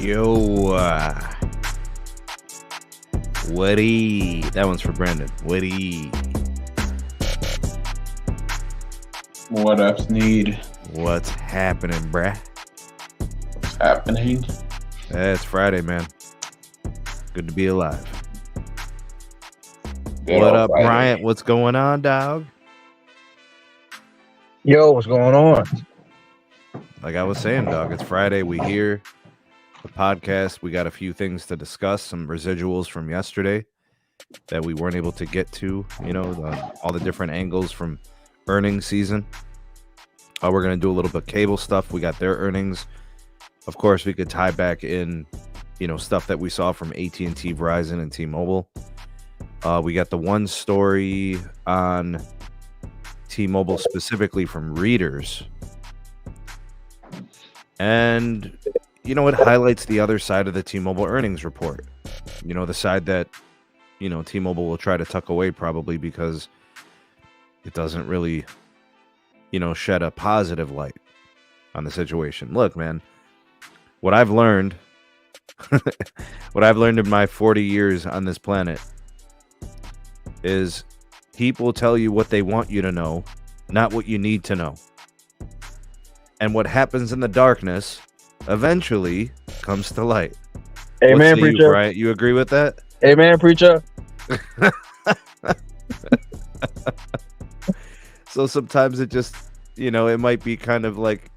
Yo, Woody. That one's for Brandon. Woody. What up, Sneed? What's happening, bruh? What's happening? It's Friday, man. Good to be alive. What up, Friday. Bryant? What's going on, dog? Yo, what's going on? Like I was saying, dog, it's Friday. We here. The podcast. We got a few things to discuss. Some residuals from yesterday that we weren't able to get to. You know, all the different angles from earnings season. We're going to do a little bit of cable stuff. We got their earnings. Of course, we could tie back in, you know, stuff that we saw from AT&T, Verizon, and T-Mobile. We got the one story on T-Mobile specifically from readers. And, you know, it highlights the other side of the T-Mobile earnings report. You know, the side that, you know, T-Mobile will try to tuck away probably because it doesn't really, you know, shed a positive light on the situation. Look, man, what I've learned in my 40 years on this planet is people tell you what they want you to know, not what you need to know. And what happens in the darkness eventually comes to light. Amen, preacher. Right? You agree with that? Amen, preacher. So sometimes it just, you know, it might be kind of like,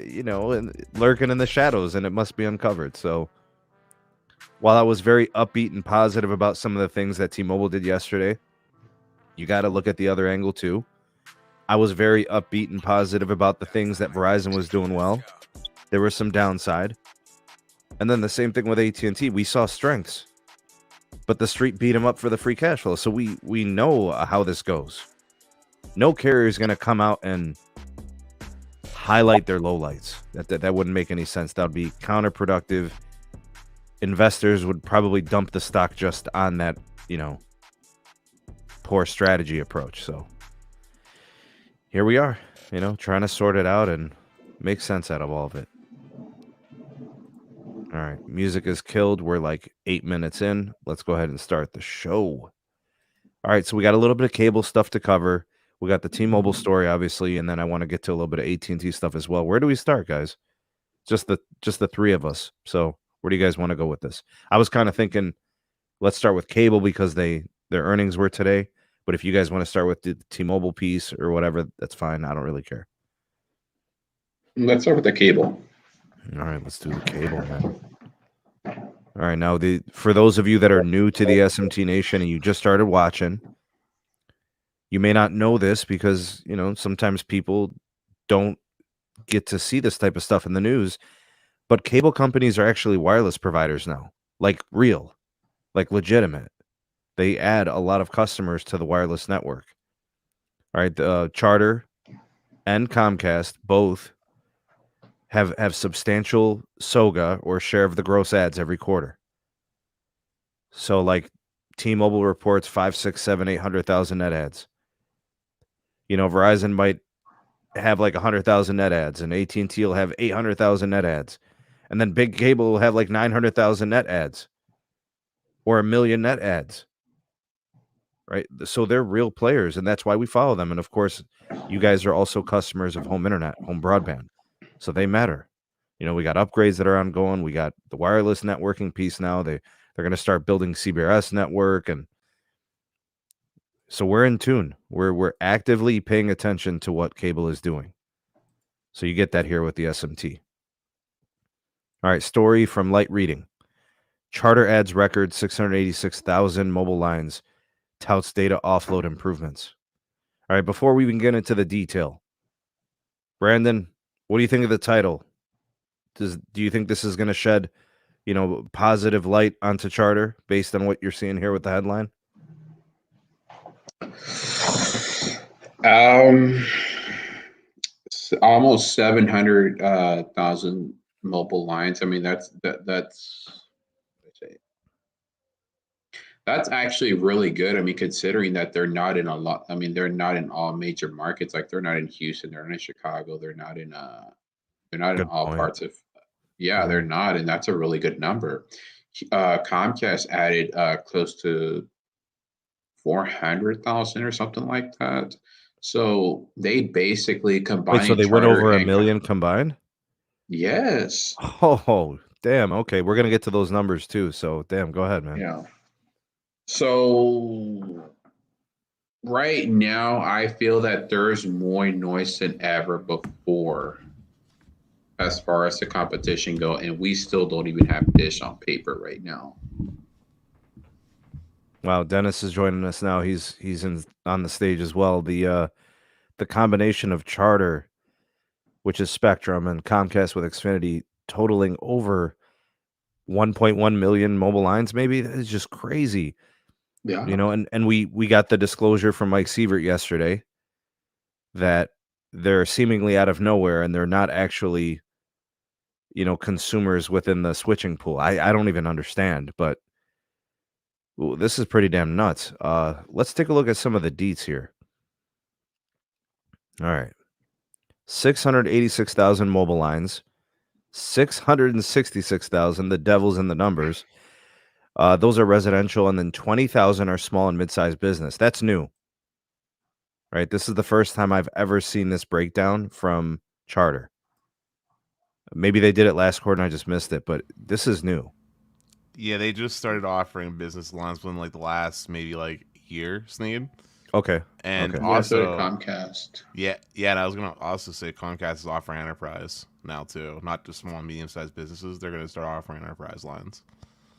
you know, lurking in the shadows and it must be uncovered. So while I was very upbeat and positive about some of the things that T-Mobile did yesterday, you got to look at the other angle too. I was very upbeat and positive about the things that Verizon was doing well. There was some downside. And then the same thing with AT&T. We saw strengths, but the street beat them up for the free cash flow. So we know how this goes. No carrier is going to come out and highlight their lowlights. That wouldn't make any sense. That would be counterproductive. Investors would probably dump the stock just on that, you know, poor strategy approach. So here we are, you know, trying to sort it out and make sense out of all of it. All right, music is killed. We're like 8 minutes in. Let's go ahead and start the show. All right, so we got a little bit of cable stuff to cover. We got the T-Mobile story, obviously, and then I want to get to a little bit of AT&T stuff as well. Where do we start, guys? Just the three of us. So where do you guys want to go with this? I was kind of thinking, let's start with cable because their earnings were today. But if you guys want to start with the T-Mobile piece or whatever, that's fine. I don't really care. Let's start with the cable. All right, let's do the cable, man. All right, now for those of you that are new to the SMT Nation and you just started watching, you may not know this because, you know, sometimes people don't get to see this type of stuff in the news, but cable companies are actually wireless providers now, like real, like legitimate. They add a lot of customers to the wireless network. All right, the Charter and Comcast both have substantial SOGA or share of the gross ads every quarter. So like T-Mobile reports 5, 6, 7, 800,000 net ads. You know, Verizon might have like 100,000 net ads, and AT&T will have 800,000 net ads, and then Big Cable will have like 900,000 net ads, or 1 million net ads. Right, so they're real players, and that's why we follow them. And of course, you guys are also customers of home internet, home broadband, so they matter. You know, we got upgrades that are ongoing. We got the wireless networking piece now. They're going to start building cbrs network, and so we're in tune. We're actively paying attention to what cable is doing. So you get that here with the SMT. All right, story from Light Reading. Charter adds record 686,000 mobile lines. Touts data offload improvements. All right, before we even get into the detail, Brandon, what do you think of the title? Do you think this is going to shed, you know, positive light onto Charter based on what you're seeing here with the headline? Almost 700,000 mobile lines. I mean, that's actually really good. I mean, considering that they're not in a lot. I mean, they're not in all major markets. Like they're not in Houston. They're not in Chicago. They're not in all parts of Yeah, they're not, and that's a really good number. Comcast added close to 400,000 or something like that. So they basically Wait, so combining they went Charter over a and million combined? yes. Oh, damn. Okay, we're gonna get to those numbers too. So, damn, go ahead, man. Yeah. So right now, I feel that there's more noise than ever before as far as the competition go, and we still don't even have Dish on paper right now. Wow, Dennis is joining us now. He's in on the stage as well. The combination of Charter, which is Spectrum, and Comcast with Xfinity, totaling over 1.1 million mobile lines. Maybe that is just crazy. Yeah. And we got the disclosure from Mike Sievert yesterday that they're seemingly out of nowhere and they're not actually, consumers within the switching pool. I don't even understand, but this is pretty damn nuts. Let's take a look at some of the deets here. All right. 686,000 mobile lines, 666,000, the devil's in the numbers. Those are residential, and then 20,000 are small and mid-sized business. That's new. Right? This is the first time I've ever seen this breakdown from Charter. Maybe they did it last quarter and I just missed it, but this is new. Yeah, they just started offering business lines within like the last maybe like year, Sneed. Okay. And Okay. also Comcast. Yeah, and I was gonna also say Comcast is offering enterprise now too, not just small and medium sized businesses. They're gonna start offering enterprise lines.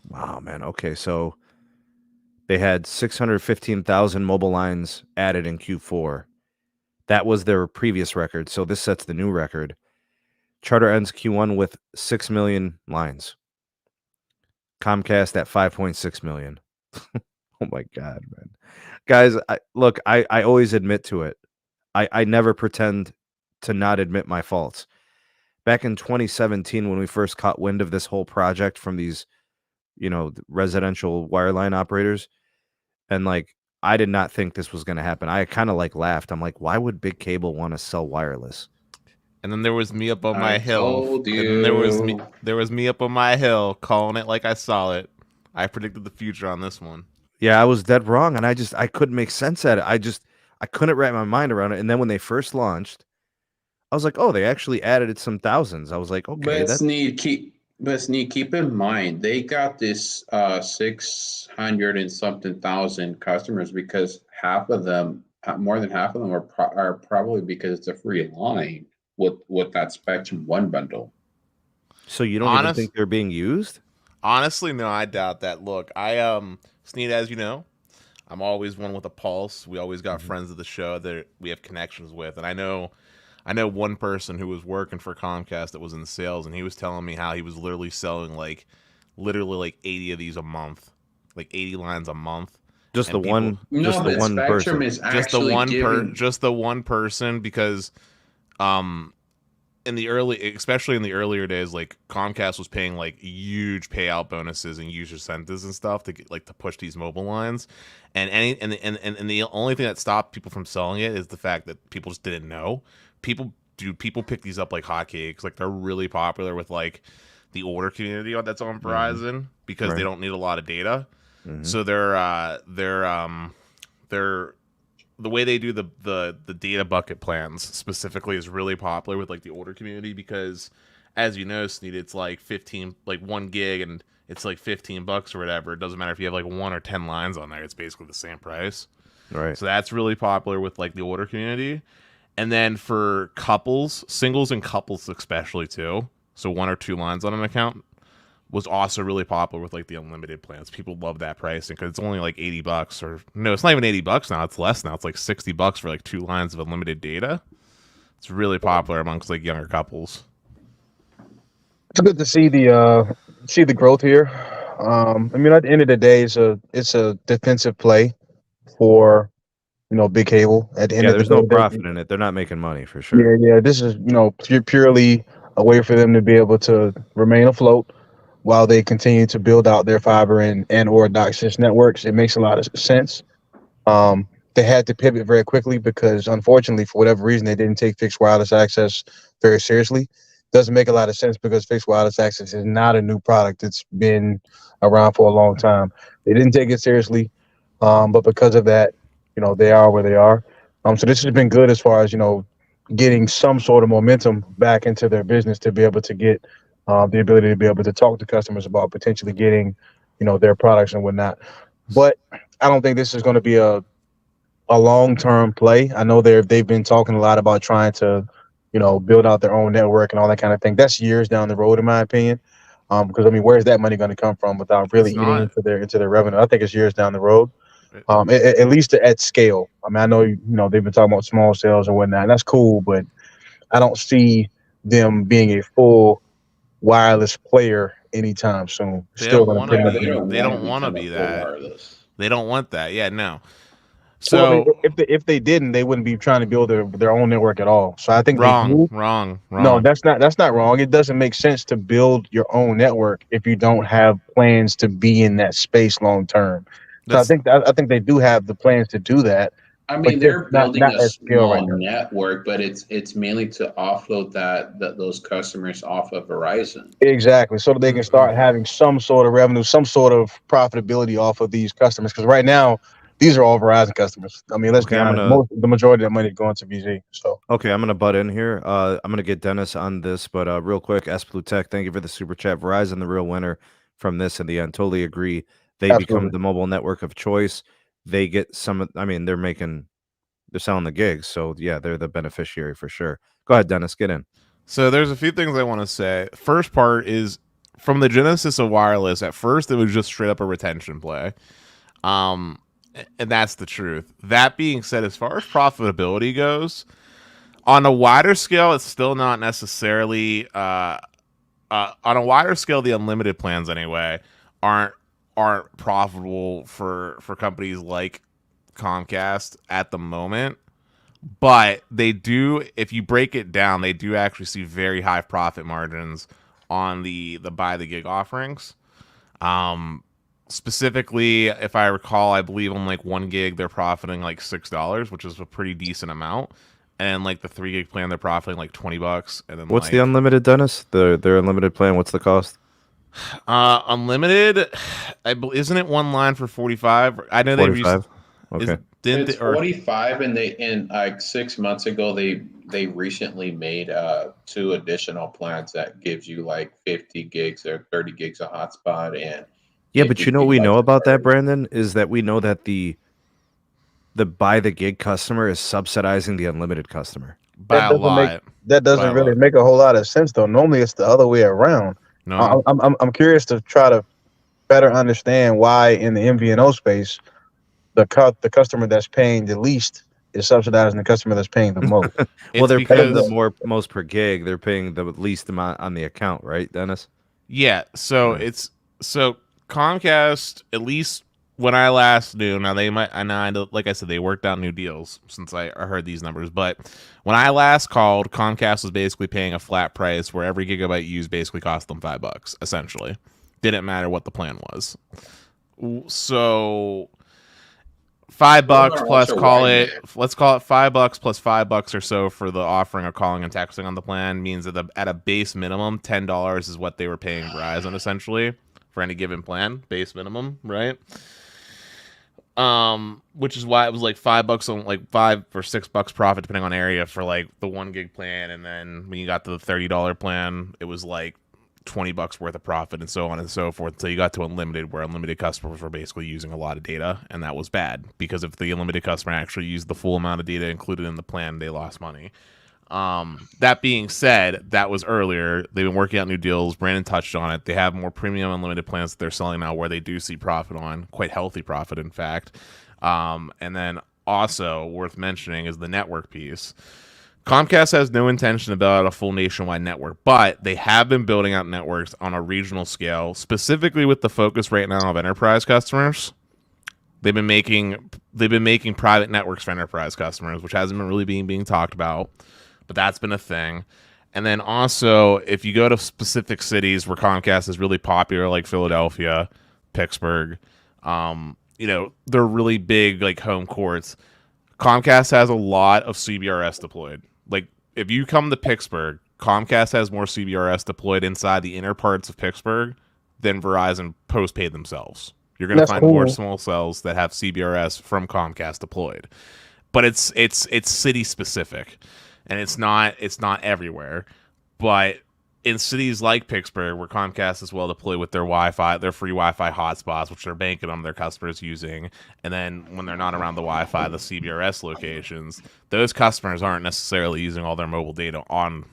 Wow, man. Okay, so they had 615,000 mobile lines added in Q4. That was their previous record, so this sets the new record. Charter ends Q1 with 6 million lines. Comcast at 5.6 million. Oh my God, man. Guys, I always admit to it. I never pretend to not admit my faults. Back in 2017, when we first caught wind of this whole project from these, residential wireline operators, and I did not think this was going to happen. I kind of laughed. I'm like, why would big cable want to sell wireless? And then there was me up on my hill. Told you. And then there was me up on my hill calling it like I saw it. I predicted the future on this one. Yeah, I was dead wrong, and I couldn't make sense at it. I couldn't wrap my mind around it. And then when they first launched, I was like, oh, they actually added some thousands. I was like, okay, keep in mind they got this 600 and something thousand customers because more than half of them are probably because it's a free line with that Spectrum One bundle. So you don't even think they're being used? Honestly, no, I doubt that. Look, Sneed, as you know, I'm always one with a pulse. We always got friends of the show that we have connections with, and I know one person who was working for Comcast that was in sales, and he was telling me how he was literally selling like 80 of these a month, like 80 lines a month. Just the one person. Just the one person, because especially in the earlier days, like Comcast was paying like huge payout bonuses and user incentives and stuff to get, to push these mobile lines, and the only thing that stopped people from selling it is the fact that people just didn't know. People pick these up like hotcakes. Like, they're really popular with like the older community that's on Verizon because they don't need a lot of data. So they're the way they do the data bucket plans specifically is really popular with like the older community because, as you know, Sneed, it's like 1 gig and it's like $15 or whatever. It doesn't matter if you have like 1 or 10 lines on there; it's basically the same price. Right. So that's really popular with like the older community, and then for couples, singles and couples especially too. So 1 or 2 lines on an account was also really popular with like the unlimited plans. People love that pricing because it's only like $80, or no, it's not even $80 now. It's less now. It's like $60 for like 2 lines of unlimited data. It's really popular amongst like younger couples. It's good to see the growth here. I mean, at the end of the day, it's a defensive play for big cable. At the end of the day, there's no profit in it. They're not making money for sure. Yeah. This is purely a way for them to be able to remain afloat while they continue to build out their fiber and or DOCSIS networks. It makes a lot of sense. They had to pivot very quickly because, unfortunately, for whatever reason, they didn't take fixed wireless access very seriously. doesn't make a lot of sense because fixed wireless access is not a new product. It's been around for a long time. They didn't take it seriously, but because of that, they are where they are. So this has been good as far as getting some sort of momentum back into their business to be able to get the ability to be able to talk to customers about potentially getting their products and whatnot. But I don't think this is going to be a long-term play. I know they've been talking a lot about trying to, build out their own network and all that kind of thing. That's years down the road, in my opinion. Because I mean, where's that money going to come from without really It's eating not. into their revenue? I think it's years down the road. At least at scale. I mean, I know they've been talking about small cells and whatnot, and that's cool, but I don't see them being a full wireless player anytime soon. They Still don't going to want to pretty much be. They don't want to become a be full that. wireless. They don't want that. Yeah, no. Well, I mean, So if they didn't, they wouldn't be trying to build their own network at all. So I think they do. wrong. No, that's not wrong. It doesn't make sense to build your own network if you don't have plans to be in that space long term. So That's I think they do have the plans to do that, I but mean, just they're not building a at scale right small now. network, but it's mainly to offload those customers off of Verizon. Exactly, so that they can start having some sort of revenue, some sort of profitability off of these customers. Because right now, these are all Verizon customers. I mean, let's be Okay, honest, the majority of that money is going to VZ. So I'm gonna butt in here. I'm gonna get Dennis on this, but real quick, S Blue Tech, thank you for the super chat. Verizon, the real winner from this in the end. Totally agree. They become absolutely. the mobile network of choice. They get some. I mean, they're selling the gigs, so yeah, they're the beneficiary for sure. Go ahead, Dennis, get in. So there's a few things I want to say. First part is from the genesis of wireless. At first, it was just straight up a retention play, and that's the truth. That being said, as far as profitability goes, on a wider scale, it's still not necessarily. On a wider scale, the unlimited plans anyway aren't profitable for companies like Comcast at the moment. But they do, if you break it down, they do actually see very high profit margins on the buy the gig offerings. Specifically, if I recall, I believe on like 1 gig they're profiting like $6, which is a pretty decent amount. And like the 3 gig plan, they're profiting like $20. And then What's the unlimited, Dennis? Their unlimited plan. What's the cost? Unlimited? Isn't it one line for 45? I know 45. Okay. It's 45, and like 6 months ago they recently made 2 additional plans that gives you like 50 gigs or 30 gigs of hotspot and yeah, but 50 what we know gigabytes about of that, data. Brandon, is that we know that the buy the gig customer is subsidizing the unlimited customer. By a lot. That doesn't really make a whole lot of sense, though. Normally, it's the other way around. No. I'm curious to try to better understand why in the MVNO space, the customer that's paying the least is subsidizing the customer that's paying the most. Well, they're paying the most per gig. They're paying the least amount on the account, right, Dennis? Yeah. So Comcast, at least when I last knew, now they might, and I like I said, they worked out new deals since I heard these numbers. But when I last called, Comcast was basically paying a flat price where every gigabyte used basically cost them $5, essentially. Didn't matter what the plan was. So $5 plus let's call it $5 plus $5 or so for the offering of calling and texting on the plan means that at a base minimum, $10 is what they were paying Verizon essentially for any given plan, base minimum, right? Which is why it was like $5 on like $5 or $6 profit depending on area for like the 1 gig plan, and then when you got to the $30 plan, it was like $20 worth of profit and so on and so forth until you got to unlimited, where unlimited customers were basically using a lot of data, and that was bad because if the unlimited customer actually used the full amount of data included in the plan, they lost money. That being said, that was earlier. They've been working out new deals. Brandon touched on it. They have more premium unlimited plans that they're selling now where they do see profit on, quite healthy profit, in fact. And then also worth mentioning is the network piece. Comcast has no intention of building out a full nationwide network, but they have been building out networks on a regional scale, specifically with the focus right now of enterprise customers. They've been making private networks for enterprise customers, which hasn't been really being talked about, but that's been a thing. And then also, if you go to specific cities where Comcast is really popular, like Philadelphia, Pittsburgh, they're really big, like home courts. Comcast has a lot of CBRS deployed. Like, if you come to Pittsburgh, Comcast has more CBRS deployed inside the inner parts of Pittsburgh than Verizon postpaid themselves. You're going to That's find more cool. small cells that have CBRS from Comcast deployed, but it's city specific, and it's not everywhere. But in cities like Pittsburgh, where Comcast is well deployed with their Wi-Fi, their free Wi-Fi hotspots, which they're banking on their customers using, and then when they're not around the Wi-Fi, the CBRS locations, those customers aren't necessarily using all their mobile data on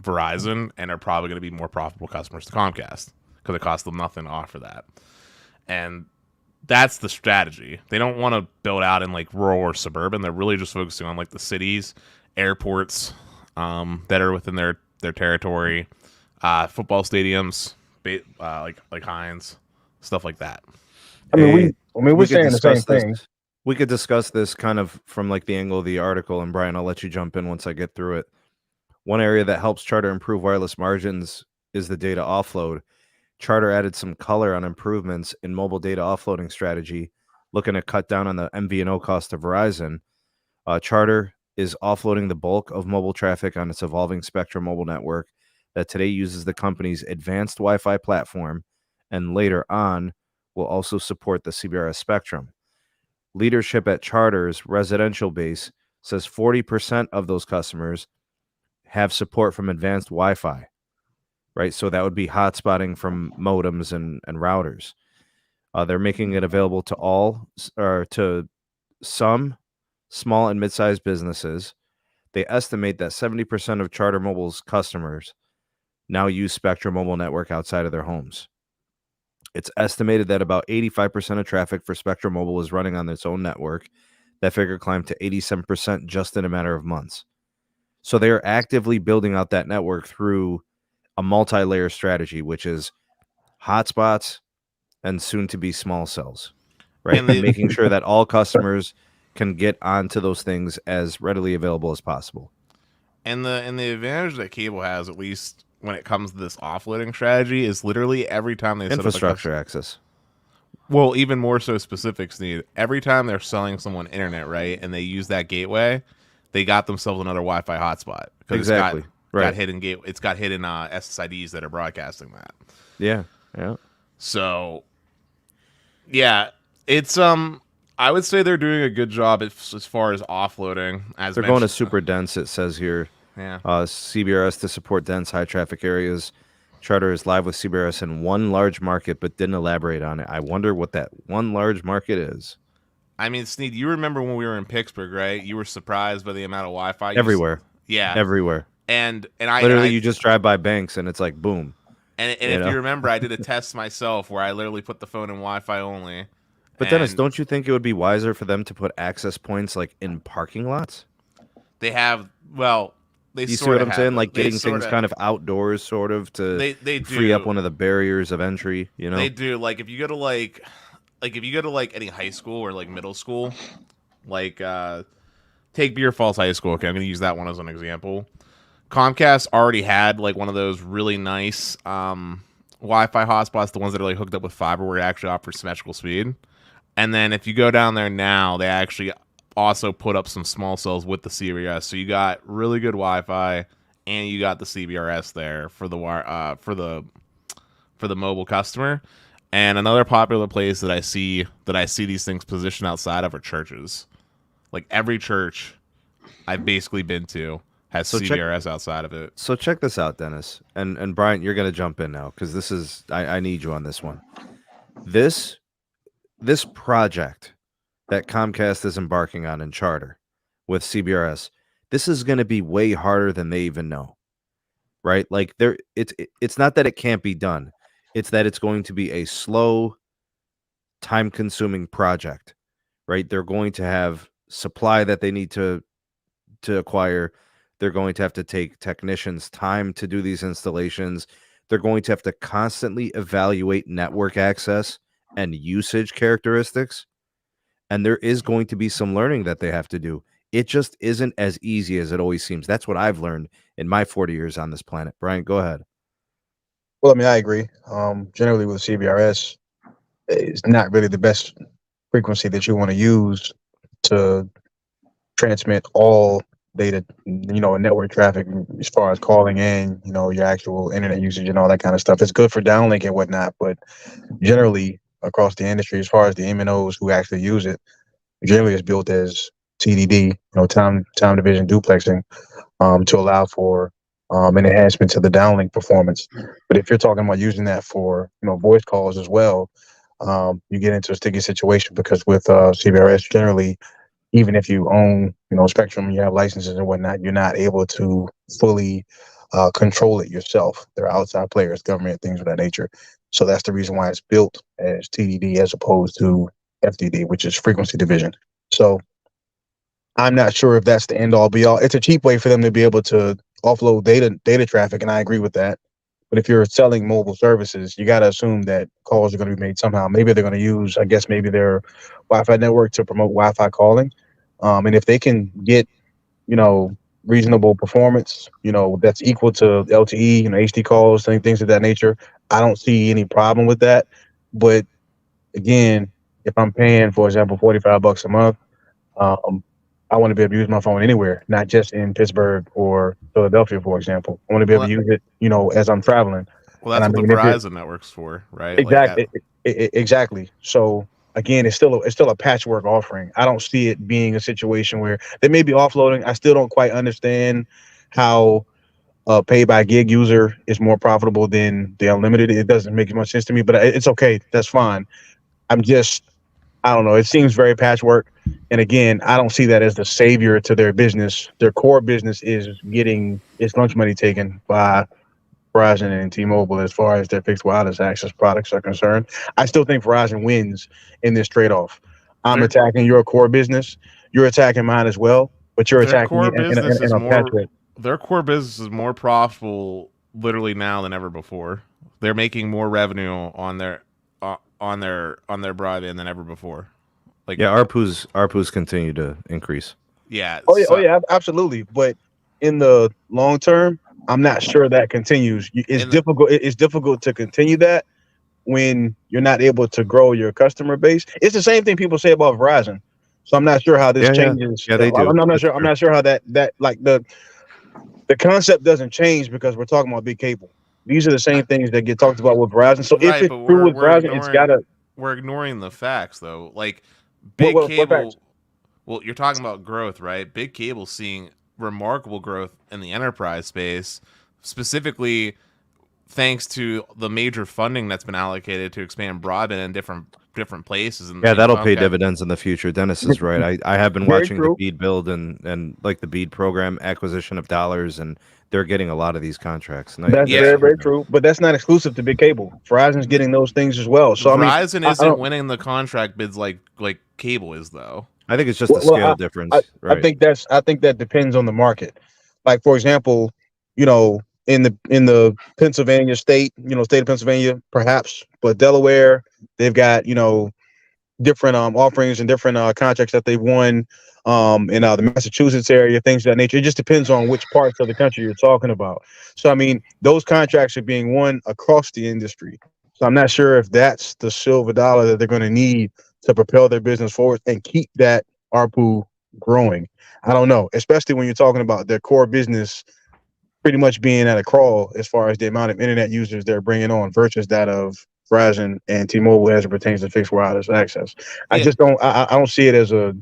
Verizon, and are probably going to be more profitable customers to Comcast because it costs them nothing to offer that. And that's the strategy. They don't want to build out in like rural or suburban. They're really just focusing on like the cities, airports that are within their territory, football stadiums, like Heinz, stuff like that. I mean, we're we could saying the same discuss thing. this. We could discuss this kind of from like the angle of the article, and Brian, I'll let you jump in once I get through it. One area that helps Charter improve wireless margins is the data offload. Charter added some color on improvements in mobile data offloading strategy, looking to cut down on the MVNO cost of Verizon. Charter is offloading the bulk of mobile traffic on its evolving Spectrum mobile network that today uses the company's advanced Wi-Fi platform, and later on will also support the CBRS spectrum. Leadership at Charter's residential base says 40% of those customers have support from advanced Wi-Fi, right? So that would be hotspotting from modems and routers. They're making it available to all, or to some small and mid-sized businesses. They estimate that 70% of Charter Mobile's customers now use Spectrum mobile network outside of their homes. It's estimated that about 85% of traffic for Spectrum Mobile is running on its own network. That figure climbed to 87% just in a matter of months. So they are actively building out that network through a multi-layer strategy, which is hotspots and soon to be small cells, right? And making sure that all customers can get onto those things as readily available as possible. And the advantage that cable has, at least when it comes to this offloading strategy, is literally every time they set up infrastructure access. Well, even more so specifics need. Every time they're selling someone internet, right, and they use that gateway, they got themselves another Wi-Fi hotspot. Exactly. It's got hidden SSIDs that are broadcasting that. Yeah. So, yeah, it's I would say they're doing a good job as far as offloading. As they're going to super dense, it says here. Yeah. CBRS to support dense, high traffic areas. Charter is live with CBRS in one large market, but didn't elaborate on it. I wonder what that one large market is. I mean, Sneed, you remember when we were in Pittsburgh, right? You were surprised by the amount of Wi-Fi. Everywhere. Yeah. Everywhere. And you just drive by banks and it's like, boom. And if you remember, I did a test myself where I literally put the phone in Wi-Fi only. But Dennis, don't you think it would be wiser for them to put access points like in parking lots? They have, well, they you sort see what of I'm saying? Like getting sort things kind of outdoors, sort of to they free up one of the barriers of entry. You know, they do. Like if you go to any high school or like middle school, like take Beer Falls High School. Okay, I'm going to use that one as an example. Comcast already had like one of those really nice Wi-Fi hotspots, the ones that are like hooked up with fiber, where it actually offers symmetrical speed. And then if you go down there now, they actually also put up some small cells with the CBRS, so you got really good Wi-Fi and you got the CBRS there for the mobile customer. And another popular place that I see these things positioned outside of are churches. Like every church I've basically been to has CBRS outside of it. So check this out, Dennis. And Brian, you're going to jump in now because this is I need you on this one. This project that Comcast is embarking on in Charter with CBRS, this is going to be way harder than they even know, right? Like it's not that it can't be done. It's that it's going to be a slow, time-consuming project, right? They're going to have supply that they need to acquire. They're going to have to take technicians time to do these installations. They're going to have to constantly evaluate network access and usage characteristics. And there is going to be some learning that they have to do. It just isn't as easy as it always seems. That's what I've learned in my 40 years on this planet. Brian, go ahead. Well, I mean, I agree. Generally with CBRS, it's not really the best frequency that you want to use to transmit all data, network traffic as far as calling in, your actual internet usage and all that kind of stuff. It's good for downlink and whatnot, but generally across the industry, as far as the MNOs who actually use it, generally it's built as TDD, time division duplexing, to allow for an enhancement to the downlink performance. But if you're talking about using that for voice calls as well, you get into a sticky situation because with CBRS generally, even if you own spectrum, you have licenses and whatnot, you're not able to fully control it yourself. There are outside players, government, things of that nature. So that's the reason why it's built as TDD as opposed to FDD, which is frequency division. So I'm not sure if that's the end all be all. It's a cheap way for them to be able to offload data traffic, and I agree with that. But if you're selling mobile services, you got to assume that calls are going to be made somehow. Maybe they're going to use, I guess, maybe their Wi-Fi network to promote Wi-Fi calling. And if they can get, reasonable performance, that's equal to LTE, HD calls, things of that nature, I don't see any problem with that. But again, if I'm paying, for example, $45 a month, I want to be able to use my phone anywhere, not just in Pittsburgh or Philadelphia, for example. I want to be able to use it, as I'm traveling. Well, that's what the Verizon network's for, right? Exactly. Exactly. So again, it's still a patchwork offering. I don't see it being a situation where they may be offloading. I still don't quite understand how a pay by gig user is more profitable than the unlimited. It doesn't make much sense to me, but it's okay. That's fine. I don't know. It seems very patchwork. And again, I don't see that as the savior to their business. Their core business is getting its lunch money taken by Verizon and T-Mobile as far as their fixed wireless access products are concerned. I still think Verizon wins in this trade-off. I'm attacking your core business. You're attacking mine as well, but you're attacking me in a patchwork. Their core business is more profitable literally now than ever before. They're making more revenue on their broadband than ever before. ARPUs continue to increase. Yeah. Yeah, absolutely. But in the long term, I'm not sure that continues. It's difficult to continue that when you're not able to grow your customer base. It's the same thing people say about Verizon. So I'm not sure how this changes. Yeah, they do. I'm not sure how that like the concept doesn't change because we're talking about big cable. These are the same things that get talked about with Verizon. So if it's true with Verizon, it's gotta. We're ignoring the facts though. Like big cable. Well, you're talking about growth, right? Big cable seeing remarkable growth in the enterprise space, specifically thanks to the major funding that's been allocated to expand broadband in different places. And that'll pay dividends in the future. Dennis is right. I have been watching the BEAD build and like the BEAD program acquisition of dollars, and they're getting a lot of these contracts. That's very, very true. But that's not exclusive to big cable. Verizon's getting those things as well. So Verizon isn't winning the contract bids like cable is though. I think it's just a scale difference. I think that depends on the market. Like for example, in the Pennsylvania state of Pennsylvania, perhaps, but Delaware, they've got different offerings and different contracts that they've won in the Massachusetts area, things of that nature. It just depends on which parts of the country you're talking about. So I mean, those contracts are being won across the industry. So I'm not sure if that's the silver dollar that they're going to need to propel their business forward and keep that ARPU growing. I don't know, especially when you're talking about their core business pretty much being at a crawl as far as the amount of internet users they're bringing on versus that of Verizon and T-Mobile as it pertains to fixed wireless access. I just don't. I don't see it as a.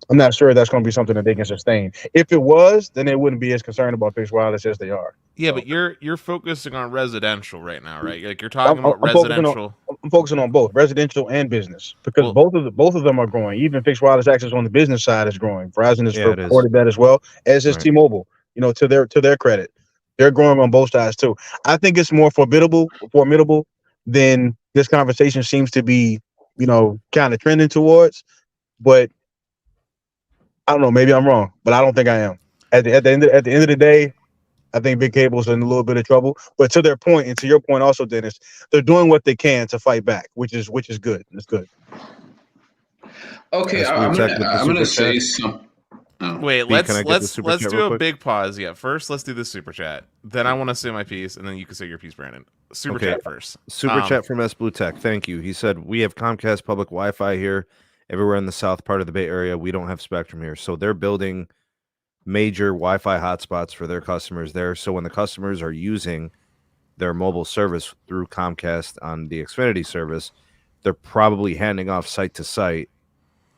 I'm not sure that's going to be something that they can sustain. If it was, then they wouldn't be as concerned about fixed wireless as they are. Yeah, but you're focusing on residential right now, right? Like you're talking about residential. I'm focusing on both residential and business because both of them are growing. Even fixed wireless access on the business side is growing. Verizon has reported that as well, as is T-Mobile. To their credit, they're growing on both sides too. I think it's more formidable than this conversation seems to be, kind of trending towards. But I don't know. Maybe I'm wrong, but I don't think I am. At the end of the day, I think big cable's in a little bit of trouble. But to their point, and to your point also, Dennis, they're doing what they can to fight back, which is good. It's good. Okay, I'm gonna say something. Wait, let's do a big pause. Yeah, first let's do the super chat. Then I want to say my piece, and then you can say your piece, Brandon. Super chat first. Super chat from S Blue Tech. Thank you. He said we have Comcast public Wi-Fi here. Everywhere in the south part of the Bay Area, we don't have spectrum here, so they're building major Wi-Fi hotspots for their customers there. So when the customers are using their mobile service through Comcast on the Xfinity service, they're probably handing off site to site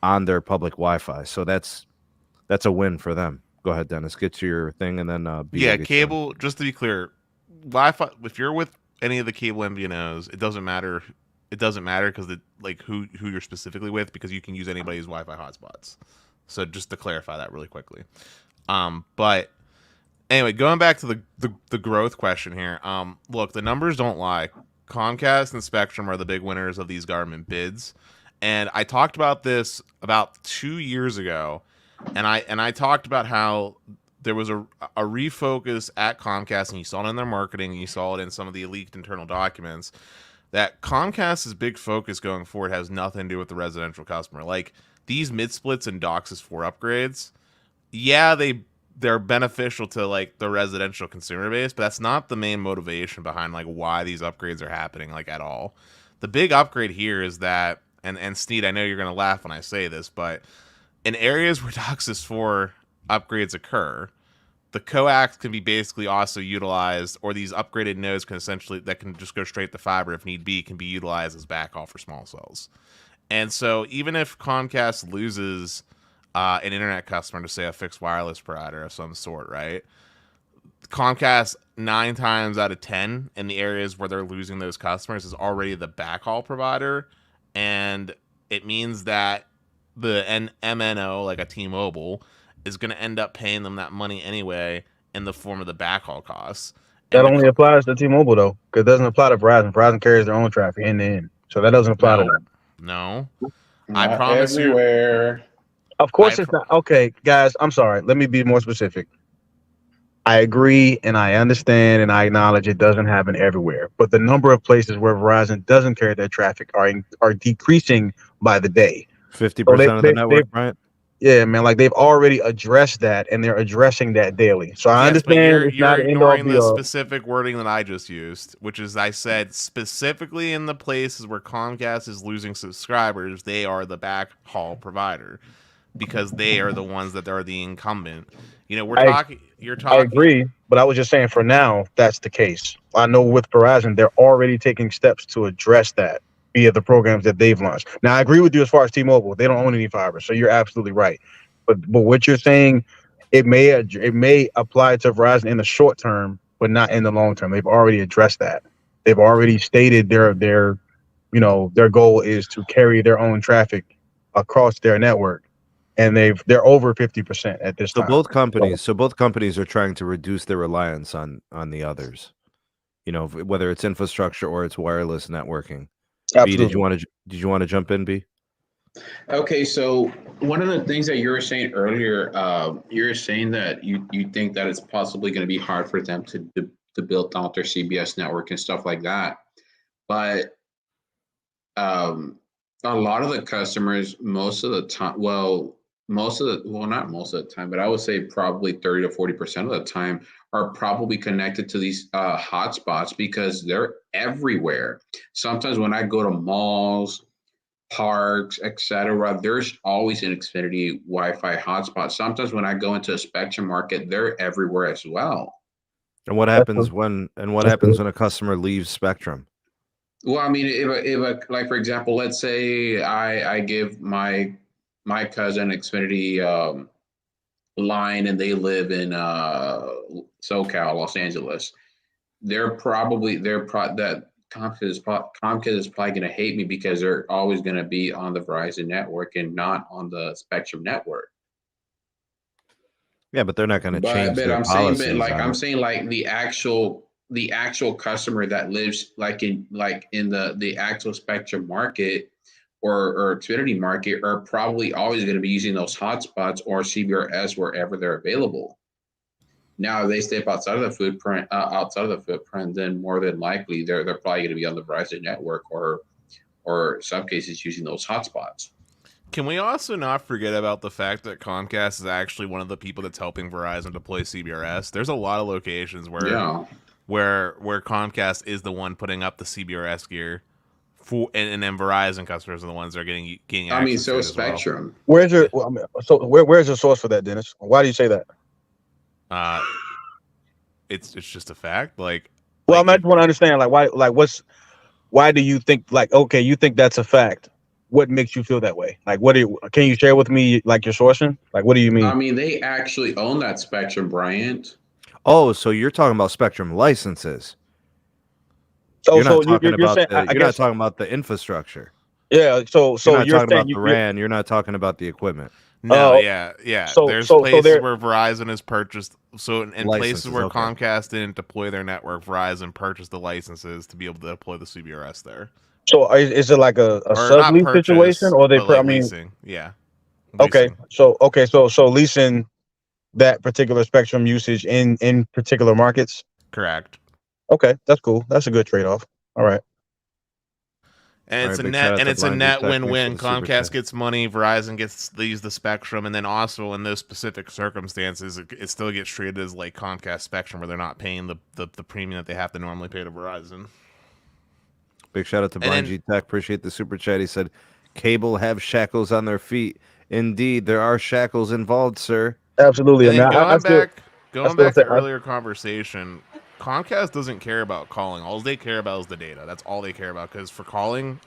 on their public Wi-Fi. So that's a win for them. Go ahead, Dennis. Get to your thing, and then B will get cable. Just to be clear, Wi-Fi. If you're with any of the cable MVNOs, it doesn't matter. It doesn't matter because who you're specifically with, because you can use anybody's Wi-Fi hotspots. So just to clarify that really quickly. But anyway, going back to the growth question here. Look, the numbers don't lie. Comcast and Spectrum are the big winners of these government bids, and I talked about this about 2 years ago, and I talked about how there was a refocus at Comcast, and you saw it in their marketing, and you saw it in some of the leaked internal documents, that Comcast's big focus going forward has nothing to do with the residential customer. Like, these mid-splits and DOCSIS 4 upgrades, yeah, they're beneficial to like the residential consumer base, but that's not the main motivation behind like why these upgrades are happening like at all. The big upgrade here is that, and Sneed, I know you're gonna laugh when I say this, but in areas where DOCSIS 4 upgrades occur, the coax can be basically also utilized, or these upgraded nodes can essentially, that can just go straight to fiber if need be, can be utilized as backhaul for small cells. And so even if Comcast loses an internet customer to, say, a fixed wireless provider of some sort, right? Comcast 9 times out of 10 in the areas where they're losing those customers is already the backhaul provider, and it means that the MNO, like a T-Mobile, is going to end up paying them that money anyway in the form of the backhaul costs. That only applies to T-Mobile though, because it doesn't apply to Verizon. Verizon carries their own traffic end to end, so that doesn't apply to them. No, Not I promise everywhere. Of course it's not. Okay, guys, I'm sorry. Let me be more specific. I agree and I understand and I acknowledge it doesn't happen everywhere, but the number of places where Verizon doesn't carry their traffic are decreasing by the day. 50% of the network, right? Yeah, man. Like, they've already addressed that, and they're addressing that daily. So I understand it's not ignoring the specific wording that I just used, which is I said specifically in the places where Comcast is losing subscribers, they are the backhaul provider because they are the ones that are the incumbent. You know, you're talking. I agree, but I was just saying for now that's the case. I know with Verizon, they're already taking steps to address that via the programs that they've launched. Now, I agree with you as far as T-Mobile. They don't own any fiber, so you're absolutely right. But what you're saying, it may apply to Verizon in the short term, but not in the long term. They've already addressed that. They've already stated their goal is to carry their own traffic across their network, and they're over 50% at this time. Both companies are trying to reduce their reliance on the others. You know, whether it's infrastructure or it's wireless networking. Absolutely. B, did you want to jump in, B? Okay, so one of the things that you were saying earlier, you're saying that you think that it's possibly going to be hard for them to build out their CBS network and stuff like that. But a lot of the customers, most of the time, not most of the time, but I would say probably 30 to 40% of the time are probably connected to these hotspots because they're everywhere. Sometimes when I go to malls, parks, etc., there's always an Xfinity Wi-Fi hotspot. Sometimes when I go into a Spectrum market, they're everywhere as well. And what happens when a customer leaves Spectrum? Well, I mean, if like for example, let's say I give my cousin Xfinity line and they live in SoCal, Los Angeles, that Comcast is probably going to hate me because they're always going to be on the Verizon network and not on the Spectrum network. Yeah, but they're not going to change their policies. I'm saying the actual customer that lives in the actual Spectrum market or Xfinity market are probably always going to be using those hotspots or CBRS wherever they're available. Now, if they step outside of the footprint, then more than likely they're probably going to be on the Verizon network or some cases using those hotspots. Can we also not forget about the fact that Comcast is actually one of the people that's helping Verizon deploy CBRS? There's a lot of locations where Comcast is the one putting up the CBRS gear. And then Verizon customers are the ones that are getting access. I mean, so Spectrum. Where's your source for that, Dennis? Why do you say that? It's just a fact. Like, Well, I if, just want to understand, like, why do you think, like, okay, you think that's a fact? What makes you feel that way? Like, can you share with me, like, your sourcing? Like, what do you mean? I mean, they actually own that spectrum, Bryant. Oh, so you're talking about spectrum licenses. So, You're not so talking you're about saying, the. I You're not guess, talking about the infrastructure. yeah. So You're not you're talking saying about the RAN. You're not talking about the equipment. no, yeah. So There's so places there. where Verizon has purchased. So in places Licenses, where okay. Comcast didn't deploy their network, Verizon purchased the licenses to be able to deploy the CBRS there. So is it like a Or not sublease situation, purchase, or but like I mean, leasing. Yeah, okay. leasing. So leasing that particular spectrum usage in particular markets. Correct. Okay, that's cool. That's a good trade off. All right. And All it's right, a big shout net out and to it's a Blind net Tech. Thanks for win-win. the super Comcast chat. gets money, Verizon gets to use the spectrum, and then also in those specific circumstances, it still gets treated as like Comcast spectrum, where they're not paying the premium that they have to normally pay to Verizon. Big shout out to And Blind then- Tech. Appreciate the super chat. He said, "Cable have shackles on their feet. Indeed, there are shackles involved, sir." Absolutely. And I mean, then going back still to say- earlier conversation, Comcast doesn't care about calling. All they care about is the data. That's all they care about. Because for calling,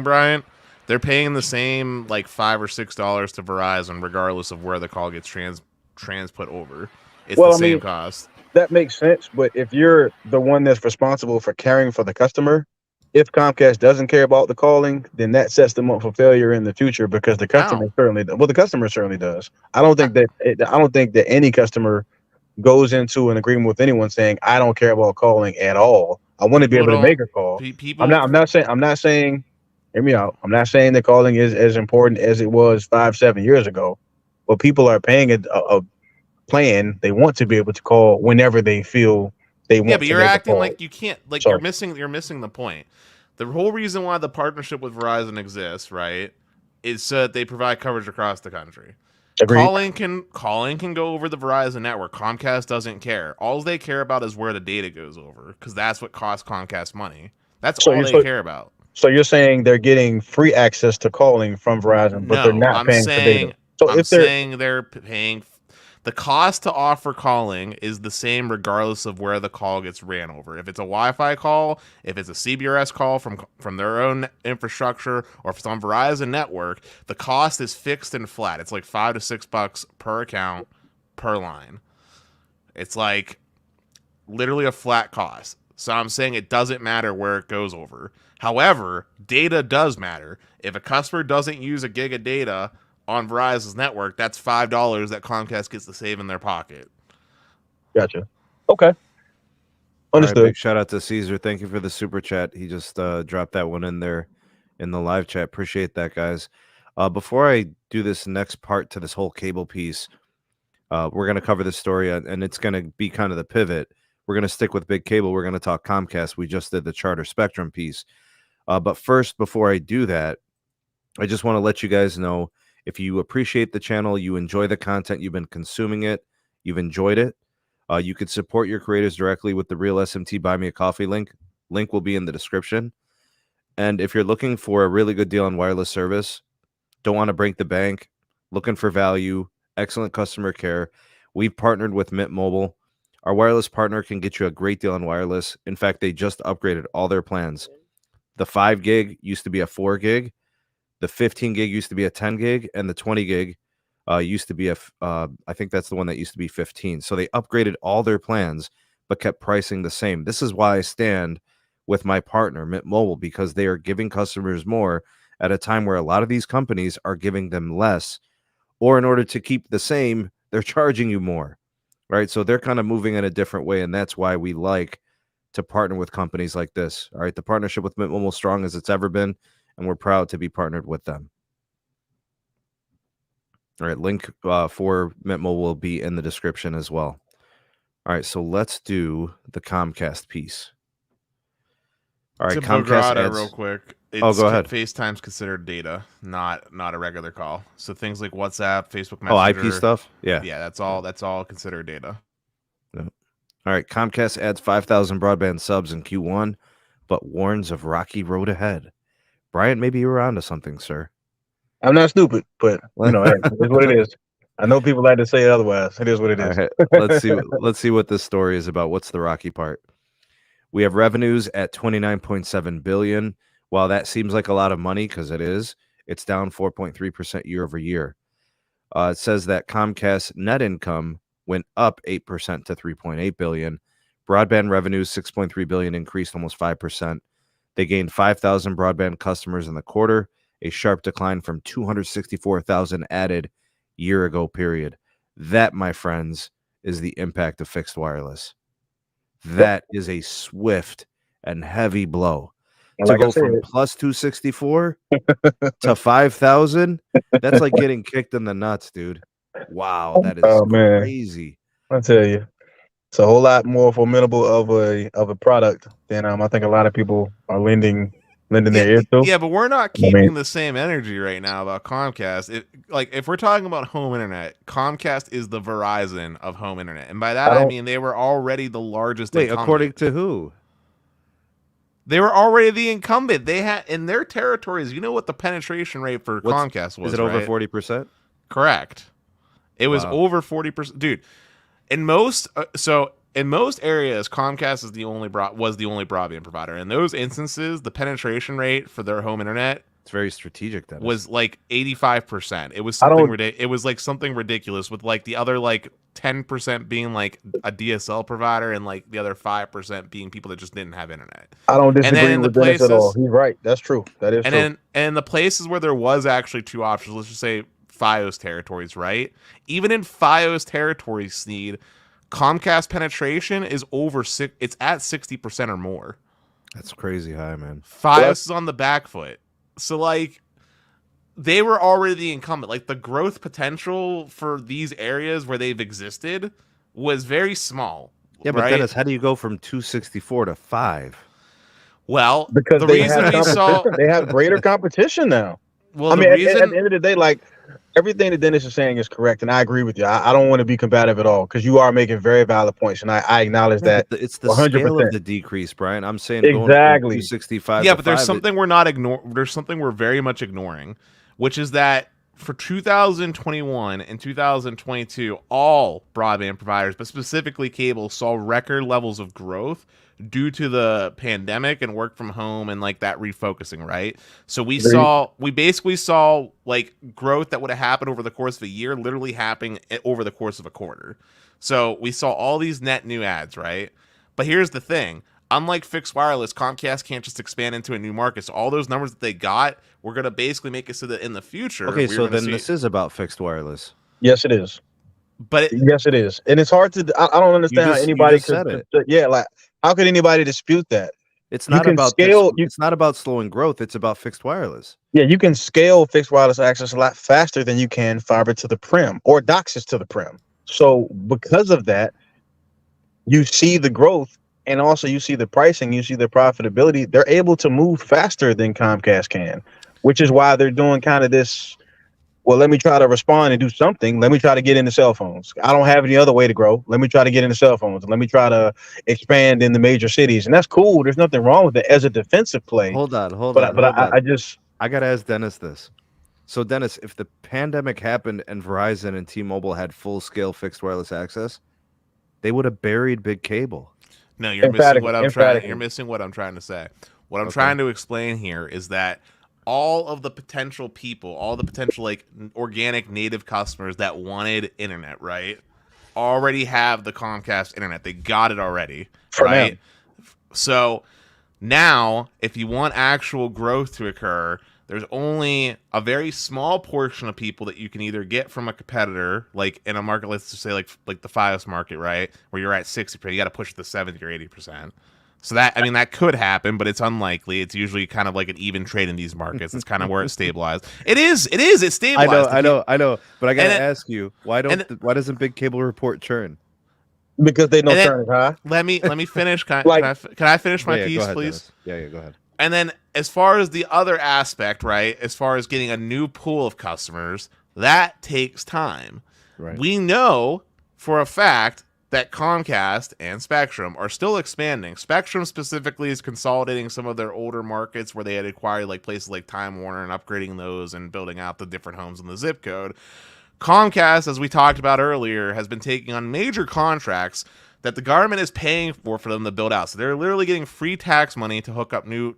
Bryant, they're paying the same like $5 or $6 to Verizon, regardless of where the call gets transput over. It's the same cost. That makes sense, but if you're the one that's responsible for caring for the customer, if Comcast doesn't care about the calling, then that sets them up for failure in the future, because the customer the customer certainly does. I don't think that any customer goes into an agreement with anyone saying, I don't care about calling at all. I want to be able to make a call. I'm not saying, hear me out. I'm not saying that calling is as important as it was 5-7 years ago, but people are paying a plan. They want to be able to call whenever they feel they want. Yeah, but you're acting like you can't. Like, Sorry. you're missing the point. The whole reason why the partnership with Verizon exists, right, is so that they provide coverage across the country. Agreed. Calling can go over the Verizon network. Comcast doesn't care. All they care about is where the data goes over, because that's what costs Comcast money. That's all they care about. So you're saying they're getting free access to calling from Verizon, but they're not paying for data. So I'm saying they're paying. The cost to offer calling is the same regardless of where the call gets ran over. If it's a Wi-Fi call, if it's a CBRS call from their own infrastructure, or if it's on Verizon network, the cost is fixed and flat. It's like $5 to $6 per account per line. It's like literally a flat cost. So I'm saying it doesn't matter where it goes over. However, data does matter. If a customer doesn't use a gig of data on Verizon's network, that's $5 that Comcast gets to save in their pocket. Gotcha. Okay. Understood. All right, big shout out to Caesar. Thank you for the super chat. He just dropped that one in there in the live chat. Appreciate that, guys. Before I do this next part to this whole cable piece, we're going to cover this story, and it's going to be kind of the pivot. We're going to stick with big cable. We're going to talk Comcast. We just did the Charter Spectrum piece. But first, before I do that, I just want to let you guys know, if you appreciate the channel, you enjoy the content, you've been consuming it, you've enjoyed it, you could support your creators directly with the Real SMT Buy Me a Coffee link. Link will be in the description. And if you're looking for a really good deal on wireless service, don't want to break the bank, looking for value, excellent customer care, we've partnered with Mint Mobile. Our wireless partner can get you a great deal on wireless. In fact, they just upgraded all their plans. The 5 gig used to be a 4 gig. The 15 gig used to be a 10 gig, and the 20 gig used to be I think that's the one that used to be 15. So they upgraded all their plans, but kept pricing the same. This is why I stand with my partner, Mint Mobile, because they are giving customers more at a time where a lot of these companies are giving them less, or in order to keep the same, they're charging you more, right? So they're kind of moving in a different way, and that's why we like to partner with companies like this. All right, the partnership with Mint Mobile is strong as it's ever been, and we're proud to be partnered with them. All right, link for Mint Mobile will be in the description as well. All right, so let's do the Comcast piece. All right, to Comcast Bograda, adds... real quick. Go ahead. FaceTime's considered data, not a regular call. So things like WhatsApp, Facebook Messenger. IP stuff? Yeah. Yeah, that's all considered data. Yeah. All right, Comcast adds 5,000 broadband subs in Q1, but warns of rocky road ahead. Bryant, maybe you were onto something, sir. I'm not stupid, but it's what it is. I know people like to say otherwise. It is what it All is. right, let's see what this story is about. What's the rocky part? We have revenues at 29.7 billion. While that seems like a lot of money, because it is, it's down 4.3% year over year. It says that Comcast net income went up 8% to 3.8 billion. Broadband revenues 6.3 billion, increased almost 5%. They gained 5,000 broadband customers in the quarter, a sharp decline from 264,000 added year ago period. That, my friends, is the impact of fixed wireless. That is a swift and heavy blow. And To like I go from said, plus 264 to 5,000, that's like getting kicked in the nuts, dude. Wow, that is oh man, crazy. I tell you, it's a whole lot more formidable of a product than I think a lot of people are lending their ear to. Yeah, but we're not I mean, keeping the same energy right now about Comcast. If we're talking about home internet, Comcast is the Verizon of home internet, and by that I I don't. mean they were already the largest Wait, incumbent. according to who? They were already the incumbent. They had in their territories. You know what the penetration rate for Comcast was? Is it over right? 40%? Correct. It was Wow. over 40%, dude. In most areas, Comcast is was the only broadband provider. In those instances, the penetration rate for their home internet It's very strategic, Dennis. was like 85%. It was I something don't. It was like something ridiculous, with like the other like 10% being like a DSL provider and like the other 5% being people that just didn't have internet. I don't And then disagree in the with Dennis at all. places, He's right. That's true. That is and true. then and the places where there was actually two options, let's just say FiOS territories, right? Even in FiOS territories, Sneed, Comcast penetration is over it's at 60% or more. That's crazy high, man. FiOS is on the back foot. So like they were already the incumbent. Like the growth potential for these areas where they've existed was very small. Yeah, but right? Dennis, how do you go from 264 to 5? Well, Because the they reason have we saw competition. They have greater competition now. well, I the mean, at reason the end of the day, like everything that Dennis is saying is correct, and I agree with you. I don't want to be combative at all because you are making very valid points, and I acknowledge Yeah, that. but it's the 100%. scale of the decrease, Brian. I'm saying going from Exactly. 265 yeah, to but there's 5, something we're not there's something we're very much ignoring, which is that for 2021 and 2022, all broadband providers, but specifically cable, saw record levels of growth due to the pandemic and work from home and like that refocusing, right? So we basically saw like growth that would have happened over the course of a year literally happening over the course of a quarter. So we saw all these net new ads, right? But here's the thing. Unlike fixed wireless, Comcast can't just expand into a new market. So all those numbers that they got, we're going to basically make it so that in the future. Okay, so then this is about fixed wireless. Yes, it is. But yes, it is, and it's hard to. I don't understand how anybody could. Yeah, like how could anybody dispute that? It's not about scale. It's not about slowing growth. It's about fixed wireless. Yeah, you can scale fixed wireless access a lot faster than you can fiber to the prim or DOCSIS to the prim. So because of that, you see the growth, and also you see the pricing, you see the profitability. They're able to move faster than Comcast can, which is why they're doing kind of this. Well, let me try to respond and do something. Let me try to get into cell phones. I don't have any other way to grow. Let me try to get into cell phones. Let me try to expand in the major cities. And that's cool. There's nothing wrong with it as a defensive play. Hold on. I got to ask Dennis this. So, Dennis, if the pandemic happened and Verizon and T-Mobile had full-scale fixed wireless access, they would have buried big cable. No, you're missing what I'm trying. You're missing what I'm trying to say. What I'm trying to explain here is that all of the potential people, all the potential like organic native customers that wanted internet, right, already have the Comcast internet. They got it already, right? So now, if you want actual growth to occur, there's only a very small portion of people that you can either get from a competitor, like in a market, let's just say like the FiOS market, right, where you're at 60%, you got to push the 70 or 80%. So that could happen, but it's unlikely. It's usually kind of like an even trade in these markets. It's kind of where it's stabilized. It's stabilized. I know. But I gotta ask you, why doesn't Big Cable Report churn? Because they don't churn as high. Let me finish. Can I finish my piece, ahead, please? Dennis. Go ahead. And then as far as the other aspect, right, as far as getting a new pool of customers, that takes time. Right. We know for a fact that Comcast and Spectrum are still expanding. Spectrum specifically is consolidating some of their older markets where they had acquired like places like Time Warner and upgrading those and building out the different homes in the zip code. Comcast, as we talked about earlier, has been taking on major contracts that the government is paying for them to build out. So they're literally getting free tax money to hook up new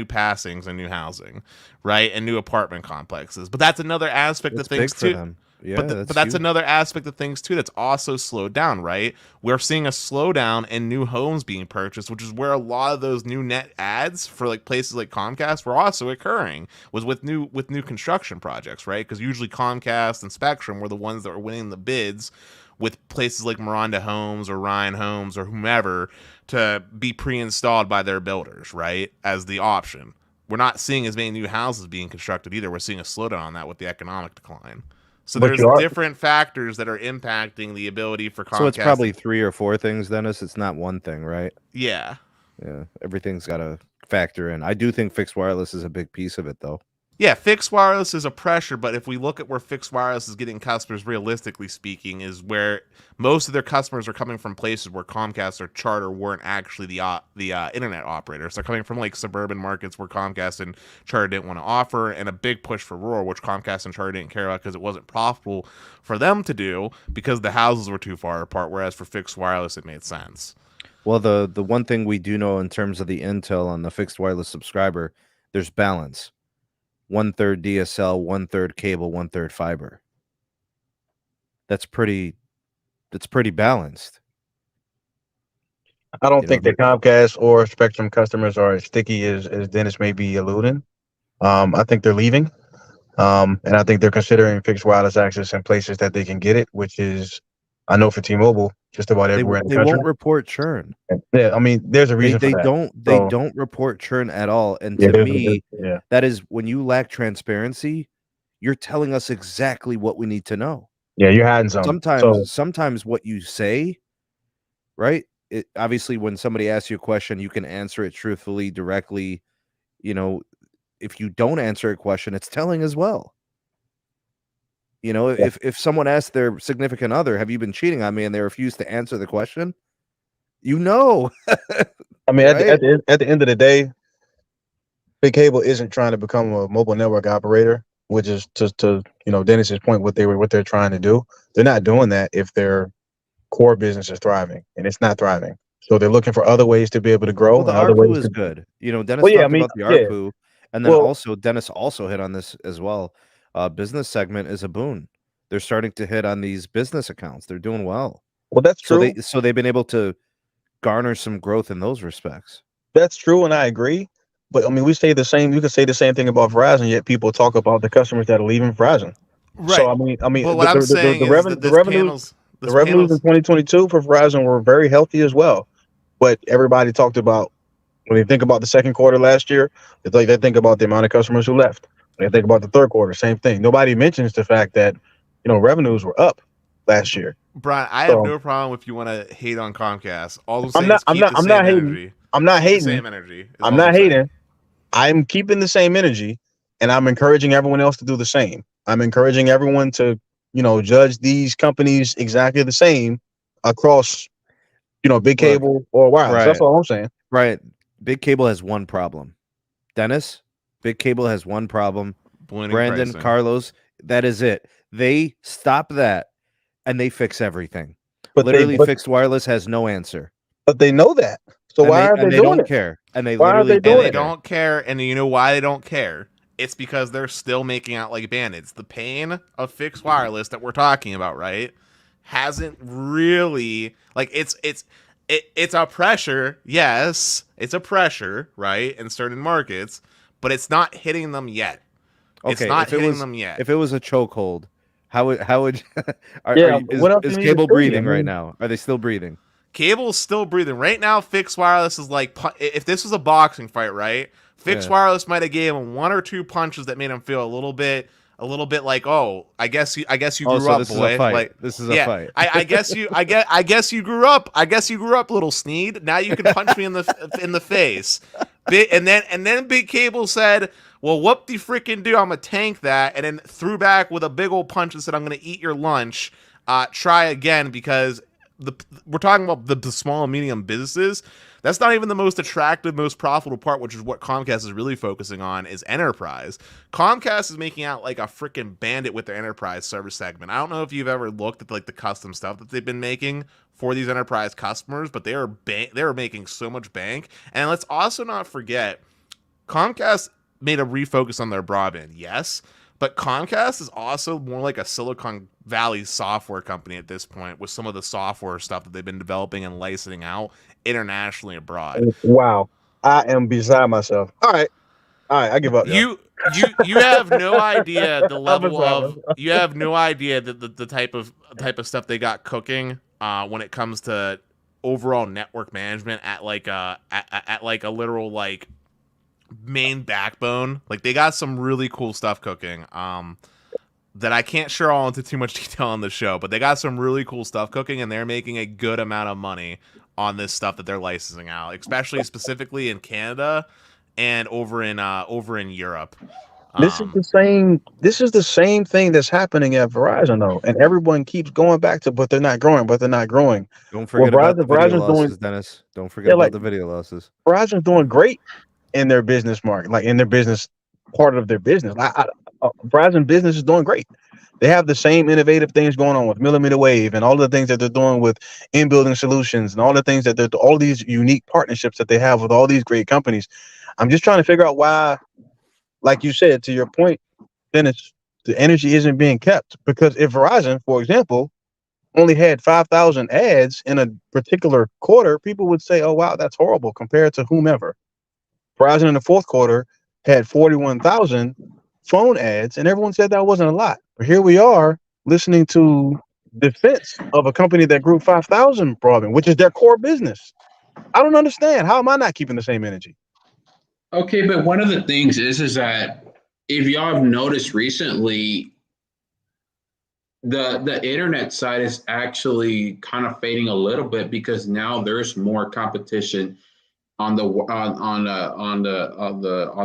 passings and new housing, right, and new apartment complexes. But that's another aspect It's of things big for too. them. Yeah, But that's huge. another aspect of things too that's also slowed down, right? We're seeing a slowdown in new homes being purchased, which is where a lot of those new net ads for like places like Comcast were also occurring, was with new construction projects, right? Because usually Comcast and Spectrum were the ones that were winning the bids with places like Miranda Homes or Ryan Homes or whomever to be pre-installed by their builders, right? As the option. We're not seeing as many new houses being constructed either. We're seeing a slowdown on that with the economic decline. So But there's you are different factors that are impacting the ability for Comcast. So it's probably 3 or 4 things, Dennis. It's not one thing, right? Yeah. Yeah, everything's got to factor in. I do think fixed wireless is a big piece of it, though. Yeah, fixed wireless is a pressure, but if we look at where fixed wireless is getting customers, realistically speaking, is where most of their customers are coming from places where Comcast or Charter weren't actually the internet operators. They're coming from like suburban markets where Comcast and Charter didn't want to offer, and a big push for rural, which Comcast and Charter didn't care about because it wasn't profitable for them to do because the houses were too far apart, whereas for fixed wireless, it made sense. Well, the one thing we do know in terms of the intel on the fixed wireless subscriber, there's balance. 1/3 DSL, 1/3 cable, 1/3 fiber. That's pretty balanced. I don't You know, think that Comcast or Spectrum customers are as sticky as Dennis may be alluding. I think they're leaving. And I think they're considering fixed wireless access in places that they can get it, which is, I know for T-Mobile, just about everywhere in the they country. won't report churn. Yeah, I mean, there's a reason They for that. don't report churn at all. And Yeah, to me, yeah, that is when you lack transparency, you're telling us exactly what we need to know. yeah, you're hiding something. Sometimes what you say, right? It obviously when somebody asks you a question, you can answer it truthfully, directly. You know, if you don't answer a question, it's telling as well. You know, Yeah. if someone asks their significant other, "Have you been cheating on me?" and they refuse to answer the question, you know. I mean, Right? at the end of the day, Big Cable isn't trying to become a mobile network operator, which is to Dennis's point, what they're trying to do. They're not doing that if their core business is thriving, and it's not thriving. So they're looking for other ways to be able to grow. Well, the and other ARPU ways is to, good. You know, Dennis well, yeah, I talked mean, about the yeah. ARPU, and then Well, also Dennis also hit on this as well. Business segment is a boon. They're starting to hit on these business accounts. They're doing well. well, that's So true. they've been able to garner some growth in those respects. That's true, and I agree. But I mean, we say the same. You could say the same thing about Verizon, yet people talk about the customers that are leaving Verizon. Right. So I mean, but what I'm saying is that the revenues in 2022 for Verizon were very healthy as well. But everybody talked about, when they think about the second quarter last year, they think about the amount of customers who left. When they think about the third quarter, same thing. Nobody mentions the fact that revenues were up last year. Brian, I have no problem if you want to hate on Comcast. All I'm saying is I'm keep the same hating. energy. I'm not Keep the hating. same energy. I'm not hating. I'm keeping the same energy, and I'm encouraging everyone else to do the same. I'm encouraging everyone to, judge these companies exactly the same across, Big Cable or wireless. Right. That's all I'm saying. Right. Big Cable has one problem. Dennis, Big Cable has one problem. Brandon, pricing. Carlos, that is it. They stop that and they fix everything. But Literally, fixed wireless has no answer. But they know that. So why aren't they doing it? Care. And they Why aren't literally they doing They it? don't care, and you know why they don't care? It's because they're still making out like bandits. The pain of fixed wireless that we're talking about, right, hasn't really it's a pressure. Yes, it's a pressure, right, in certain markets, but it's not hitting them yet. Okay, it's not hitting them yet. If it was a chokehold, how would is Cable breathing right now? Are they still breathing? Cable's still breathing right now. Fixed wireless is like, if this was a boxing fight, right? Fixed wireless might have gave him 1 or 2 punches that made him feel a little bit like, oh, I guess you grew up, this boy. Is a fight. Like, this is a fight. I guess you grew up. I guess you grew up, little Sneed. Now you can punch me in the face. And then Big Cable said, well, whoop de freaking do, I'm gonna tank that, and then threw back with a big old punch and said, I'm gonna eat your lunch. Try again, because we're talking about the small and medium businesses. That's not even the most attractive, most profitable part, which is what Comcast is really focusing on, is enterprise. Comcast is making out like a freaking bandit with their enterprise service segment. I don't know if you've ever looked at like the custom stuff that they've been making for these enterprise customers, but they are making so much bank. And let's also not forget, Comcast made a refocus on their broadband, yes, but Comcast is also more like a Silicon Valley software company at this point, with some of the software stuff that they've been developing and licensing out internationally abroad. Wow, I am beside myself. All right, I give up. You have no idea the level of you have no idea the type of stuff they got cooking when it comes to overall network management at like a literal like main backbone. Like, they got some really cool stuff cooking that I can't share all into too much detail on the show, but they got some really cool stuff cooking, and they're making a good amount of money on this stuff that they're licensing out, especially specifically in Canada and over in Europe. This is the same thing that's happening at Verizon though, and everyone keeps going back to, but they're not growing. Don't forget about the video Verizon's losses, Dennis. Don't forget about the video losses. Verizon's doing great in their business market, like in their business part of their business. Verizon business is doing great. They have the same innovative things going on with mmWave and all the things that they're doing with in-building solutions and all the things that all these unique partnerships that they have with all these great companies. I'm just trying to figure out why, like you said, to your point, Dennis, the energy isn't being kept. Because if Verizon, for example, only had 5,000 ads in a particular quarter, people would say, oh, wow, that's horrible compared to whomever. Verizon in the fourth quarter had 41,000 phone ads, and everyone said that wasn't a lot. But here we are listening to defense of a company that grew 5,000 broadband, which is their core business. I don't understand. How am I not keeping the same energy? Okay, but one of the things is that if y'all have noticed recently, the internet side is actually kind of fading a little bit, because now there's more competition on the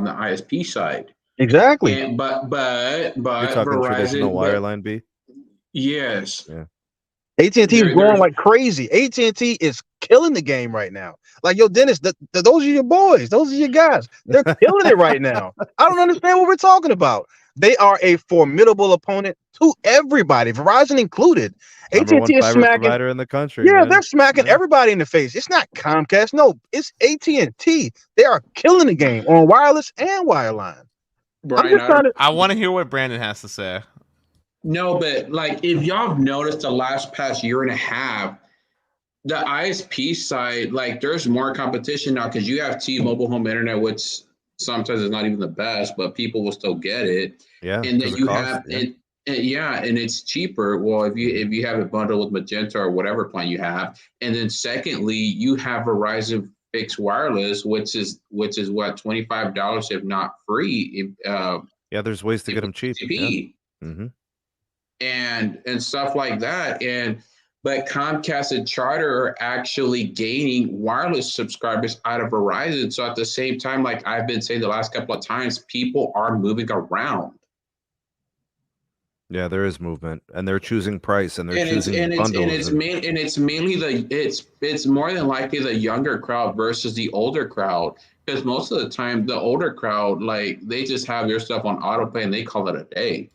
ISP side. Exactly. And, but You're talking Verizon, traditional wireline B? Yes. Yeah. AT&T is growing like crazy. AT&T is killing the game right now. Like, yo, Dennis, those are your boys. Those are your guys. They're killing it right now. I don't understand what we're talking about. They are a formidable opponent to everybody, Verizon included. AT&T is smacking provider in the country. Yeah, man. they're smacking everybody in the face. It's not Comcast. No, it's AT&T. They are killing the game on wireless and wireline. Brian, I want to hear what Brandon has to say. No, but like, if y'all have noticed the past year and a half, the ISP side, like, there's more competition now, because you have T-Mobile Home Internet, which sometimes is not even the best, but people will still get it. Yeah, and then you have it. And it's cheaper. Well, if you have it bundled with Magenta or whatever plan you have, and then secondly, you have Verizon fixed wireless, which is what, $25 if not free. Yeah, there's ways to get them cheap. Yeah. Mm-hmm. And stuff like that. But Comcast and Charter are actually gaining wireless subscribers out of Verizon. So at the same time, like I've been saying the last couple of times, people are moving around. Yeah, there is movement, and they're choosing price, and they're choosing bundles. It's mainly it's more than likely the younger crowd versus the older crowd, because most of the time the older crowd, like, they just have their stuff on autopay and they call it a day.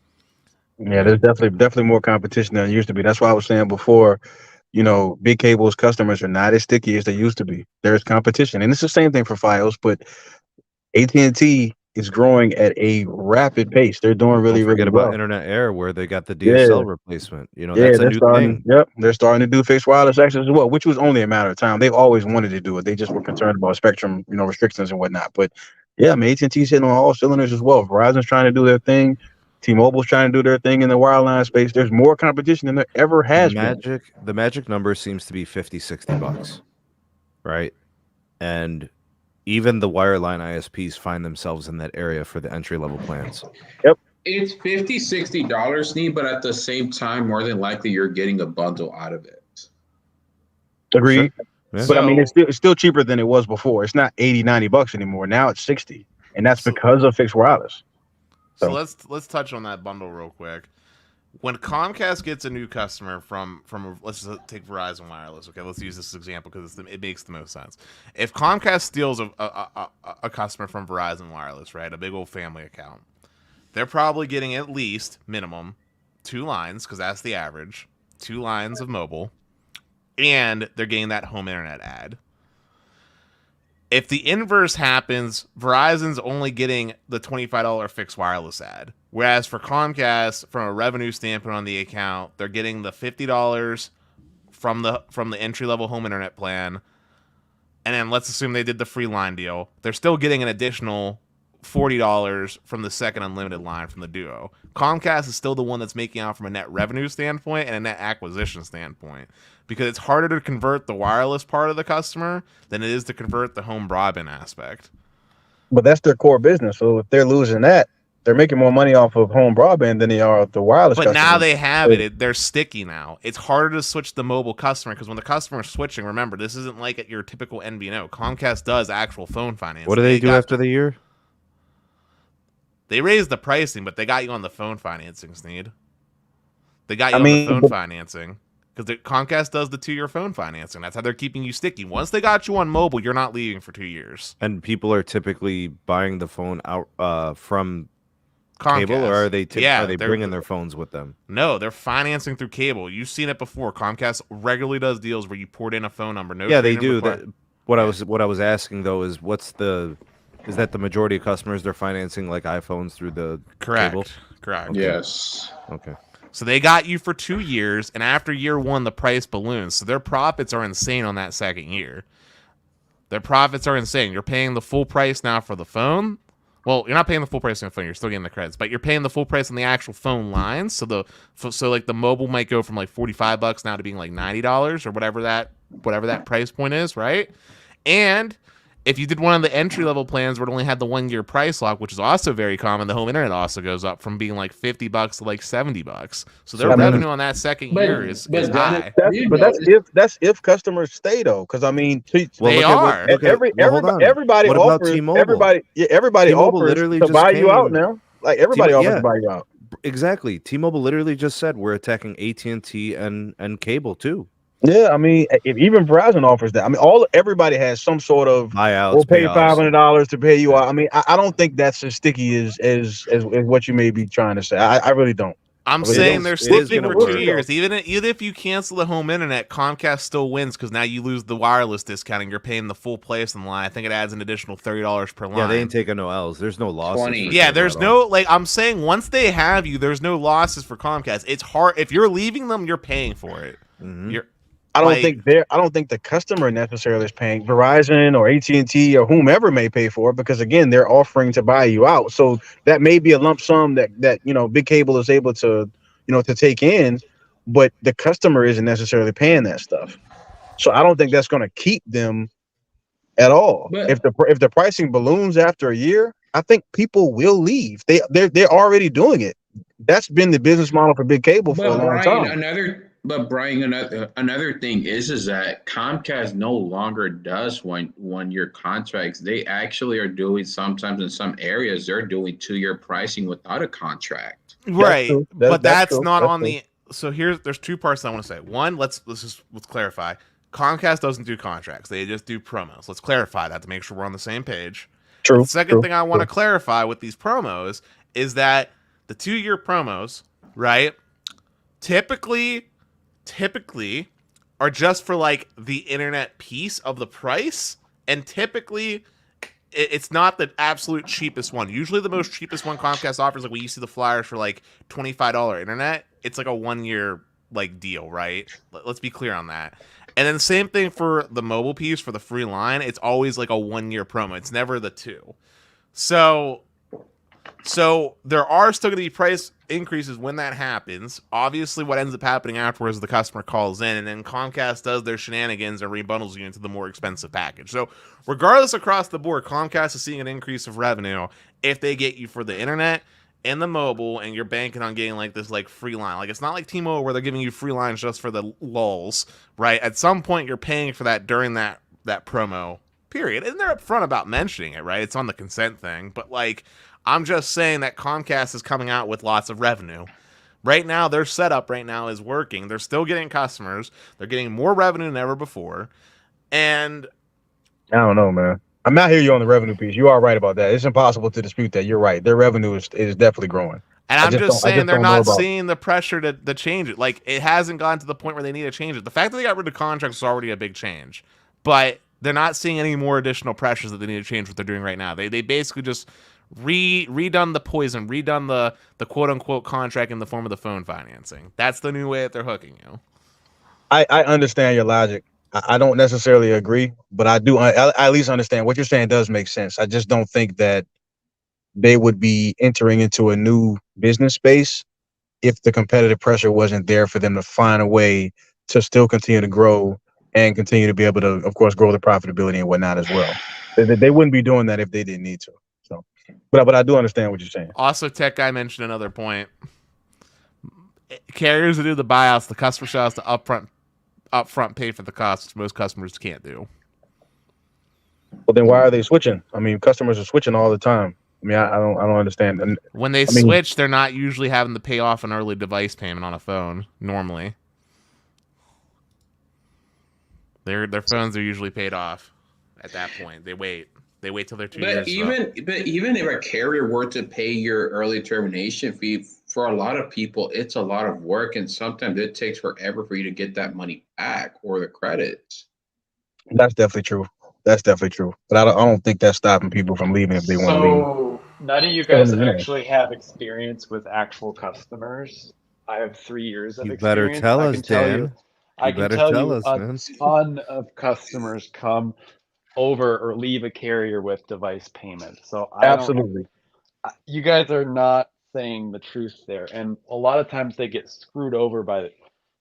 Yeah, there's definitely more competition than there used to be. That's why I was saying before, big cable's customers are not as sticky as they used to be. There's competition, and it's the same thing for Fios, but AT&T is growing at a rapid pace. They're doing really well. About Internet Air, where they got the DSL replacement. That's a new thing. Yep, they're starting to do fixed wireless access as well, which was only a matter of time. They've always wanted to do it. They just were concerned about spectrum, restrictions and whatnot. But yeah, AT&T's hitting on all cylinders as well. Verizon's trying to do their thing. T-Mobile's trying to do their thing in the wireline space. There's more competition than there ever has been. The magic number seems to be $50-$60, right? And even the wireline ISPs find themselves in that area for the entry-level plans. Yep. It's $50-$60, Sneed, but at the same time, more than likely, you're getting a bundle out of it. Agreed. Sure. Yeah. But I mean, it's still cheaper than it was before. It's not $80-$90 anymore. Now it's $60, and that's because of fixed wireless. So let's touch on that bundle real quick. when Comcast gets a new customer from let's just take Verizon Wireless. Okay, let's use this example because it makes the most sense. If Comcast steals a customer from Verizon Wireless, right, a big old family account, they're probably getting at least minimum 2 lines because that's the average, 2 lines of mobile, and they're getting that home internet ad. If the inverse happens, Verizon's only getting the $25 fixed wireless ad. Whereas for Comcast, from a revenue standpoint on the account, they're getting the $50 from the entry-level home internet plan. And then let's assume they did the free line deal. They're still getting an additional $40 from the second unlimited line from the Duo. Comcast is still the one that's making out from a net revenue standpoint and a net acquisition standpoint, because it's harder to convert the wireless part of the customer than it is to convert the home broadband aspect. But that's their core business. So if they're losing that, they're making more money off of home broadband than they are of the wireless. But customers. Now they have it. They're sticky now. It's harder to switch the mobile customer because when the customer is switching, remember, this isn't like at your typical MVNO. Comcast does actual phone financing. What do they do after the year? They raised the pricing, but they got you on the phone financing, Sneed. They got you on the phone financing. Because Comcast does the 2-year phone financing. That's how they're keeping you sticky. Once they got you on mobile, you're not leaving for 2 years. And people are typically buying the phone out from Comcast. Cable, or are they bringing their phones with them? No, they're financing through cable. You've seen it before. Comcast regularly does deals where you port in a phone number. Yeah, they do. What I was asking though is is that the majority of customers they're financing like iPhones through the cable? Correct. Okay. Yes. Okay. So they got you for 2 years, and after year 1, the price balloons. So their profits are insane on that second year. Their profits are insane. You're paying the full price now for the phone. Well, you're not paying the full price on the phone. You're still getting the credits, but you're paying the full price on the actual phone lines. So like the mobile might go from like $45 now to being like $90 or whatever that price point is, right? And if you did one of the entry-level plans where it only had the 1-year price lock, which is also very common, the home internet also goes up from being like $50 to like $70. So their revenue on that second year is high. That's if customers stay though, because I mean, they are. Everybody offers. Everybody offers to buy you out now. Like everybody offers to buy you out. Exactly. T-Mobile literally just said we're attacking AT&T and cable too. Yeah, I mean, even Verizon offers that. I mean, everybody has some sort of buyouts. We'll pay $500 to pay you out. I mean, I don't think that's as sticky as what you may be trying to say. I really don't. I'm saying they're sticky for 2 years. Even if you cancel the home internet, Comcast still wins because now you lose the wireless discounting. You're paying the full price in the line. I think it adds an additional $30 per line. Yeah, they ain't taking no L's. There's no losses. Yeah, there's no I'm saying once they have you, there's no losses for Comcast. It's hard if you're leaving them, you're paying for it. Mm-hmm. I don't think the customer necessarily is paying. Verizon or AT&T or whomever may pay for it because again, they're offering to buy you out. So that may be a lump sum that big cable is able to to take in, but the customer isn't necessarily paying that stuff. So I don't think that's going to keep them at all. But if the pricing balloons after a year, I think people will leave. They're already doing it. That's been the business model for big cable for a long time. Brian, another thing is that Comcast no longer does 1-year contracts. They actually are doing sometimes in some areas they're doing 2-year pricing without a contract. Right, but that's not on the. So there's 2 parts I want to say. One, let's clarify. Comcast doesn't do contracts; they just do promos. Let's clarify that to make sure we're on the same page. True. The second thing I want to clarify with these promos is that the 2-year promos, right, typically are just for like the internet piece of the price, and typically it's not the absolute cheapest one. Usually the most cheapest one Comcast offers, like when you see the flyers for like $25 internet, it's like a 1-year like deal, right? Let's be clear on that. And then the same thing for the mobile piece for the free line. It's always like a 1-year promo. It's never the 2. So there are still going to be price increases when that happens. Obviously, what ends up happening afterwards is the customer calls in, and then Comcast does their shenanigans and rebundles you into the more expensive package. So regardless, across the board, Comcast is seeing an increase of revenue if they get you for the internet and the mobile, and you're banking on getting like this like free line. Like it's not like T-Mobile where they're giving you free lines just for the lulz, right? At some point, you're paying for that during that promo period, and they're upfront about mentioning it, right? It's on the consent thing, but like. I'm just saying that Comcast is coming out with lots of revenue Right now, their setup right now is working. They're still getting customers. They're getting more revenue than ever before. And I don't know, man. I'm not hear you on the revenue piece. You are right about that. It's impossible to dispute that. You're right. Their revenue is definitely growing. I'm just I saying just they're don't know not about. seeing the pressure to change it. Like, it hasn't gotten to the point where they need to change it. The fact that they got rid of contracts is already a big change. But they're not seeing any more additional pressures that they need to change what they're doing right now. They basically just redone the poison, redone the quote unquote contract in the form of the phone financing. That's the new way that they're hooking you. I understand your logic. I don't necessarily agree, but I do. I at least understand what you're saying does make sense. I just don't think that they would be entering into a new business space if the competitive pressure wasn't there for them to find a way to still continue to grow and continue to be able to, of course, grow the profitability and whatnot as well. They wouldn't be doing that if they didn't need to. So, but I do understand what you're saying. Also, Tech Guy mentioned another point. Carriers that do the buyouts, the customer still has to upfront pay for the costs, which most customers can't do. Well, then why are they switching? I mean, customers are switching all the time. I mean, I don't understand. And when they switch, they're not usually having to pay off an early device payment on a phone normally. Their phones are usually paid off at that point. They wait till they're 2 years. But even if a carrier were to pay your early termination fee, for a lot of people, it's a lot of work, and sometimes it takes forever for you to get that money back or the credits. That's definitely true. But I don't think that's stopping people from leaving if they want to leave. So none of you guys actually have experience with actual customers. I have 3 years of You experience. better tell us, Dan. I can tell you a ton of customers come over or leave a carrier with device payments. So Absolutely. You guys are not saying the truth there. And a lot of times they get screwed over by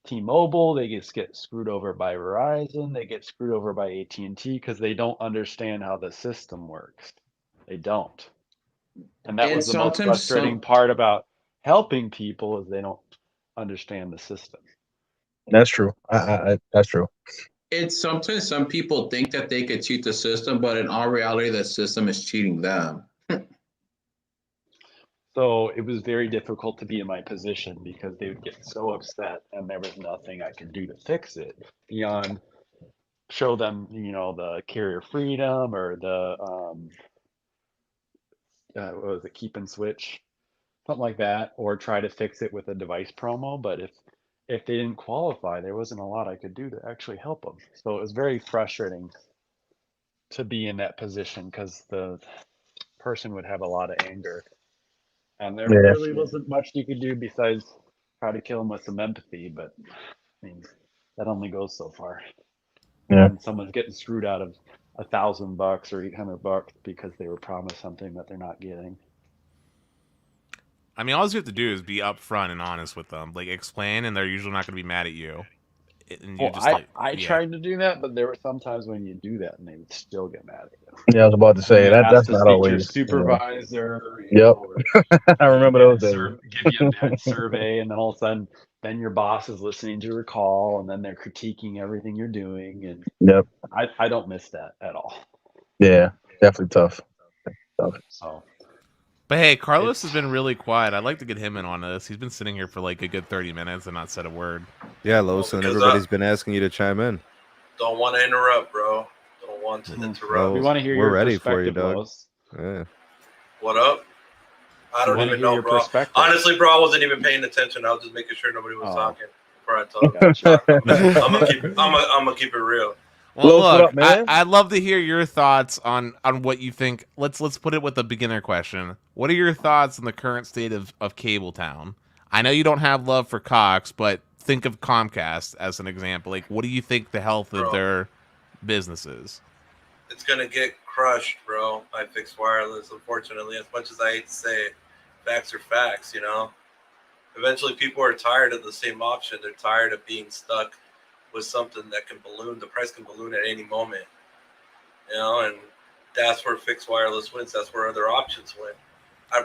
T-Mobile, they get screwed over by Verizon, they get screwed over by AT&T because they don't understand how the system works. They don't. And that was the most frustrating part about helping people is they don't understand the system. That's true. That's true. It's sometimes some people think that they could cheat the system, but in all reality, the system is cheating them. So it was very difficult to be in my position because they would get so upset and there was nothing I could do to fix it beyond show them, the carrier freedom or the, what was it, keep and switch, something like that, or try to fix it with a device promo. But if they didn't qualify, there wasn't a lot I could do to actually help them. So it was very frustrating to be in that position because the person would have a lot of anger. And there really wasn't much you could do besides try to kill them with some empathy. But I mean, that only goes so far. Yeah. And someone's getting screwed out of $1,000 or $800 because they were promised something that they're not getting. I mean, all you have to do is be upfront and honest with them. Like, explain, and they're usually not going to be mad at you. I tried to do that, but there were some times when you do that and they would still get mad at you. Yeah, I was about to say that's not always. Your supervisor. Yep. I remember those days. Give you a bad survey, and then all of a sudden, then your boss is listening to your call, and then they're critiquing everything you're doing. And yep, I don't miss that at all. Yeah, definitely tough. So. But hey, Carlos has been really quiet. I'd like to get him in on this. He's been sitting here for like a good 30 minutes and not said a word. Yeah, Los, and everybody's been asking you to chime in. Don't want to interrupt, bro. Don't want to interrupt. We want to hear We're your ready for you, perspective, dog. Los. Yeah. What up? I don't even know, bro. Honestly, bro, I wasn't even paying attention. I was just making sure nobody was talking before I talk. Gotcha. I'm gonna keep it real. Well, look, I'd love to hear your thoughts on what you think. Let's put it with a beginner question. What are your thoughts on the current state of Cabletown? I know you don't have love for Cox, but think of Comcast as an example. Like, what do you think the health of their business is? It's gonna get crushed, bro, by fixed wireless. Unfortunately, as much as I hate to say it, facts are facts. Eventually, people are tired of the same option. They're tired of being stuck with something that can balloon. The price can balloon at any moment, and that's where fixed wireless wins. That's where other options win. I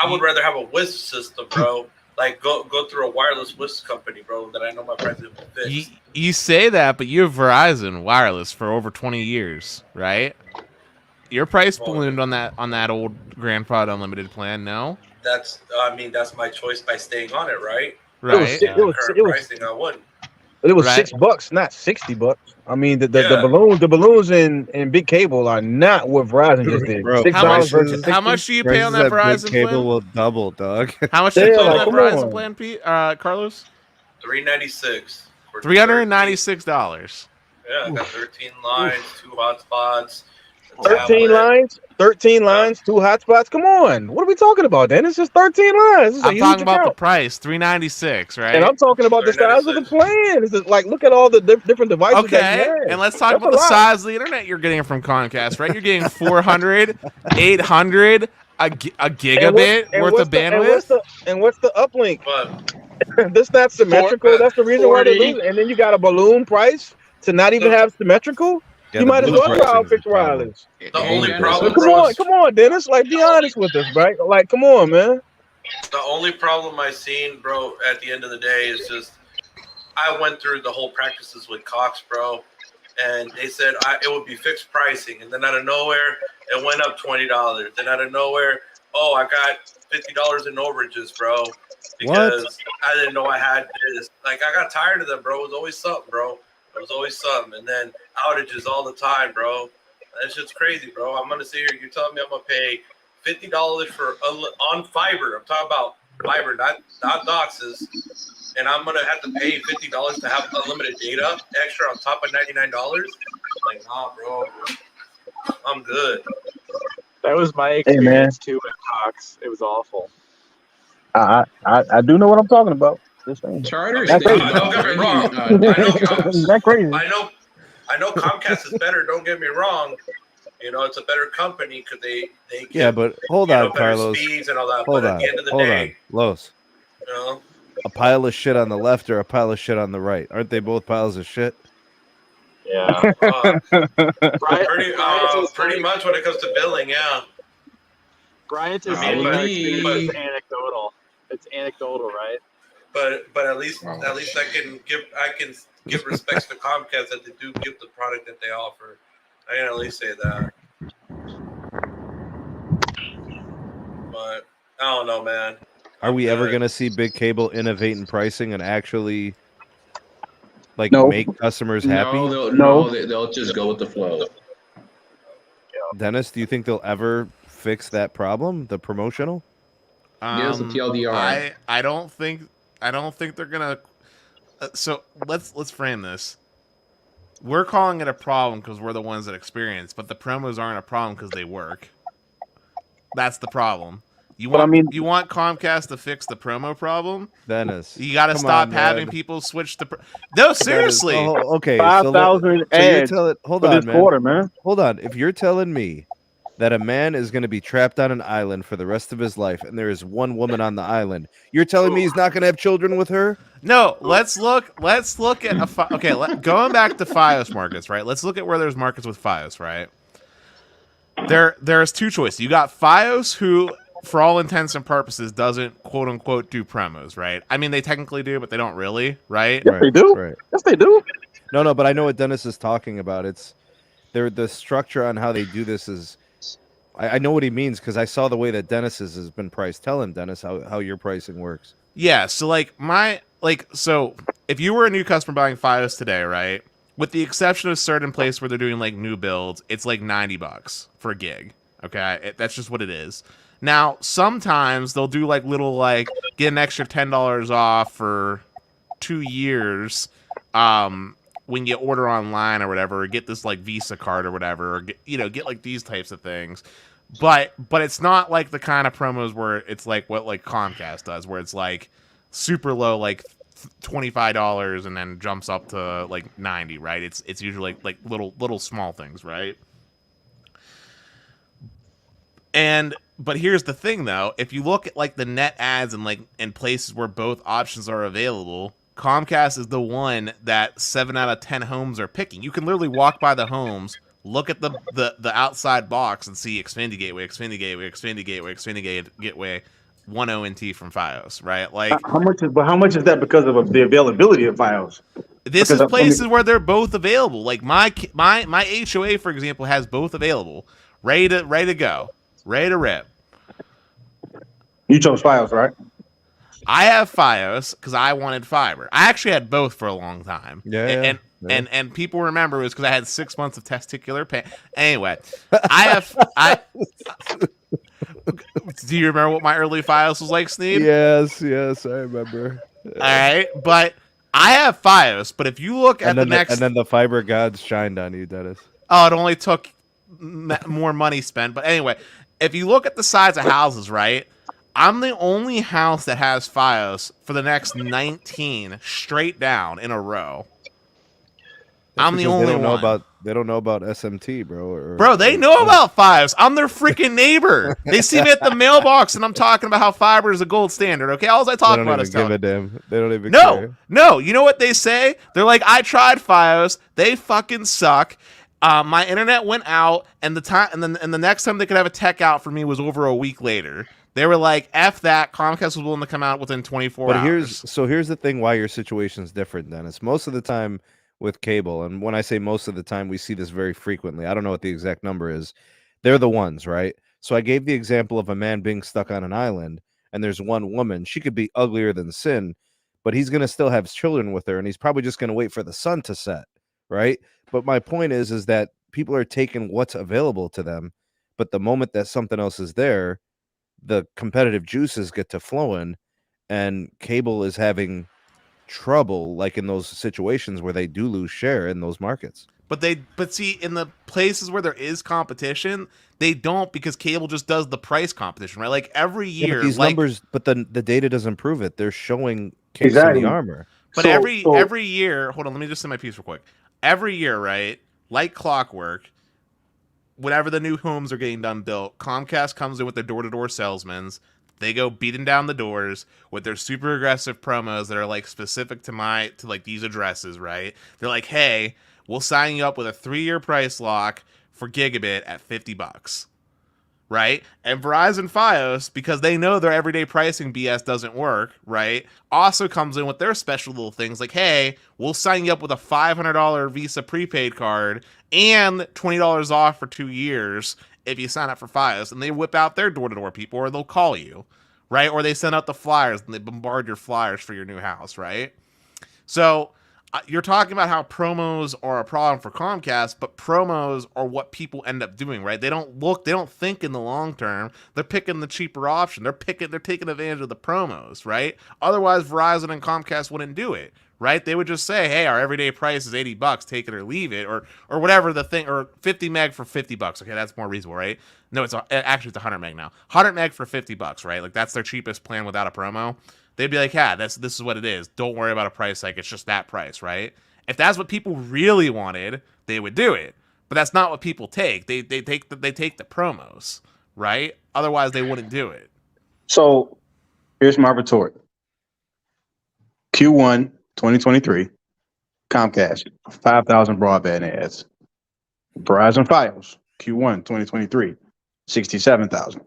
would rather have a WISP system, bro. Like go through a wireless WISP company, bro, that I know my price will fix. You say that, but you have Verizon Wireless for over 20 years, right? Your price ballooned on that old Grandfather Unlimited plan, no? that's my choice by staying on it, right? Right. It was Current pricing, I wouldn't. It was Right. $6, not $60. I mean, the Yeah. balloons in big cable are not what Verizon just did. Bro, $6 versus prices- How $60. much do you pay on Prices that at big Verizon cable plan? will double, dog. How much do you Yeah, pay on like, that come Verizon on. plan, Pete? Carlos? $396. $396. Yeah, I got 13 lines, 2 hotspots. a 13 tablet. lines, 13 lines, 2 hotspots. Come on, what are we talking about? Then it's just 13 lines. It's a I'm huge talking about the account. price, $396, right? And I'm talking about the size of the 396. plan. It's just like, look at all the different devices that you Okay, have. and let's talk That's about a the lot. size of the internet you're getting from Comcast, right? You're getting 400, 800, a gigabit worth of bandwidth. And what's the uplink? But That's not symmetrical. That's the reason why they're 40. losing. And then you got a balloon price to not even have symmetrical. Yeah, You the might as blue well pricing try out is the fixed problem. wireless. the only Dennis, problem, Come bro, on, come on, Dennis. Like, be honest with us, right? Like, come on, man. the only problem I seen, bro, at the end of the day is just I went through the whole practices with Cox, bro, and they said it would be fixed pricing, and then out of nowhere it went up $20. Then out of nowhere, oh, I got $50 in overages, bro, because I didn't know I had this. Like, I got tired of that, bro. It was always something, bro. It was always something, and then outages all the time, bro. That's just crazy, bro. I'm gonna sit here. You're telling me I'm gonna pay $50 for on fiber. I'm talking about fiber, not DOCSIS, and I'm gonna have to pay $50 to have unlimited data extra on top of $99. Like, nah, bro. I'm good. That was my Hey, man. experience too at Cox. It was awful. I do know what I'm talking about. Just saying. Charter That's stayed crazy. Don't get me wrong. Is that crazy? I know Comcast is better. Don't get me wrong. You know, it's a better company because they Yeah, give, but hold you know, on, better Carlos. speeds and all that. Hold But on. at the end of the Hold day, on. Los. you know, A pile of shit on the left or a pile of shit on the right? Aren't they both piles of shit? Yeah. pretty much when it comes to billing, yeah. Bryant is I mean, saying but- that experience but- is anecdotal. It's anecdotal, right? But at least I can give respects to Comcast that they do give the product that they offer. I can at least say that. But I don't know, man. Are we ever good. going to see big cable innovate in pricing and actually like No. make customers happy? They'll just go with the flow. Dennis, do you think they'll ever fix that problem, the promotional? Yes, the TLDR. I don't think they're gonna. So let's frame this. We're calling it a problem because we're the ones that experience, but the promos aren't a problem because they work. That's the problem. You want Comcast to fix the promo problem? Dennis, You got to come stop on, having man. people switch to. No, seriously. Dennis, okay, 5,000 ads hold for on, this man. quarter, man. Hold on. If you're telling me that a man is going to be trapped on an island for the rest of his life and there is one woman on the island, you're telling me he's not going to have children with her? No, let's look at going back to FiOS markets, right? Let's look at where there's markets with FiOS, right? There's two choices. You got FiOS who, for all intents and purposes, doesn't quote unquote do promos, right? I mean, they technically do, but they don't really, right? Yes, they do. Right. Yes, they do. No, but I know what Dennis is talking about. It's the structure on how they do this is. I know what he means because I saw the way that Dennis's has been priced. Tell him, Dennis, how your pricing works. Yeah, so so if you were a new customer buying FiOS today, right? With the exception of certain places where they're doing like new builds, it's like $90 for a gig. Okay, that's just what it is. Now, sometimes they'll do like little get an extra $10 off for 2 years when you order online or whatever, or get this like Visa card or whatever, or get like these types of things. But it's not like the kind of promos where it's like what like Comcast does, where it's like super low, like $25 and then jumps up to like 90, right? It's usually like little small things, right? But here's the thing though, if you look at like the net ads and like in places where both options are available, Comcast is the one that 7 out of 10 homes are picking. You can literally walk by the homes, look at the outside box and see Xfinity Gateway, Xfinity Gateway, Xfinity Gateway, Xfinity Gateway, 1 ONT from FiOS, right? Like How much is that because of the availability of FiOS? this is places where they're both available. Like my HOA, for example, has both available, ready to go, ready to rip. You chose Fios, right? I have Fios because I wanted fiber. I actually had both for a long time. Yeah. And people remember it was because I had 6 months of testicular pain. Anyway, I do you remember what my early Fios was like, Sneed? Yes, I remember. All right, but I have Fios. But if you look at the next, and then the fiber gods shined on you, Dennis. oh, it only took more money spent. But anyway, if you look at the size of houses, right? I'm the only house that has Fios for the next 19 straight down in a row. That's I'm the because only they don't know about SMT, bro. Bro, they know about Fios. I'm their freaking neighbor. They see me at the mailbox, and I'm talking about how fiber is a gold standard. Okay, all I talk about is give a damn. They don't even no, care. no. You know what they say? They're like, I tried Fios. They fucking suck. My internet went out, and the next time they could have a tech out for me was over a week later. They were like, F that. Comcast was willing to come out within 24 hours. Here's the thing why your situation's different, Dennis. Most of the time with cable, and when I say most of the time, we see this very frequently. I don't know what the exact number is. They're the ones, right? So I gave the example of a man being stuck on an island, and there's one woman. She could be uglier than sin, but he's going to still have children with her, and he's probably just going to wait for the sun to set, right? But my point is that people are taking what's available to them, but the moment that something else is there, the competitive juices get to flowing, and cable is having trouble, like in those situations where they do lose share in those markets. But see, in the places where there is competition, they don't, because cable just does the price competition, right? Like every year, but these numbers, but the data doesn't prove it. They're showing case in the armor. But every year, hold on, let me just say my piece real quick. Every year, right, like clockwork, whenever the new homes are getting done built, Comcast comes in with their door-to-door salesmen. They go beating down the doors with their super aggressive promos that are like specific to like these addresses, right? They're like, hey, we'll sign you up with a 3-year price lock for gigabit at $50, right? And Verizon Fios, because they know their everyday pricing BS doesn't work, right, also comes in with their special little things like, hey, we'll sign you up with a $500 Visa prepaid card and $20 off for 2 years if you sign up for Fios. And they whip out their door-to-door people, or they'll call you, right? Or they send out the flyers and they bombard your flyers for your new house, right? So you're talking about how promos are a problem for Comcast, but promos are what people end up doing, right? They don't think in the long term. They're picking the cheaper option. They're taking advantage of the promos, right? Otherwise, Verizon and Comcast wouldn't do it, right? They would just say, hey, our everyday price is $80, take it or leave it, or whatever the thing, or 50 meg for $50. Okay, that's more reasonable, right? No, it's 100 meg now. 100 meg for $50, right? Like that's their cheapest plan without a promo. They'd be like, yeah, this is what it is. Don't worry about a price hike. It's just that price, right? If that's what people really wanted, they would do it. But that's not what people take. They take the promos, right? Otherwise, they wouldn't do it. So here's my retort. Q1 2023, Comcast, 5,000 broadband ads. Verizon Fios, Q1 2023, 67,000.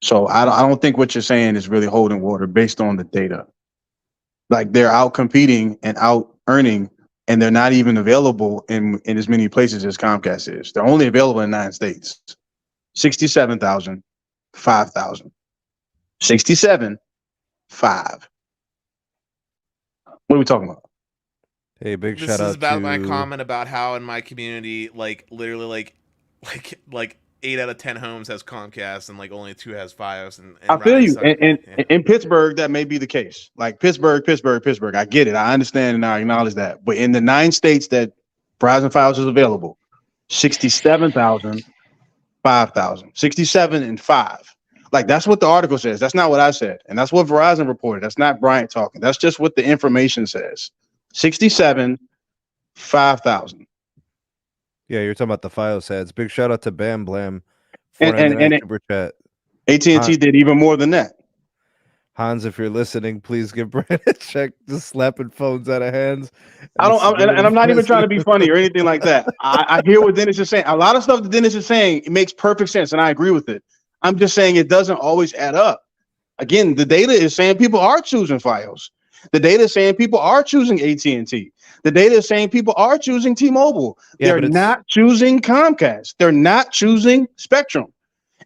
So I don't think what you're saying is really holding water based on the data. Like they're out competing and out earning, and they're not even available in as many places as Comcast is. They're only available in 9 states. 67,000, 5,000. 67, 5. What are we talking about? Hey, big this shout out to... This is about my comment about how in my community, like literally like 8 out of 10 homes has Comcast and like only 2 has Fios. And I feel you. And in Pittsburgh, that may be the case. Like Pittsburgh. I get it. I understand and I acknowledge that. But in the 9 states that Verizon Fios is available, 67,000, 5,000, 67 and 5. Like that's what the article says. That's not what I said. And that's what Verizon reported. That's not Bryant talking. That's just what the information says. 67, 5,000. Yeah, you're talking about the Fios ads. Big shout out to Bam Blam. And Super Chat. AT&T did even more than that. Hans, if you're listening, please give Brandon a check. Just slapping phones out of hands. I'm not even trying to be funny or anything like that. I hear what Dennis is saying. A lot of stuff that Dennis is saying, it makes perfect sense, and I agree with it. I'm just saying it doesn't always add up. Again, the data is saying people are choosing Fios. The data is saying people are choosing AT&T. The data is saying people are choosing T-Mobile. Yeah, they're not choosing Comcast. They're not choosing Spectrum.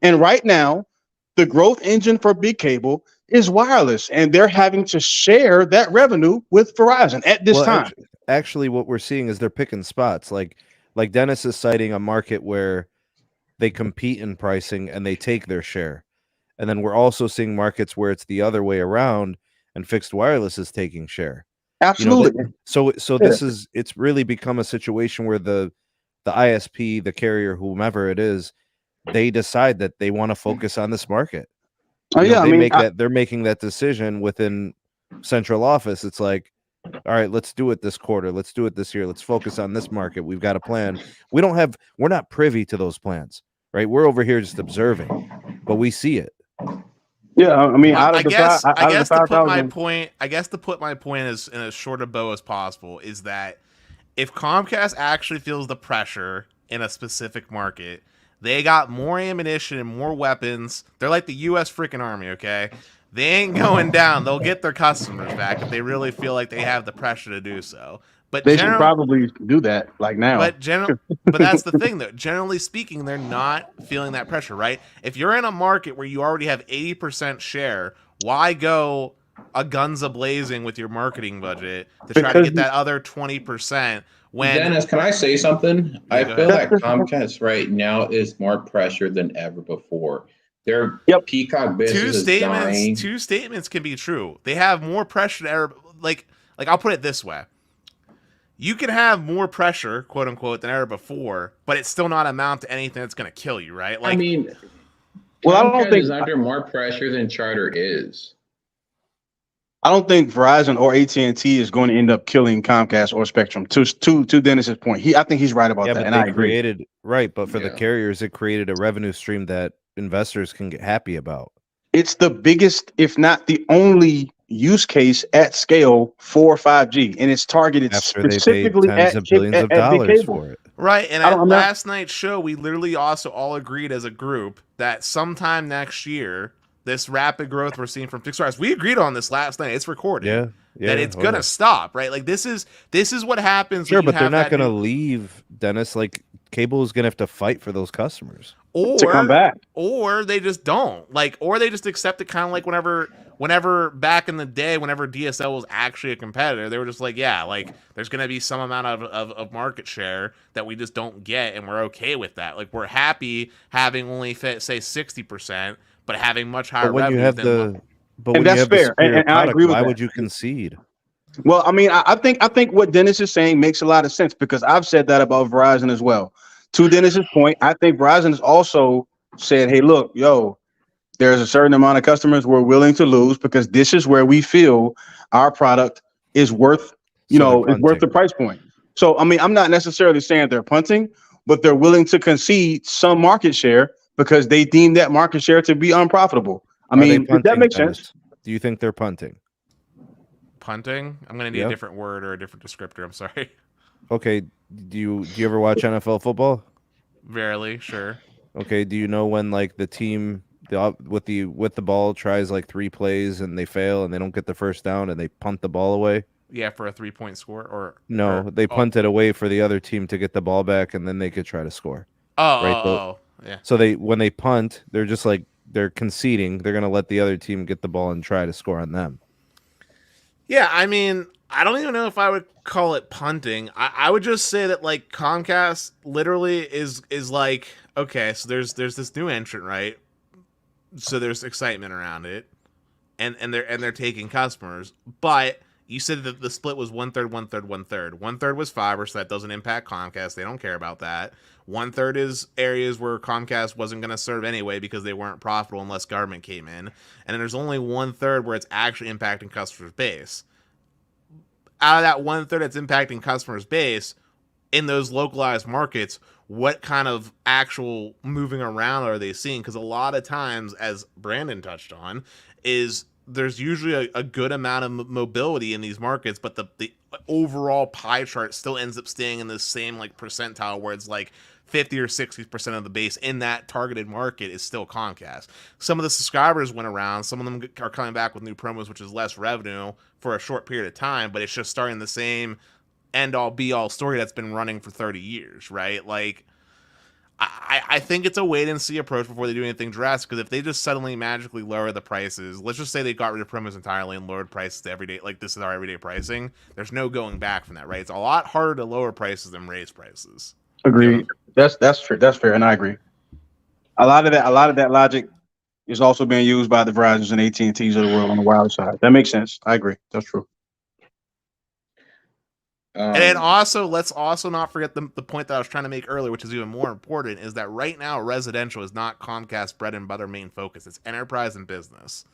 And right now, the growth engine for big cable is wireless, and they're having to share that revenue with Verizon at this time. Actually, what we're seeing is they're picking spots. Like Dennis is citing a market where they compete in pricing and they take their share. And then we're also seeing markets where it's the other way around and fixed wireless is taking share. Absolutely. It's really become a situation where the ISP, the carrier, whomever it is, they decide that they want to focus on this market. They're making that decision within central office. It's like, all right, let's do it this quarter. Let's do it this year. Let's focus on this market. We've got a plan. We're not privy to those plans, right? We're over here just observing, but we see it. Yeah, I mean, I guess to put my point as in as short a bow as possible is that if Comcast actually feels the pressure in a specific market, they got more ammunition and more weapons. They're like the U.S. freaking Army, okay? They ain't going down. They'll get their customers back if they really feel like they have the pressure to do so. But they should probably do that like now. But that's the thing, though. Generally speaking, they're not feeling that pressure, right? If you're in a market where you already have 80% share, why go a guns a-blazing with your marketing budget to try to get that other 20%? Dennis, can I say something? I feel like Comcast right now is more pressured than ever before. Their Peacock business is dying. Two statements can be true. They have more pressure than ever. Like I'll put it this way. You can have more pressure, quote unquote, than ever before, but it's still not amount to anything that's going to kill you, right? I mean, Comcast is under more pressure than Charter is. I don't think Verizon or AT&T is going to end up killing Comcast or Spectrum. To Dennis's point, I think he's right about that, and I agree. But for the carriers, it created a revenue stream that investors can get happy about. It's the biggest, if not the only, use case at scale for 5G, and it's targeted specifically tens of billions of dollars for it. Right, and at last night's show, we literally also all agreed as a group that sometime next year, this rapid growth we're seeing from fixed wireless, we agreed on this last night. It's recorded. That it's gonna stop, right? Like this is what happens. Sure, but they're not gonna leave, Dennis. Like cable is gonna have to fight for those customers to come back, or they just don't or they just accept it, kind of like whenever back in the day, whenever DSL was actually a competitor, they were just like, yeah, like there's gonna be some amount of market share that we just don't get, and we're okay with that. Like we're happy having only say 60%. But having much higher revenue and that's fair. And I agree with that. Why would you concede? Well, I mean, I think what Dennis is saying makes a lot of sense, because I've said that about Verizon as well. To Dennis's point, I think Verizon has also said, hey, look, there's a certain amount of customers we're willing to lose because this is where we feel our product is worth, is worth the price point. So, I mean, I'm not necessarily saying they're punting, but they're willing to concede some market share because they deem that market share to be unprofitable. I mean, that makes sense. Do you think they're punting? Punting? I'm going to need a different word or a different descriptor. I'm sorry. Okay. Do you ever watch NFL football? Rarely, sure. Okay. Do you know when like the team with the ball tries like 3 plays and they fail and they don't get the first down and they punt the ball away? Yeah, for a 3-point score they punt it away for the other team to get the ball back and then they could try to score. Yeah. So when they punt, they're just like they're conceding. They're going to let the other team get the ball and try to score on them. Yeah, I mean, I don't even know if I would call it punting. I would just say that like Comcast literally is like, okay, so there's this new entrant, right? So there's excitement around it, and they're taking customers, but you said that the split was 1/3, 1/3, 1/3. 1/3 was fiber, so that doesn't impact Comcast. They don't care about that. 1/3 is areas where Comcast wasn't going to serve anyway because they weren't profitable unless government came in. And then there's only 1/3 where it's actually impacting customers' base. Out of that 1/3 that's impacting customers' base, in those localized markets, what kind of actual moving around are they seeing? Because a lot of times, as Brandon touched on, is there's usually a good amount of mobility in these markets, but the overall pie chart still ends up staying in the same like percentile where it's like 50 or 60% of the base in that targeted market is still Comcast. Some of the subscribers went around. Some of them are coming back with new promos, which is less revenue for a short period of time, but it's just starting the same end-all be-all story that's been running for 30 years, right? Like, I think it's a wait and see approach before they do anything drastic. Because if they just suddenly magically lower the prices, let's just say they got rid of promos entirely and lowered prices to everyday, like this is our everyday pricing. There's no going back from that, right? It's a lot harder to lower prices than raise prices. Agreed. That's fair. That's fair, and I agree. A lot of that logic is also being used by the Verizons and AT&Ts of the world on the wireless side. That makes sense. I agree. That's true. And then also, let's also not forget the point that I was trying to make earlier, which is even more important, is that right now residential is not Comcast's bread and butter main focus. It's enterprise and business.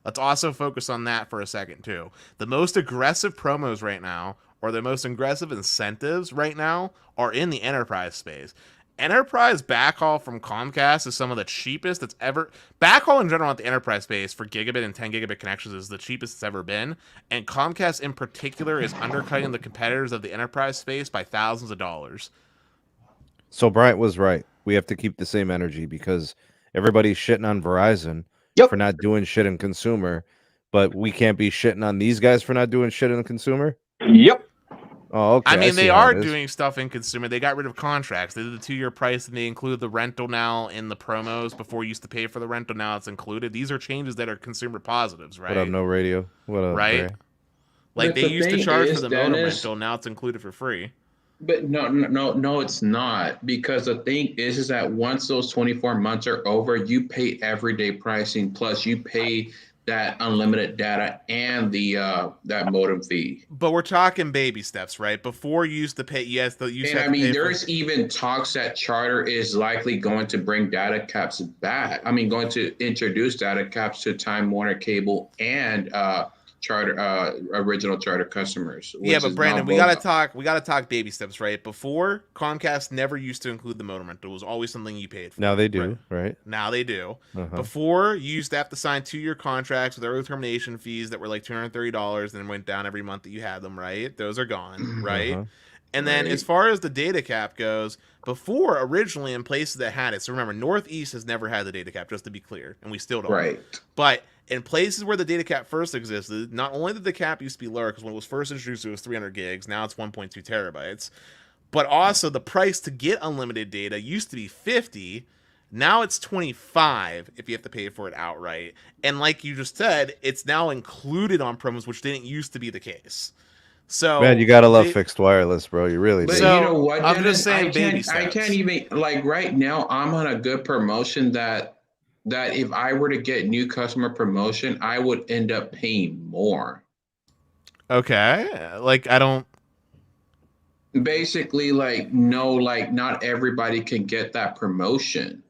Let's also focus on that for a second too. The most aggressive promos right now, or the most aggressive incentives right now, are in the enterprise space. Enterprise backhaul from Comcast is some of the cheapest that's ever. Backhaul in general at the enterprise space for gigabit and 10 gigabit connections is the cheapest it's ever been. And Comcast in particular is undercutting the competitors of the enterprise space by thousands of dollars. So Bryant was right. We have to keep the same energy because everybody's shitting on Verizon for not doing shit in consumer, but we can't be shitting on these guys for not doing shit in the consumer. Yep. Oh, okay. I mean, they are doing stuff in consumer. They got rid of contracts. They did the 2-year price, and they include the rental now in the promos. Before you used to pay for the rental, now it's included. These are changes that are consumer positives, right? What up, no radio? What up, right? Bray? Like they used to charge for the modem rental, now it's included for free. But no, it's not, because the thing is that once those 24 months are over, you pay everyday pricing, plus you pay that unlimited data and the that modem fee. But we're talking baby steps, right? Before you used to pay, there's even talks that Charter is likely going to bring data caps back. I mean, going to introduce data caps to Time Warner Cable and Charter original Charter customers. Yeah, but Brandon, we gotta talk baby steps, right? Before, Comcast never used to include the modem rental. It was always something you paid for. Now they do, right? Now they do. Before, you used to have to sign 2-year contracts with early termination fees that were like $230 and went down every month that you had them, right? Those are gone, right? And then as far as the data cap goes, before, originally in places that had it, so remember, Northeast has never had the data cap, just to be clear, and we still don't. Right. But in places where the data cap first existed, not only did the cap used to be lower, because when it was first introduced, it was 300 gigs. Now it's 1.2 terabytes. But also the price to get unlimited data used to be $50. Now it's $25 if you have to pay for it outright. And like you just said, it's now included on promos, which didn't used to be the case. So man, you gotta love fixed wireless, bro. You really do. But you know what, I'm just saying, I can't even, like, right now I'm on a good promotion that if I were to get new customer promotion, I would end up paying more. Okay. Like, I don't. Basically, like, no, like, not everybody can get that promotion.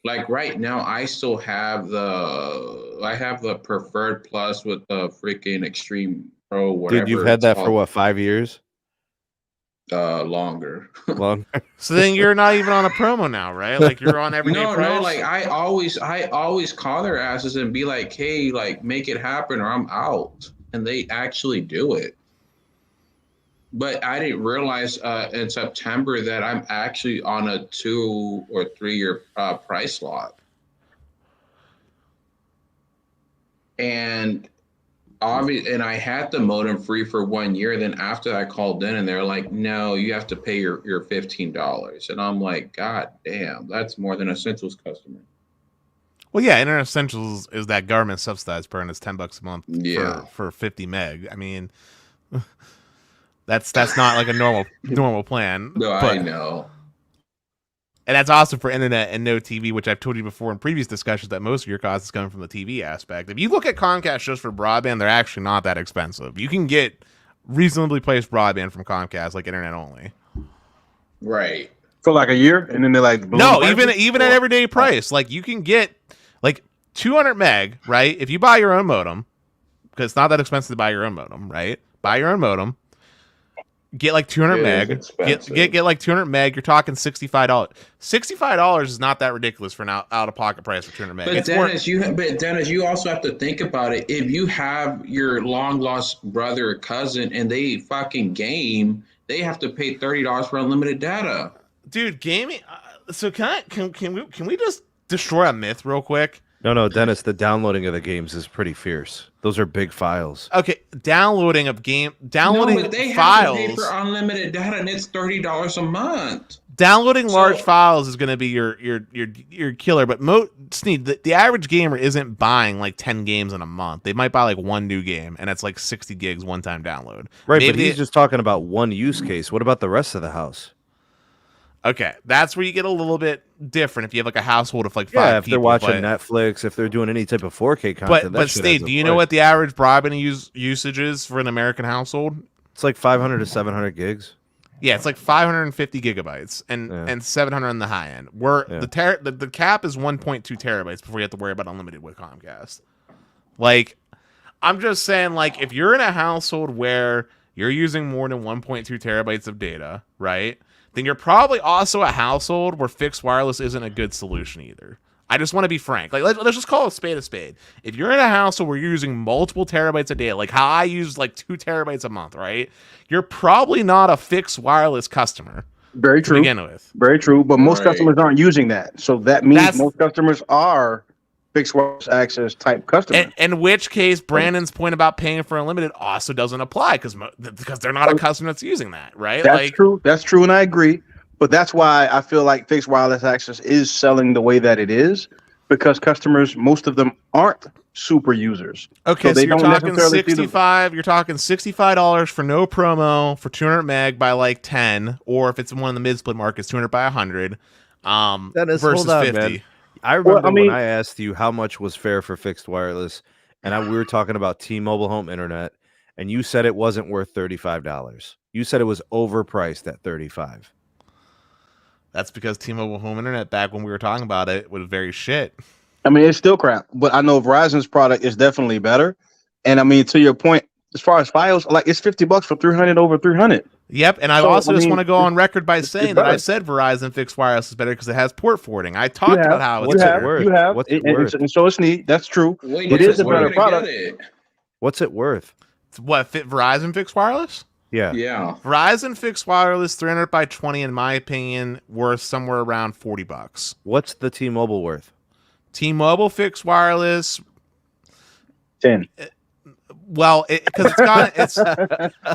Like, right now, I still have the Preferred Plus with the freaking Extreme Pro, whatever. Dude, you've had that for what, 5 years? Longer. So then you're not even on a promo now, right? Like you're on everyday price? No, like I always call their asses and be like, hey, like, make it happen or I'm out. And they actually do it. But I didn't realize in September that I'm actually on a 2 or 3 year price lock. And and I had the modem free for 1 year. Then after I called in and they're like, no, you have to pay your $15. And I'm like, God damn, that's more than Essentials customer. Well, yeah, Internet Essentials is that government subsidized plan. It's $10 a month for 50 meg. I mean, that's not like a normal plan. No, I know. And that's awesome for internet and no TV, which I've told you before in previous discussions that most of your cost is coming from the TV aspect. If you look at Comcast just for broadband, they're actually not that expensive. You can get reasonably priced broadband from Comcast, like internet only. Right. For like a year, and then they're like, no, even at everyday price, like you can get like 200 meg, right? If you buy your own modem, because it's not that expensive to buy your own modem, right? Buy your own modem. Get like 200 meg. Get like 200 meg. You're talking $65. $65 is not that ridiculous for an out of pocket price for 200 meg. But Dennis, you also have to think about it. If you have your long lost brother or cousin and they fucking game, they have to pay $30 for unlimited data. Dude, gaming. So can we just destroy a myth real quick? No, Dennis, the downloading of the games is pretty fierce. Those are big files. Okay, downloading No, but they have to pay for files. unlimited data, and it's $30 a month. Downloading large So- files is going to be your killer, but Sneed, the average gamer isn't buying like 10 games in a month. They might buy like one new game, and it's like 60 gigs one-time download. Right, Maybe but he's just talking about one use case. What about the rest of the house? Okay, that's where you get a little bit different if you have like a household of like 5 Yeah, if people. they're watching Netflix, if they're doing any type of 4K content. But Sneed, do you know what the average broadband usage is for an American household? It's like 500 to 700 gigs. Yeah, it's like 550 gigabytes and 700 on the high end. Where the cap is 1.2 terabytes before you have to worry about unlimited with Comcast. Like, I'm just saying, like, if you're in a household where you're using more than 1.2 terabytes of data, right? Then you're probably also a household where fixed wireless isn't a good solution either. I just want to be frank. Like, let's just call a spade a spade. If you're in a household where you're using multiple terabytes a day, like how I use like 2 terabytes a month, right? You're probably not a fixed wireless customer. Very to true. begin with. Very true. But most Right. customers aren't using that. So that means That's- most customers are fixed wireless access type customers. In which case, Brandon's point about paying for unlimited also doesn't apply because they're not a customer that's using that, right? That's true. That's true, and I agree. But that's why I feel like fixed wireless access is selling the way that it is, because customers, most of them aren't super users. Okay, so they you're don't talking necessarily see the- 65. You're talking $65 for no promo for 200 meg by like 10, or if it's one of the mid split markets, 200 by 100. Dennis, Versus hold on, 50. man. I remember Well, I mean- when I asked you how much was fair for fixed wireless, and we were talking about T-Mobile Home Internet, and you said it wasn't worth $35. You said it was overpriced at $35. That's because T-Mobile Home Internet back when we were talking about it was very shit. I mean, it's still crap, but I know Verizon's product is definitely better. And I mean, to your point, as far as files, like it's $50 for 300 over 300. Yep, and I So, also I just mean, want to go on record by saying that I better. said Verizon fixed wireless is better because it has port forwarding. I talked about how it's What's it better. worth? You have, What's it and worth? and so it's neat. That's true. Wait, It is a where better are we gonna product. get it? What's it worth? It's what fit Verizon fixed wireless? Yeah. Yeah. Verizon fixed wireless 300 by 20, in my opinion, worth somewhere around $40. What's the T-Mobile worth? T-Mobile fixed wireless, 10. well, because it's got it's.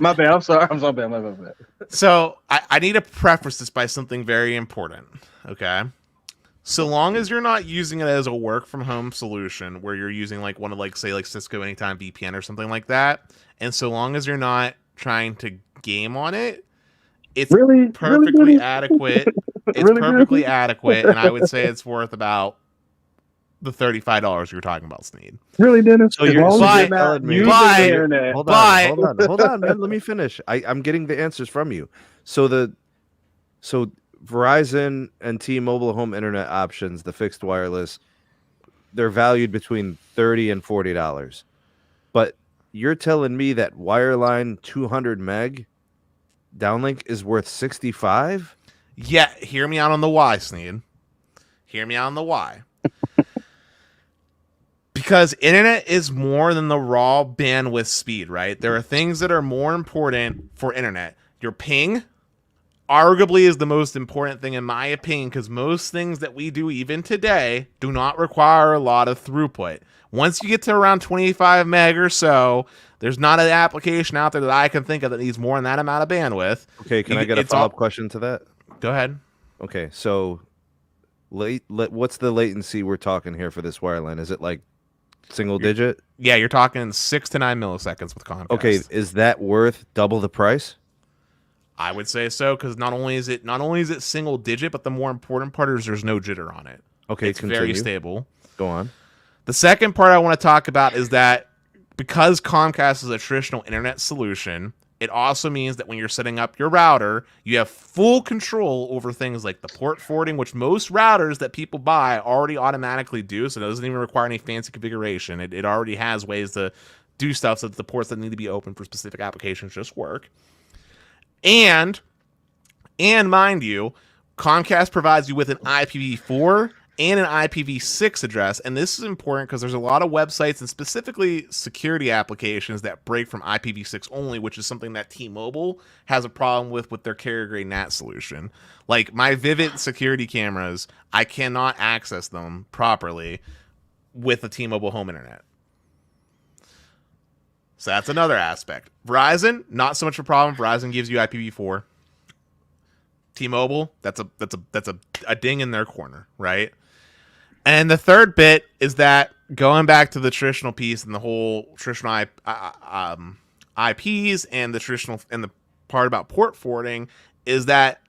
My bad. I'm sorry. I'm so bad. My bad. So I need to preface this by something very important. Okay. So long as you're not using it as a work from home solution where you're using like one of like say like Cisco Anytime VPN or something like that, and so long as you're not trying to game on it, it's Really? perfectly Really? adequate. It's Really, perfectly really? adequate, and I would say it's worth about the $35 you were talking about, Sneed. Really, Dennis? So As you're long as But- you're not telling me- using but- the internet. Hold But- on, hold on, man. Let me finish. I'm getting the answers from you. So Verizon and T-Mobile Home Internet options, the fixed wireless, they're valued between $30 and $40. But you're telling me that wireline 200 meg downlink is worth $65? Yeah, hear me out on the why, Sneed. Hear me out on the why. Because internet is more than the raw bandwidth speed, right? There are things that are more important for internet. Your ping arguably is the most important thing in my opinion, because most things that we do even today do not require a lot of throughput. Once you get to around 25 meg or so, there's not an application out there that I can think of that needs more than that amount of bandwidth. Okay, can I get a It's all- follow-up question to that? Go ahead. Okay, so what's the latency we're talking here for this wireline? Is it like single digit? Yeah, you're talking 6 to 9 milliseconds with Comcast. Okay, is that worth double the price? I would say so, because not only is it single digit, but the more important part is there's no jitter on it. Okay, It's continue. very stable. Go on. The second part I want to talk about is that because Comcast is a traditional internet solution, it also means that when you're setting up your router, you have full control over things like the port forwarding, which most routers that people buy already automatically do, so it doesn't even require any fancy configuration. It already has ways to do stuff so that the ports that need to be open for specific applications just work. And mind you, Comcast provides you with an IPv4 and an IPv6 address, and this is important because there's a lot of websites and specifically security applications that break from IPv6 only, which is something that T-Mobile has a problem with their carrier-grade NAT solution. Like my Vivid security cameras, I cannot access them properly with the T-Mobile home internet. So that's another aspect. Verizon, not so much a problem. Verizon gives you IPv4. T-Mobile, that's a ding in their corner, right? And the third bit is that going back to the traditional piece and the whole traditional IPs and the traditional and the part about port forwarding is that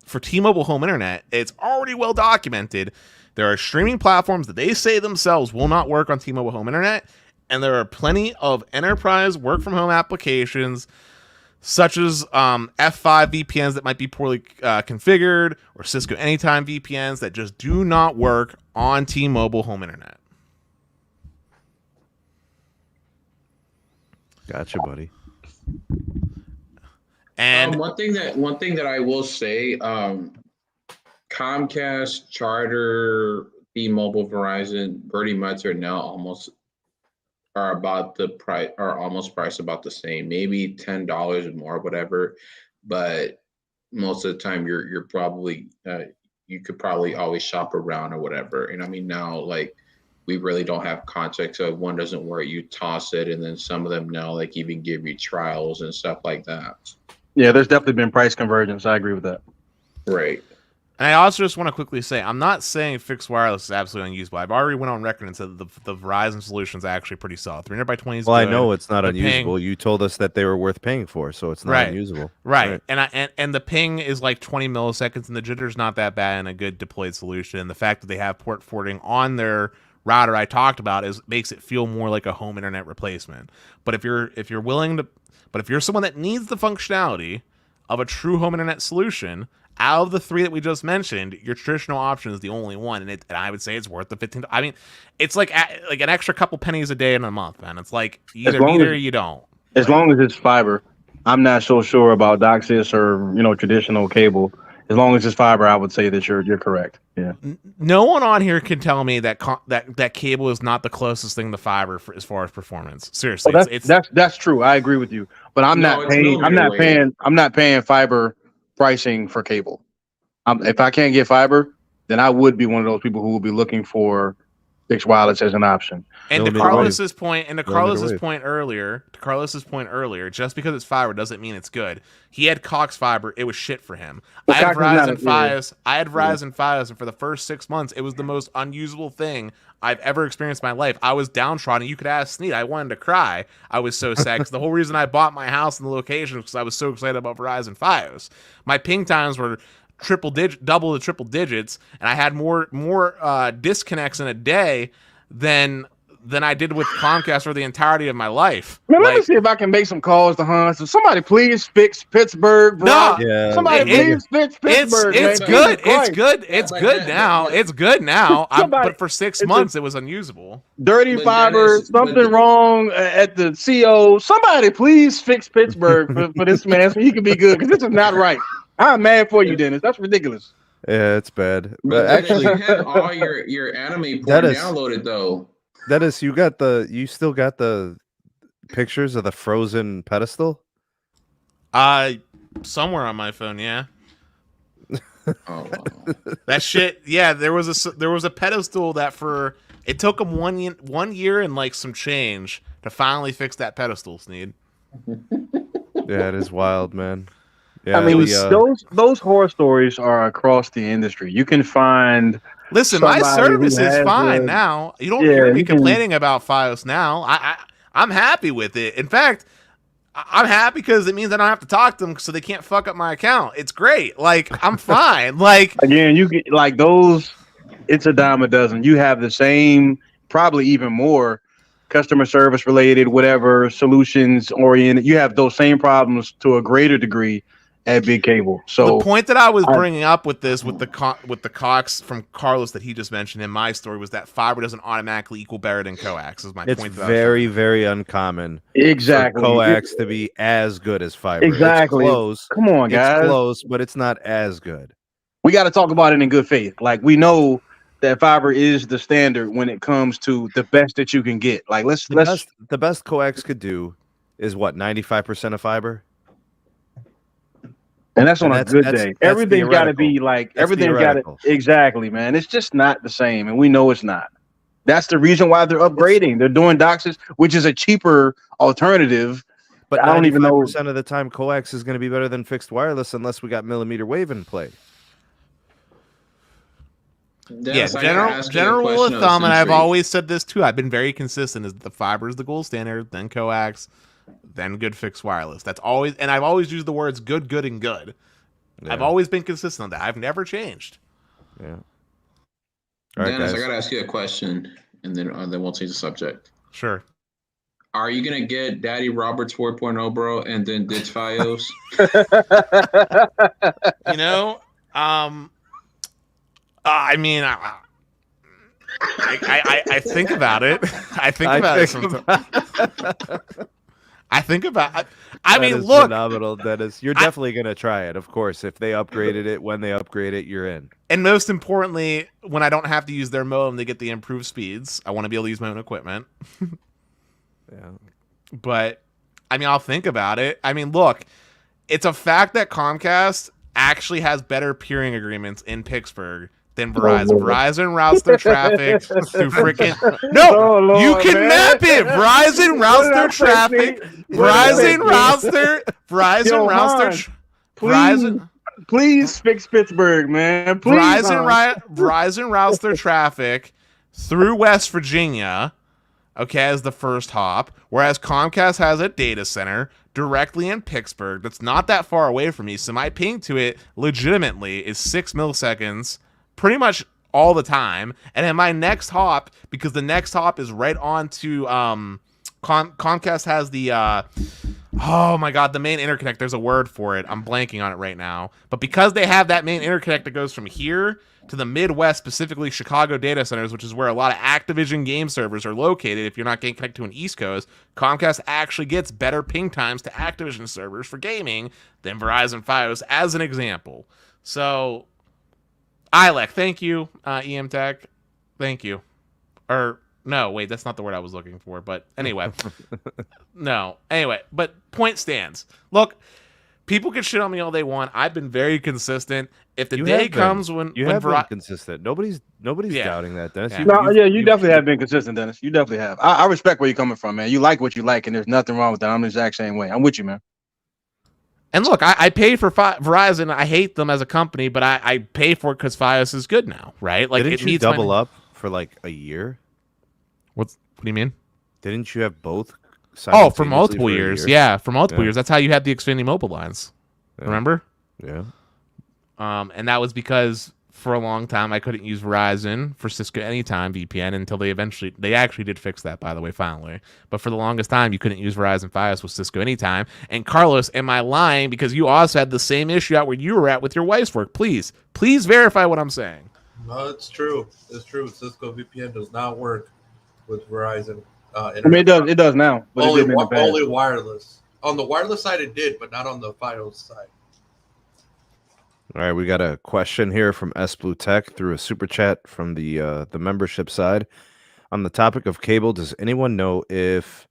for T-Mobile home internet, it's already well documented. There are streaming platforms that they say themselves will not work on T-Mobile home internet, and there are plenty of enterprise work from home applications such as F5 VPNs that might be poorly configured, or Cisco Anytime VPNs that just do not work on T-Mobile home internet. Gotcha, buddy. And one thing that I will say, Comcast, Charter, T-Mobile, Verizon, pretty much are now almost are about the price, are almost priced about the same, maybe $10 more, whatever. But most of the time, you're probably you could probably always shop around or whatever. And I mean, now like we really don't have context. So if one doesn't work, you toss it, and then some of them now like even give you trials and stuff like that. Yeah, there's definitely been price convergence. I agree with that. Right. And I also just want to quickly say, I'm not saying fixed wireless is absolutely unusable. I've already went on record and said that the Verizon solution is actually pretty solid. 300 by 20 is Well, good. I know it's not The unusable. You told us that they were worth paying for, so it's not unusable. Right. And the ping is like 20 milliseconds, and the jitter's not that bad and a good deployed solution. And the fact that they have port forwarding on their router I talked about makes it feel more like a home internet replacement. But if you're someone that needs the functionality of a true home internet solution, out of the three that we just mentioned, your traditional option is the only one, and I would say it's worth the $15. I mean, it's like an extra couple pennies a day in a month, man. It's like either or you don't. As long as it's fiber, I'm not so sure about DOCSIS or traditional cable. As long as it's fiber, I would say that you're correct. Yeah. No one on here can tell me that that cable is not the closest thing to fiber as far as performance. Seriously, that's true. I agree with you, but I'm not paying fiber pricing for cable. If I can't get fiber, then I would be one of those people who will be looking for fixed wireless as an option. And to Carlos's point earlier, just because it's fiber doesn't mean it's good. He had Cox fiber; it was shit for him. I had Verizon Fios, and for the first 6 months, it was the most unusable thing I've ever experienced in my life. I was downtrodden. You could ask Sneed. I wanted to cry. I was so sad because the whole reason I bought my house and the location was because I was so excited about Verizon Fios. My ping times were double the triple digits, and I had more disconnects in a day than I did with Comcast for the entirety of my life. Man, let me see if I can make some calls to Hans. So somebody please fix Pittsburgh. Please fix Pittsburgh. It's good. It's good now. It's good now. But for 6 months, it was unusable. Dirty fiber. Something wrong at the CO. Somebody please fix Pittsburgh for this man so he can be good, because this is not right. I'm mad for you, Dennis. That's ridiculous. Yeah, it's bad. But actually, you have all your anime porn downloaded though. Dennis, you still got the pictures of the frozen pedestal? Somewhere on my phone, yeah. Oh, that shit. Yeah, there was a pedestal that it took them 1 year and like some change to finally fix that pedestal, Sneed. Yeah, it is wild, man. Yeah, I mean, those horror stories are across the industry. You can find. Listen, my service is fine now. You don't hear me complaining about Fios now. I'm happy with it. In fact, I'm happy because it means I don't have to talk to them so they can't fuck up my account. It's great. Like, I'm fine. Like, again, you get like those. It's a dime a dozen. You have the same, probably even more, customer service related, whatever, solutions oriented. You have those same problems to a greater degree at big cable. So the point that I was bringing up with this, with the Cox from Carlos that he just mentioned in my story, was that fiber doesn't automatically equal better than coax. Is my point. It's very, very uncommon. Exactly. For coax to be as good as fiber. Exactly. It's close. Come on, guys. It's close, but it's not as good. We got to talk about it in good faith. Like, we know that fiber is the standard when it comes to the best that you can get. Like, the best coax could do is what, 95% of fiber. And that's on a good day. Everything's got to be like, everything's got to, exactly, man. It's just not the same, and we know it's not. That's the reason why they're upgrading. They're doing DOCSIS, which is a cheaper alternative. But I don't even know. 95% of the time, coax is going to be better than fixed wireless unless we got millimeter wave in play. Dennis, I gotta general ask you a rule of question thumb, and I've century. always said this too. I've been very consistent. Is the fiber is the gold standard, then coax, then good fixed wireless. That's always, and I've always used the words good, good, and good. Yeah. I've always been consistent on that. I've never changed. Yeah. All right, Dennis, guys. I gotta ask you a question, and then we'll change the subject. Sure. Are you gonna get Daddy Roberts 4.0, bro, and then ditch Fios? You know, I mean, I think about it. I think about it sometimes. I think about. I mean, look, phenomenal, Dennis. You're definitely gonna try it, of course. If they upgraded it, when they upgrade it, you're in. And most importantly, when I don't have to use their modem to get the improved speeds, I want to be able to use my own equipment. Yeah. But I mean, I'll think about it. I mean, look, it's a fact that Comcast actually has better peering agreements in Pittsburgh than Verizon. Verizon routes their traffic through freaking you can map it. Verizon routes their traffic. Verizon routes their Please fix Pittsburgh, man. Please. Verizon routes their traffic through West Virginia, okay, as the first hop, whereas Comcast has a data center directly in Pittsburgh that's not that far away from me. So my ping to it legitimately is 6 milliseconds pretty much all the time. And then my next hop, because the next hop is right on to Comcast has the oh my god, the main interconnect. There's a word for it. I'm blanking on it right now. But because they have that main interconnect that goes from here to the Midwest, specifically Chicago data centers, which is where a lot of Activision game servers are located. If you're not getting connected to an East Coast, Comcast actually gets better ping times to Activision servers for gaming than Verizon Fios, as an example. So, ILEC, thank you, EM Tech. Thank you. Or, no, wait, that's not the word I was looking for. But anyway. No. Anyway, but point stands. Look, people can shit on me all they want. I've been very consistent. If the day comes when you have been consistent, nobody's doubting that, Dennis. Yeah. You definitely have been consistent, Dennis. You definitely have. I respect where you're coming from, man. You like what you like, and there's nothing wrong with that. I'm the exact same way. I'm with you, man. And look, I pay for Verizon. I hate them as a company, but I pay for it because Fios is good now, right? Like, didn't you double up for like a year? What do you mean? Didn't you have both? Oh, for multiple years. Yeah, for multiple years. That's how you had the Xfinity Mobile lines. Yeah. Remember? Yeah. And that was because for a long time I couldn't use Verizon for Cisco Anytime VPN until they actually did fix that, by the way, finally. But for the longest time, you couldn't use Verizon Fios with Cisco Anytime. And Carlos, am I lying? Because you also had the same issue out where you were at with your wife's work. Please verify what I'm saying. No, it's true. It's true. Cisco VPN does not work with Verizon. I mean, it does now. But only wireless. On the wireless side, it did, but not on the Fios side. All right, we got a question here from S Blue Tech through a super chat from the membership side. On the topic of cable, does anyone know if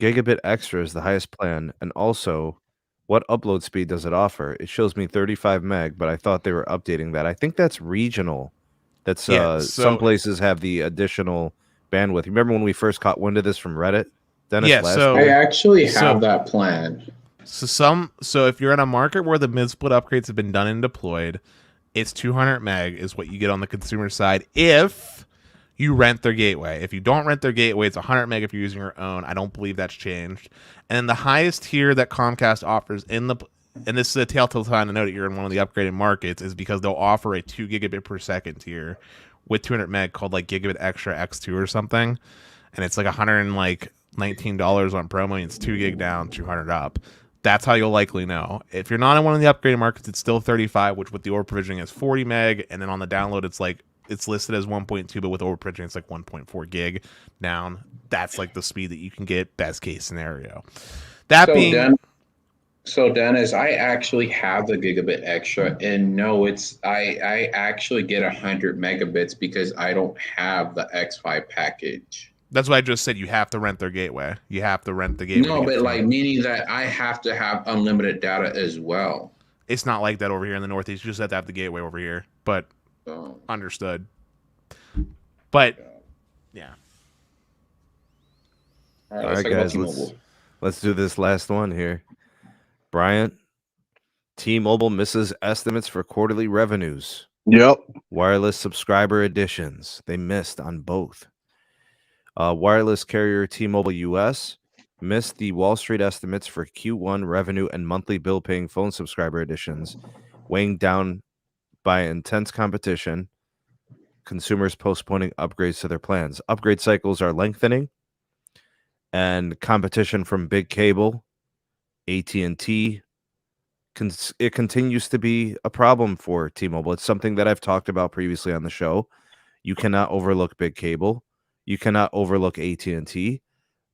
Gigabit Extra is the highest plan, and also what upload speed does it offer? It shows me 35 meg, but I thought they were updating that. I think that's regional. That's some places have the additional bandwidth. You remember when we first caught wind of this from Reddit, Dennis? Yeah, I actually have that plan. So if you're in a market where the mid-split upgrades have been done and deployed, it's 200 meg is what you get on the consumer side if you rent their gateway. If you don't rent their gateway, it's 100 meg if you're using your own. I don't believe that's changed. And then the highest tier that Comcast offers and this is a telltale sign to know that you're in one of the upgraded markets, is because they'll offer a 2 gigabit per second tier with 200 meg called like Gigabit Extra X2 or something. And it's like $119 on promo, and it's 2 gig down, 200 up. That's how you'll likely know. If you're not in one of the upgraded markets, it's still 35, which with the over provisioning is 40 meg, and then on the download, it's listed as 1.2, but with over provisioning, it's like 1.4 gig down. That's like the speed that you can get, best case scenario. So Dennis, I actually have the Gigabit Extra, and no, I actually get 100 megabits because I don't have the X5 package. That's what I just said. You have to rent their gateway. You have to rent the gateway. No, but like meaning that I have to have unlimited data as well. It's not like that over here in the Northeast. You just have to have the gateway over here. But understood. But Yeah. All right, All let's right, talk about guys, T-Mobile. let's do this last one here. Bryant, T-Mobile misses estimates for quarterly revenues. Yep. Wireless subscriber additions. They missed on both. Wireless carrier T-Mobile US missed the Wall Street estimates for Q1 revenue and monthly bill-paying phone subscriber additions, weighing down by intense competition, consumers postponing upgrades to their plans. Upgrade cycles are lengthening, and competition from big cable, AT&T, it continues to be a problem for T-Mobile. It's something that I've talked about previously on the show. You cannot overlook big cable. You cannot overlook AT&T.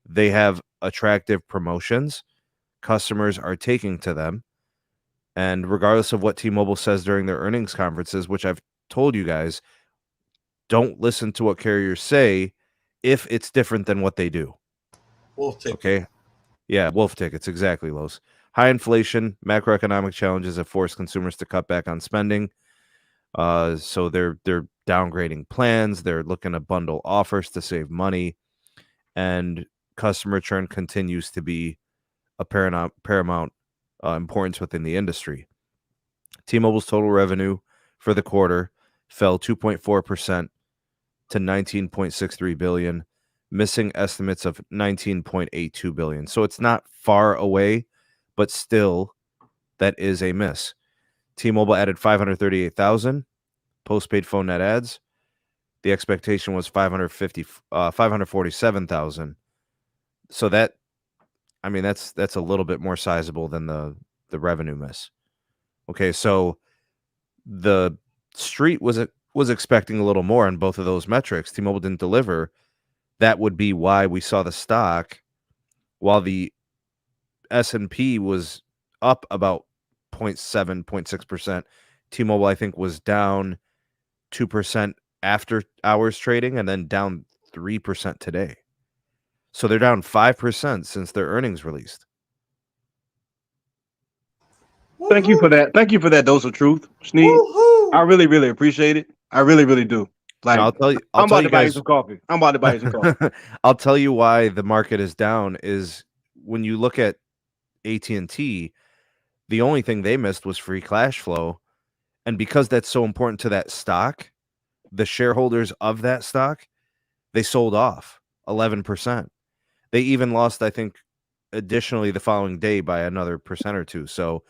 They have attractive promotions. Customers are taking to them. And regardless of what T-Mobile says during their earnings conferences, which I've told you guys, don't listen to what carriers say if it's different than what they do. Wolf ticket. Okay? Yeah, wolf tickets, exactly, Los. High inflation, macroeconomic challenges have forced consumers to cut back on spending. So they're downgrading plans. They're looking to bundle offers to save money, and customer churn continues to be a paramount importance within the industry. T-Mobile's total revenue for the quarter fell 2.4% to $19.63 billion, missing estimates of $19.82 billion. So it's not far away, but still, that is a miss. T-Mobile added 538,000 postpaid phone net adds. The expectation was 547,000. So that's a little bit more sizable than the revenue miss. Okay, so the street was expecting a little more on both of those metrics. T-Mobile didn't deliver. That would be why we saw the stock, while the S&P was up about 0.7, 0.6%. T-Mobile, I think, was down 2% after hours trading and then down 3% today. So they're down 5% since their earnings released. Thank you for that. Thank you for that dose of truth, Sneed. I really, really appreciate it. I really, really do. Like, I'll tell you, I'm about to buy you guys, some coffee. I'm about to buy you some coffee. I'll tell you why the market is down is when you look at AT&T, the only thing they missed was free cash flow. And because that's so important to that stock, the shareholders of that stock, they sold off 11%. They even lost, I think, additionally the following day by another percent or two. So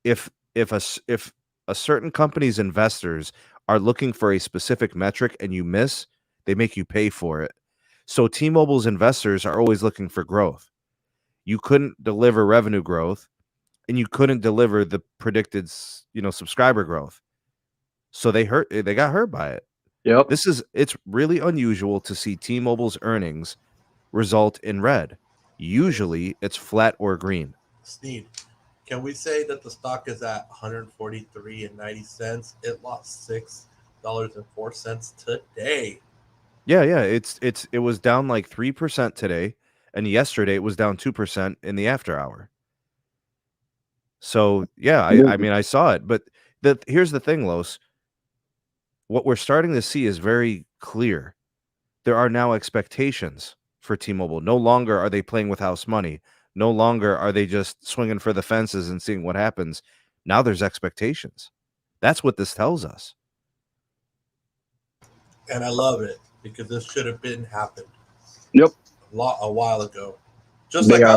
if a certain company's investors are looking for a specific metric and you miss, they make you pay for it. So T-Mobile's investors are always looking for growth. You couldn't deliver revenue growth, and you couldn't deliver the predicted, subscriber growth. So they got hurt by it. Yep. It's really unusual to see T-Mobile's earnings result in red. Usually it's flat or green. Sneed, can we say that the stock is at $143.90? It lost $6.04 today. Yeah. It was down like 3% today, and yesterday it was down 2% in the after hour. So yeah, I saw it, but here's the thing, Los. What we're starting to see is very clear. There are now expectations for T-Mobile. No longer are they playing with house money. No longer are they just swinging for the fences and seeing what happens. Now there's expectations. That's what this tells us. And I love it because this should have been happened. Yep. A while ago. Just like I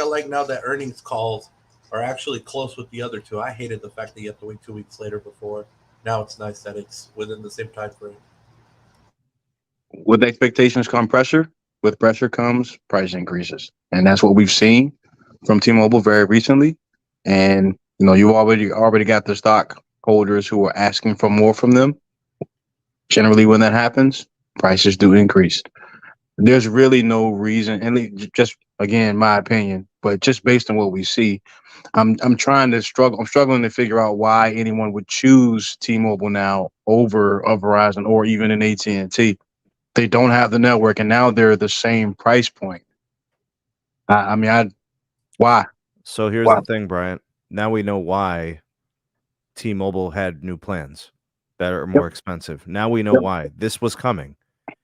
like now that earnings calls are actually close with the other two. I hated the fact that you have to wait 2 weeks later before. Now it's nice that it's within the same time frame. With expectations come pressure. With pressure comes price increases, and that's what we've seen from T-Mobile very recently. And you already got the stockholders who are asking for more from them. Generally, when that happens, prices do increase. There's really no reason, and just again, my opinion, but just based on what we see, I'm struggling to figure out why anyone would choose T-Mobile now over a Verizon or even an AT&T. They don't have the network, and now they're the same price point. Why? So here's the thing, Bryant. Now we know why T-Mobile had new plans that are more expensive. Now we know why. This was coming.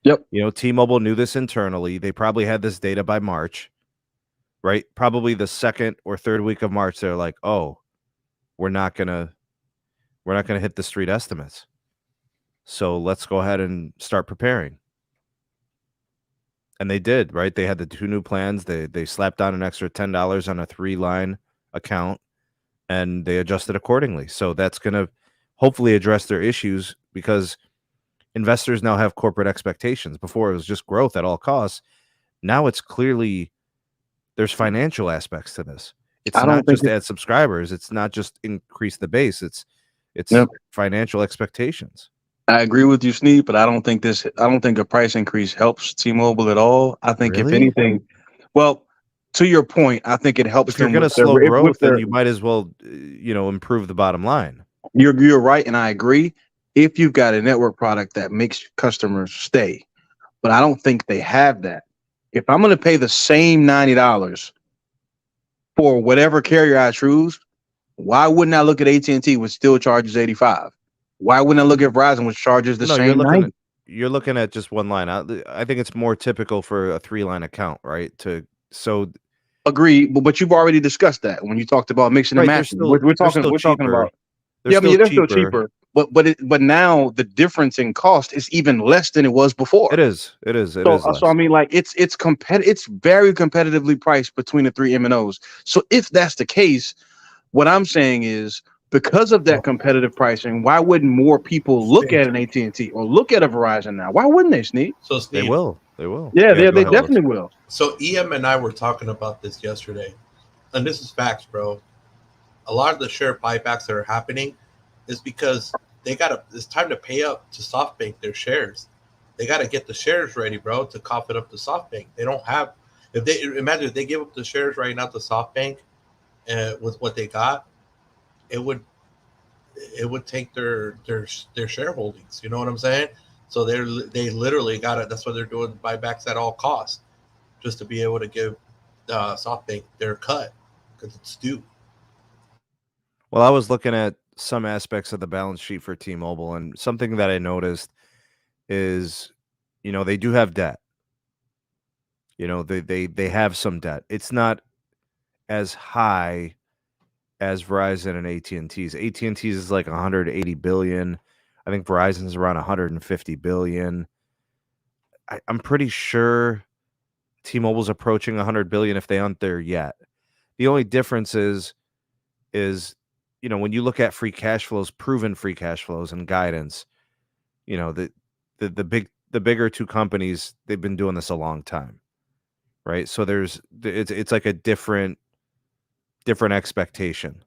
Yep. You know, T-Mobile knew this internally. They probably had this data by March, right? Probably the second or third week of March, they're like, "Oh, we're not gonna hit the street estimates. So let's go ahead and start preparing." And they did, right? They had the 2 new plans. They slapped down an extra $10 on a 3-line account, and they adjusted accordingly. So that's gonna hopefully address their issues because investors now have corporate expectations. Before it was just growth at all costs. Now it's clearly there's financial aspects to this. It's I don't not think just to add subscribers. It's not just increase the base. It's Yep. financial expectations. I agree with you, Sneed, but I don't think a price increase helps T-Mobile at all. I think if Really? anything, well, to your point, I think it helps If you're them going to with their, slow with growth, then their, you might as well, improve the bottom line. you're right, and I agree. If you've got a network product that makes customers stay, but I don't think they have that. If I'm going to pay the same $90 for whatever carrier I choose, why wouldn't I look at AT&T, which still charges $85? Why wouldn't I look at Verizon, which charges the No, same $90? you're looking at just one line. I think it's more typical for a 3-line account, right? Agree, but you've already discussed that when you talked about mixing and Right, they're matching. still We're talking cheaper. about They're they're still cheaper. But now the difference in cost is even less than it was before. It is. So I mean, like it's it's very competitively priced between the 3 MNOs. So if that's the case, what I'm saying is because of that competitive pricing, why wouldn't more people look at an AT&T or look at a Verizon now? Why wouldn't they, Sneak? So They Steve, will. Yeah, go they ahead, definitely Alex. will. So EM and I were talking about this yesterday, and this is facts, bro. A lot of the share buybacks that are happening is because it's time to pay up to SoftBank their shares. They got to get the shares ready, bro, to cough it up to SoftBank. They don't have, if they give up the shares right now to SoftBank with what they got, it would take their shareholdings. You know what I'm saying? So they literally got it. That's why they're doing buybacks at all costs, just to be able to give SoftBank their cut because it's due. Well, I was looking at some aspects of the balance sheet for T-Mobile, and something that I noticed is, they do have debt. They have some debt. It's not as high as Verizon and AT&T's. AT&T's is like 180 billion. I think Verizon's around 150 billion. I'm pretty sure T-Mobile's approaching 100 billion if they aren't there yet. The only difference is when you look at free cash flows, proven free cash flows and guidance, the bigger two companies, they've been doing this a long time, right? So it's like a different expectation,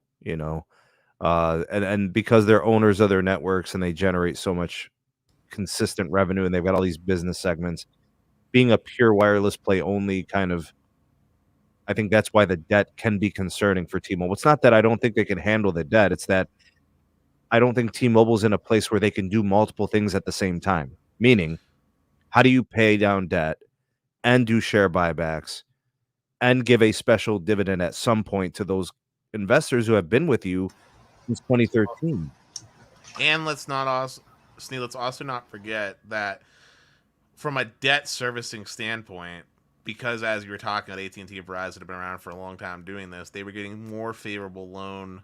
and because they're owners of their networks and they generate so much consistent revenue and they've got all these business segments, being a pure wireless play only I think that's why the debt can be concerning for T-Mobile. It's not that I don't think they can handle the debt. It's that I don't think T-Mobile's in a place where they can do multiple things at the same time. Meaning, how do you pay down debt and do share buybacks and give a special dividend at some point to those investors who have been with you since 2013? And let's also not forget that from a debt servicing standpoint, because as you were talking about, AT&T and Verizon have been around for a long time doing this, they were getting more favorable loan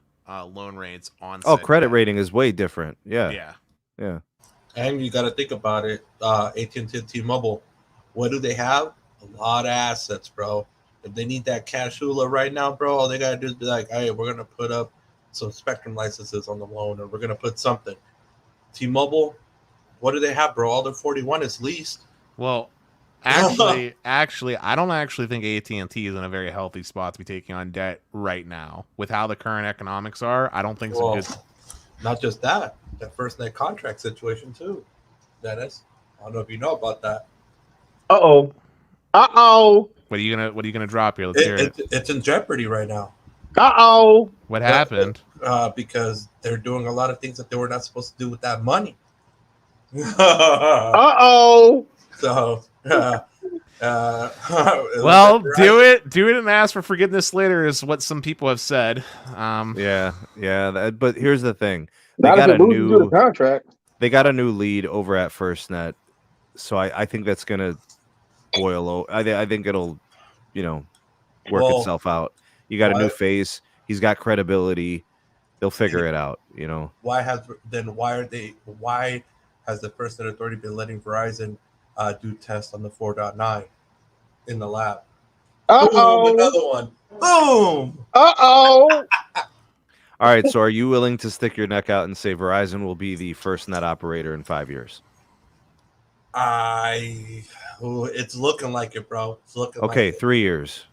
rates on. Credit rating is way different. Yeah. And you got to think about it. AT&T and T-Mobile, what do they have? A lot of assets, bro. If they need that cash hula right now, bro, all they got to do is be like, hey, we're going to put up some Spectrum licenses on the loan, or we're going to put something. T-Mobile, what do they have, bro? All their 41 is leased. Well, actually, I don't actually think AT&T is in a very healthy spot to be taking on debt right now. With how the current economics are, I don't think it's good. Not just that FirstNet contract situation too, Dennis. I don't know if you know about that. Uh-oh. What are you gonna drop here? Let's hear it. It's in jeopardy right now. What happened? Because they're doing a lot of things that they were not supposed to do with that money. So, well, do it and ask for forgiveness later is what some people have said. But here's the thing: Not if it loses to the contract. They got a new lead over at FirstNet. So I think that's gonna boil over. I think it'll, work Well, itself out. You got a new why- face. He's got credibility. They'll figure it out. why has the FirstNet Authority been letting Verizon do tests on the 4.9 in the lab? Boom, another one. Boom. Uh-oh. All right. So are you willing to stick your neck out and say Verizon will be the FirstNet operator in 5 years? It's looking like it, bro. It's looking Okay, like it. 3 years.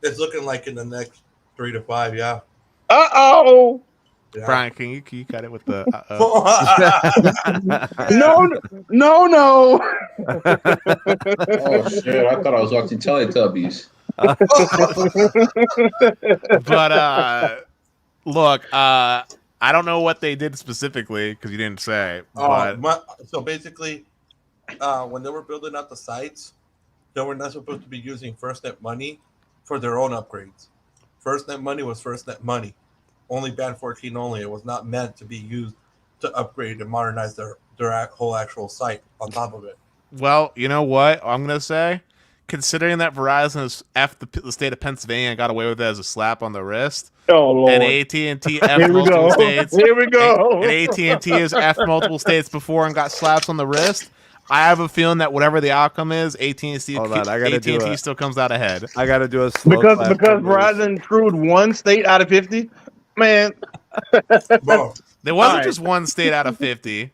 It's looking like in the next 3 to 5, yeah. Uh-oh. Yeah. Brian, can you cut it with the No. Oh shit! I thought I was watching Teletubbies. But look, I don't know what they did specifically because you didn't say. But So basically, when they were building out the sites, they were not supposed to be using FirstNet money for their own upgrades. FirstNet money was FirstNet money, only band 14 only. It was not meant to be used to upgrade and modernize their whole actual site on top of it. well, you know what I'm gonna say. Considering that Verizon has F the state of Pennsylvania and got away with it as a slap on the wrist, Oh, Lord. and AT&T F Here we multiple go. states, Here we go. and AT&T has F multiple states before and got slaps on the wrist. I have a feeling that whatever the outcome is, AT&T Hold on, I gotta do AT&T still comes out ahead. I got to do a slow Because clap for Moose. Verizon screwed one state out of 50? Man. Bro, There wasn't All right. just one state out of 50.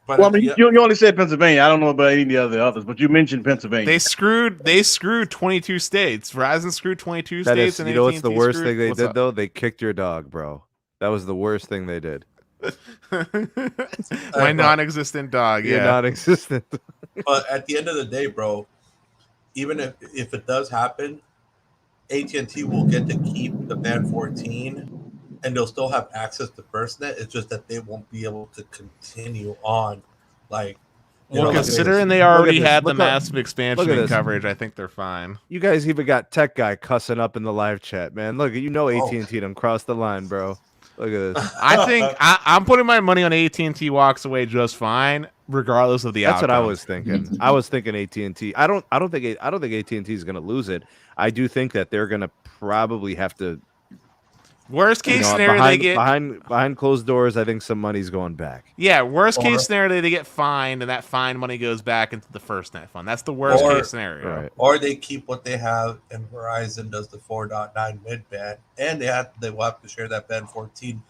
but Well, I mean, yeah, you only said Pennsylvania. I don't know about any of the others, but you mentioned Pennsylvania. They screwed 22 states. Verizon screwed 22 That states. is, and you know what's the AT&T worst screwed- thing they what's did up? though? They kicked your dog, bro. That was the worst thing they did. My non-existent dog. You're Yeah. non-existent. but at the end of the day, bro, even if it does happen, AT&T will get to keep the band 14, and they'll still have access to FirstNet. It's just that they won't be able to continue on, like. Well, like considering this. they already this. had the Look how- massive expansion look at in this. coverage, I think they're fine. You guys even got tech guy cussing up in the live chat, man. Look, Oh. AT&T done crossed the line, bro. Look at this. I think I'm putting my money on AT&T walks away just fine, regardless of the That's what I outcome. was thinking. I was thinking AT&T. I don't think AT&T is going to lose it. I do think that they're going to probably have to. Worst case scenario, behind, they get behind closed doors. I think some money's going back. worst Or- case scenario, they get fined, and that fine money goes back into the FirstNet fund. That's the worst Or- case scenario. Right. Or they keep what they have, and Verizon does the 4.9 mid band, and they will have to share that band 14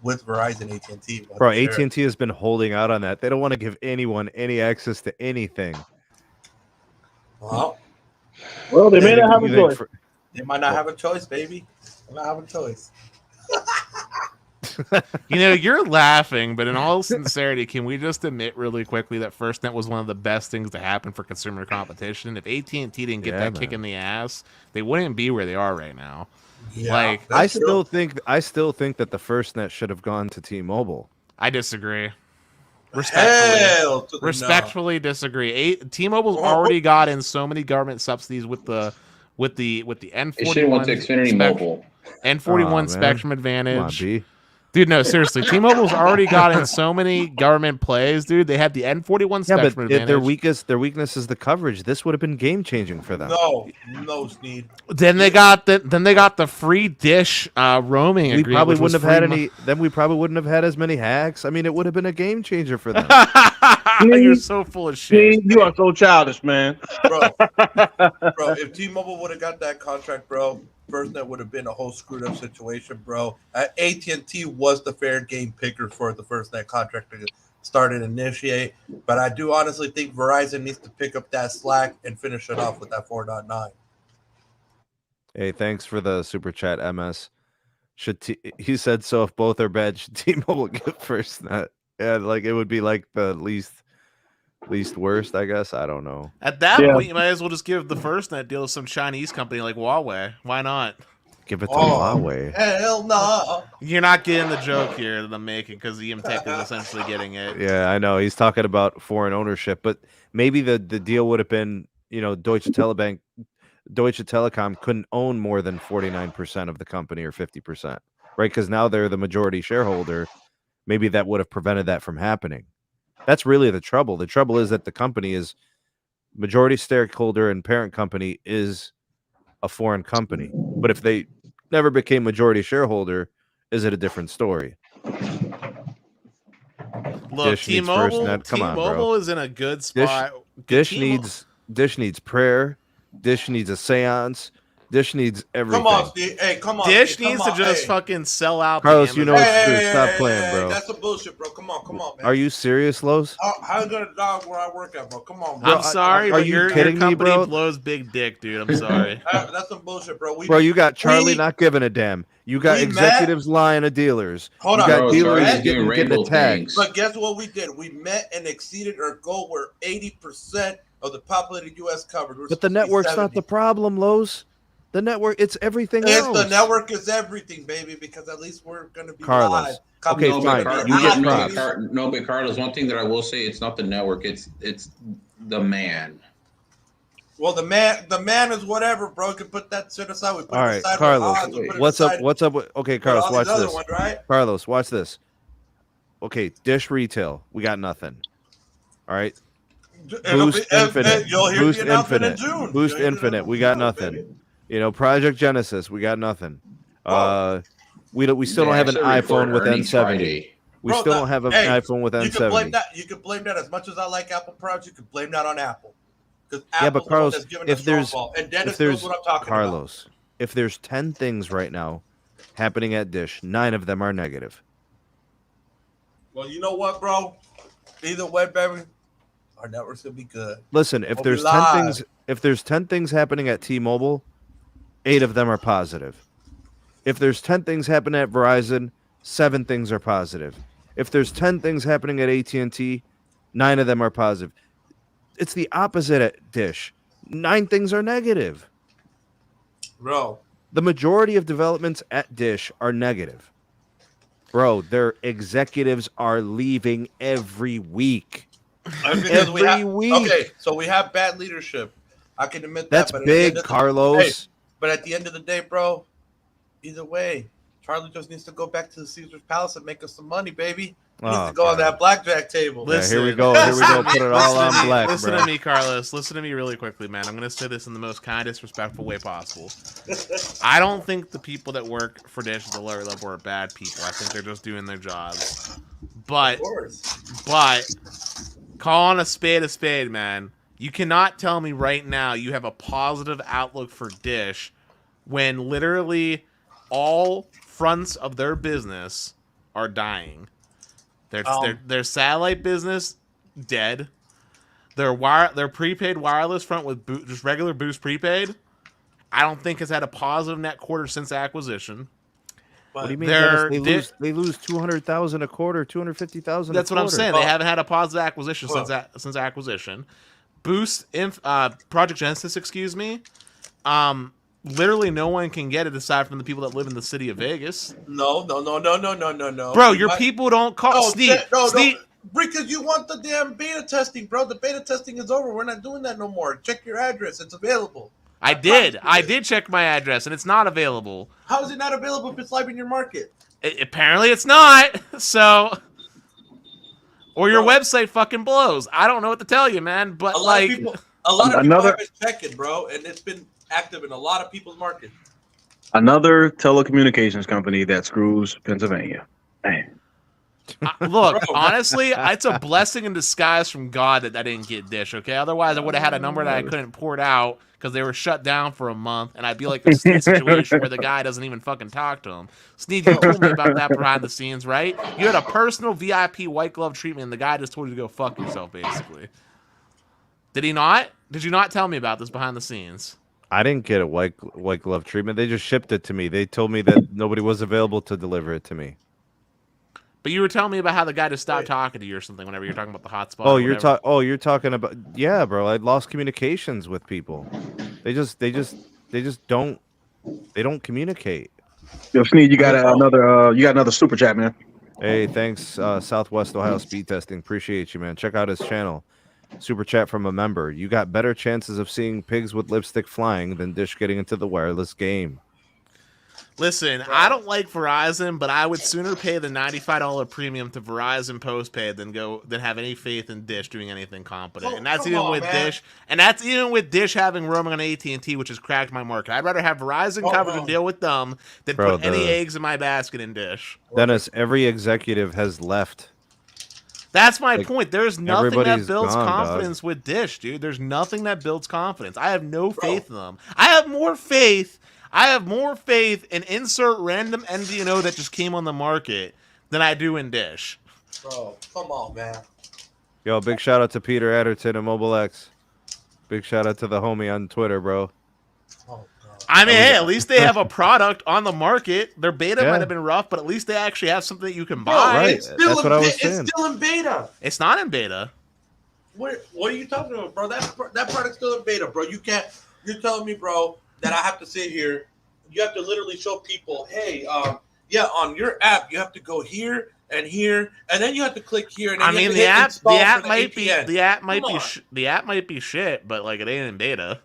with Verizon AT&T. Will have Bro, to share it. AT&T has been holding out on that. They don't want to give anyone any access to anything. Well, Well, they may not have a You think choice. for- they might not have a choice, baby. They might have a choice. You're laughing, but in all sincerity, can we just admit really quickly that FirstNet was one of the best things to happen for consumer competition? If AT&T didn't get Yeah, that kick man. in the ass, they wouldn't be where they are right now. Yeah, Like, that's true. I still think that the FirstNet should have gone to T-Mobile. I disagree. Respectfully. Hell to the no. Respectfully disagree. T-Mobile's already got in so many government subsidies with the N41 They should have went to Xfinity Mobile. N41 Aw, man. Spectrum Come on, Advantage. B. Dude, no, seriously. T-Mobile's already got in so many government plays, dude. They had the N41 Yeah, Spectrum but Advantage. their weakness is the coverage. This would have been game changing for them. No, Sneed. Then they got the free dish roaming We agreement. probably which was wouldn't have had free any. Then we probably wouldn't have had as many hacks. I mean, it would have been a game changer for them. You're so full of shit. See, you are so childish, man. Bro, if T-Mobile would have got that contract, bro, FirstNet would have been a whole screwed up situation, bro. AT&T was the fair game picker for the FirstNet contract to start and initiate, but I do honestly think Verizon needs to pick up that slack and finish it off with that 4.9. Hey, thanks for the super chat, MS. He said so? If both are bad, should T-Mobile get FirstNet? Yeah, like it would be like the least worst, I guess. I don't know. At that Yeah. point, you might as well just give the FirstNet deal to some Chinese company like Huawei. Why not? Give it to Oh. Huawei. Hell no. You're not getting the joke here that I'm making because EMTech is essentially getting it. Yeah, I know. He's talking about foreign ownership, but maybe the deal would have been, Deutsche Telekom couldn't own more than 49% of the company or 50%, right? Because now they're the majority shareholder. Maybe that would have prevented that from happening. That's really the trouble. The trouble is that the company is majority stakeholder and parent company is a foreign company. But if they never became majority shareholder, is it a different story? Look, Dish needs T-Mobile. FirstNet. Come on, bro. T-Mobile is in a good spot. Dish T-Mo- needs prayer. Dish needs a seance. Dish needs everything. Come on, Steve. Hey, come on. Dish Steve. needs Come to on. just Hey. fucking sell out. Carlos, the you know Amazon. it's true. Stop playing, bro. That's some bullshit, bro. Come on, man. Are you serious, Lowe's? How you gonna dog where I work at, bro? Come on, bro. I'm sorry, are but you your kidding me, company bro? blows big dick, dude. I'm sorry. That's some bullshit, bro. Bro, you got Charlie not giving a damn. You got executives lying to dealers. Hold you on, got bro, dealers getting attacked. But guess what we did? We met and exceeded our goal where 80% of the populated U.S. covered. But the network's not the problem, Lowe's. The network, it's everything else. The network is everything, baby, because at least we're going to be Carlos. live. Okay, fine. You get props. No, but Carlos, one thing that I will say, it's not the network, it's the man. Well, the man is whatever, bro. You can put that shit aside. We put all it right, aside Carlos. What's up? What's up? Okay, Carlos, watch this. One, right? Carlos, watch this. Okay, Dish retail, we got nothing. All right. Boost Infinite. Boost Infinite. Boost Infinite. We got nothing. You know, Project Genesis. We got nothing. We still don't have an iPhone with N70. We still don't have an iPhone with N70. You can blame that. As much as I like Apple products, you can blame that on Apple. Yeah, but Carlos, if there's Carlos, if there's 10 things right now happening at Dish, 9 of them are negative. Well, you know what, bro? Either way, baby, our network's gonna be good. Listen, if there's 10 things happening at T-Mobile, 8 of them are positive. If there's 10 things happening at Verizon, 7 things are positive. If there's 10 things happening at AT&T, 9 of them are positive. It's the opposite at Dish. 9 things are negative. Bro. The majority of developments at Dish are negative. Bro, their executives are leaving every week. Every week. Okay, so we have bad leadership. I can admit that. That's big, Carlos. But at the end of the day, bro, either way, Charlie just needs to go back to the Caesar's Palace and make us some money, baby. He needs to go on that blackjack table. Listen, here we go. Put it all on black. Listen to me, Carlos. Listen to me really quickly, man. I'm going to say this in the most kind, disrespectful way possible. I don't think the people that work for Dish at the lower level are bad people. I think they're just doing their jobs. But calling a spade, man. You cannot tell me right now you have a positive outlook for Dish when literally all fronts of their business are dying. Their satellite business dead. Their prepaid wireless front with just regular Boost prepaid, I don't think has had a positive net quarter since acquisition. What do you mean? They lose 200,000 a quarter, 250,000. That's what I'm saying. They haven't had a positive acquisition since acquisition. Boost, Project Genesis, excuse me. Literally, no one can get it aside from the people that live in the city of Vegas. No. Bro, people don't call Sneed. Because you want the damn beta testing, bro. The beta testing is over. We're not doing that no more. Check your address. It's available. I did check my address, and it's not available. How is it not available if it's live in your market? Apparently, it's not. So, or your website fucking blows. I don't know what to tell you, man. But a lot of people have been checking, bro, and it's been active in a lot of people's markets. Another telecommunications company that screws Pennsylvania. Damn. Look, honestly, it's a blessing in disguise from God that I didn't get Dish, okay? Otherwise, I would have had a number that I couldn't port out because they were shut down for a month, and I'd be like a Sneed situation where the guy doesn't even fucking talk to him. Sneed, you told me about that behind the scenes, right? You had a personal VIP white glove treatment, and the guy just told you to go fuck yourself, basically. Did he not? Did you not tell me about this behind the scenes? I didn't get a white glove treatment. They just shipped it to me. They told me that nobody was available to deliver it to me. But you were telling me about how the guy just stopped talking to you or something whenever you're talking about the hotspot. You're talking about bro. I lost communications with people. They just don't communicate. Yo, Sneed, you got another super chat, man. Hey, thanks, Southwest Ohio Speed Testing. Appreciate you, man. Check out his channel. Super chat from a member. You got better chances of seeing pigs with lipstick flying than Dish getting into the wireless game. Listen, I don't like Verizon, but I would sooner pay the $95 premium to Verizon postpaid than have any faith in Dish doing anything competent. And that's even with Dish. And that's even with Dish having roaming on AT&T, which has cracked my market. I'd rather have Verizon coverage and deal with them than put any eggs in my basket in Dish. Dennis, every executive has left. That's my point. There's nothing that builds gone, confidence with Dish, dude. There's nothing that builds confidence. I have no faith in them. I have more faith in insert random MVNO that just came on the market than I do in Dish. Bro, come on, man. Yo, big shout out to Peter Adderton and Mobile X. Big shout out to the homie on Twitter, bro. Oh, I mean, hey, at least they have a product on the market. Their beta might have been rough, but at least they actually have something that you can buy. Right. That's what I was saying. It's still in beta. It's not in beta. What are you talking about, bro? That product's still in beta, bro. You can't. You're telling me, bro, that I have to sit here. You have to literally show people, hey, on your app, you have to go here and here, and then you have to click here. And then the app might be shit, but like it ain't in beta.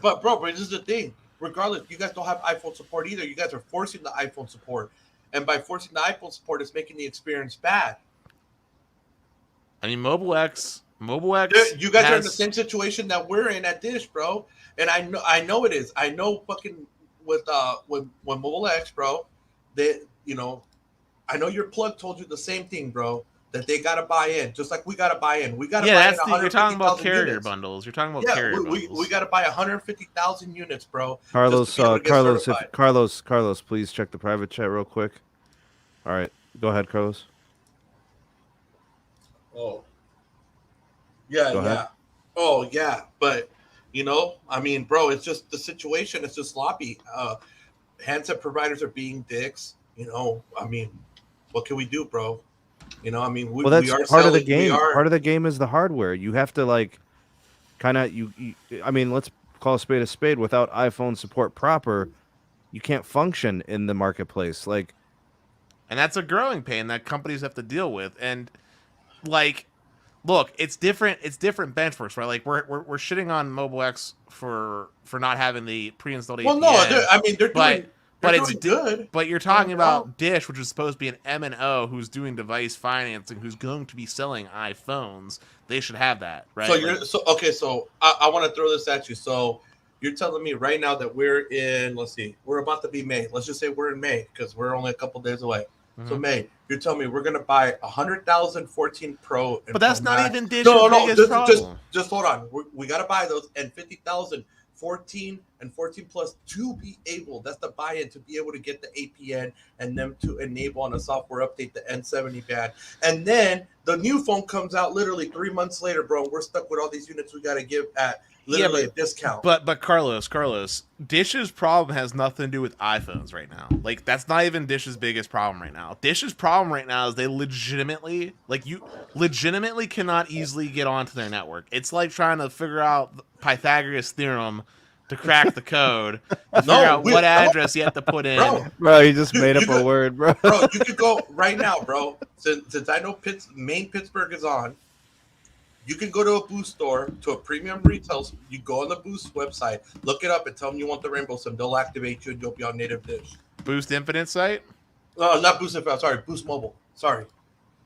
but bro, this is the thing. Regardless, you guys don't have iPhone support either. You guys are forcing the iPhone support, and by forcing the iPhone support, it's making the experience bad. I mean, Mobile X. You guys are in the same situation that we're in at Dish, bro. And I know it is. I know fucking with Mobile X, bro. I know your plug told you the same thing, bro. That they gotta buy in, just like we gotta buy in. We gotta buy in. You're talking about carrier bundles. You're talking about carrier bundles. We gotta buy 150,000 units, bro. Carlos, Carlos, please check the private chat real quick. All right, go ahead, Carlos. Oh, yeah. Oh, yeah. But I mean, bro, it's just the situation. It's just sloppy. Handset providers are being dicks. I mean, what can we do, bro? I mean, we are part of the game. Part of the game is the hardware. You have to I mean, let's call a spade. Without iPhone support proper, you can't function in the marketplace. And that's a growing pain that companies have to deal with. And look, it's different benchmarks, right? Like we're shitting on Mobile X for not having the pre-installed APN. Well, no, they're doing. But it's good. But you're talking about Dish, which is supposed to be an M&O who's doing device financing, who's going to be selling iPhones. They should have that, right? So I want to throw this at you. So you're telling me right now that we're in. Let's see, we're about to be May. Let's just say we're in May because we're only a couple days away. Mm-hmm. So May, you're telling me we're gonna buy 100,000 14 Pro. But that's not even Dish's biggest problem. Just hold on. We gotta buy those and 50,000. 14 and 14 plus to be able, that's the buy-in to be able to get the APN and them to enable on a software update the N70 band. And then the new phone comes out literally 3 months later, bro. We're stuck with all these units we got to give at literally a discount. But Carlos, Dish's problem has nothing to do with iPhones right now. Like, that's not even Dish's biggest problem right now. Dish's problem right now is they legitimately cannot easily get onto their network. It's like trying to figure out Pythagoras theorem to crack the code to figure out what address you have to put in. Bro, you just made up a word, bro. Bro, you could go right now, bro. Since I know main Pittsburgh is on, you can go to a Boost store, to a premium retail. You go on the Boost website, look it up, and tell them you want the rainbow SIM. They'll activate you, and you'll be on native Dish. Boost Infinite site? No, not Boost Infinite. Sorry, Boost Mobile. Sorry.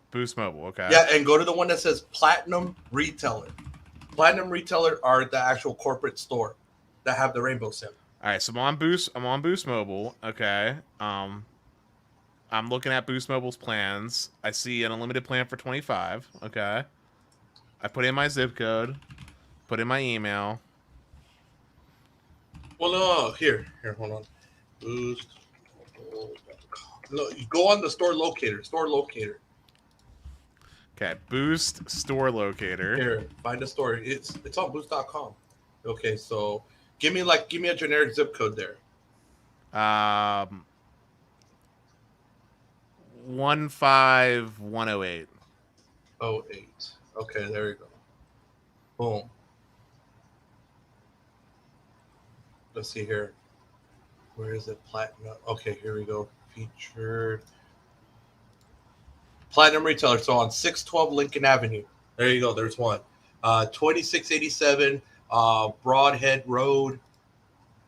Boost Mobile, okay. Yeah, and go to the one that says Platinum Retailer. Platinum Retailer are the actual corporate store that have the rainbow SIM. All right, so I'm on Boost Mobile. Okay. I'm looking at Boost Mobile's plans. I see an unlimited plan for 25. Okay. I put in my zip code, put in my email. Well, no, here, hold on. Boost. No, you go on the store locator. Okay, Boost store locator. Here, find a store. It's on boost.com. Okay, so give me a generic zip code there. 15108. 08. Okay, there you go. Boom. Let's see here. Where is it? Platinum. Okay, here we go. Featured. Platinum Retailer. So on 612 Lincoln Avenue. There you go. There's one. 2687 Broadhead Road.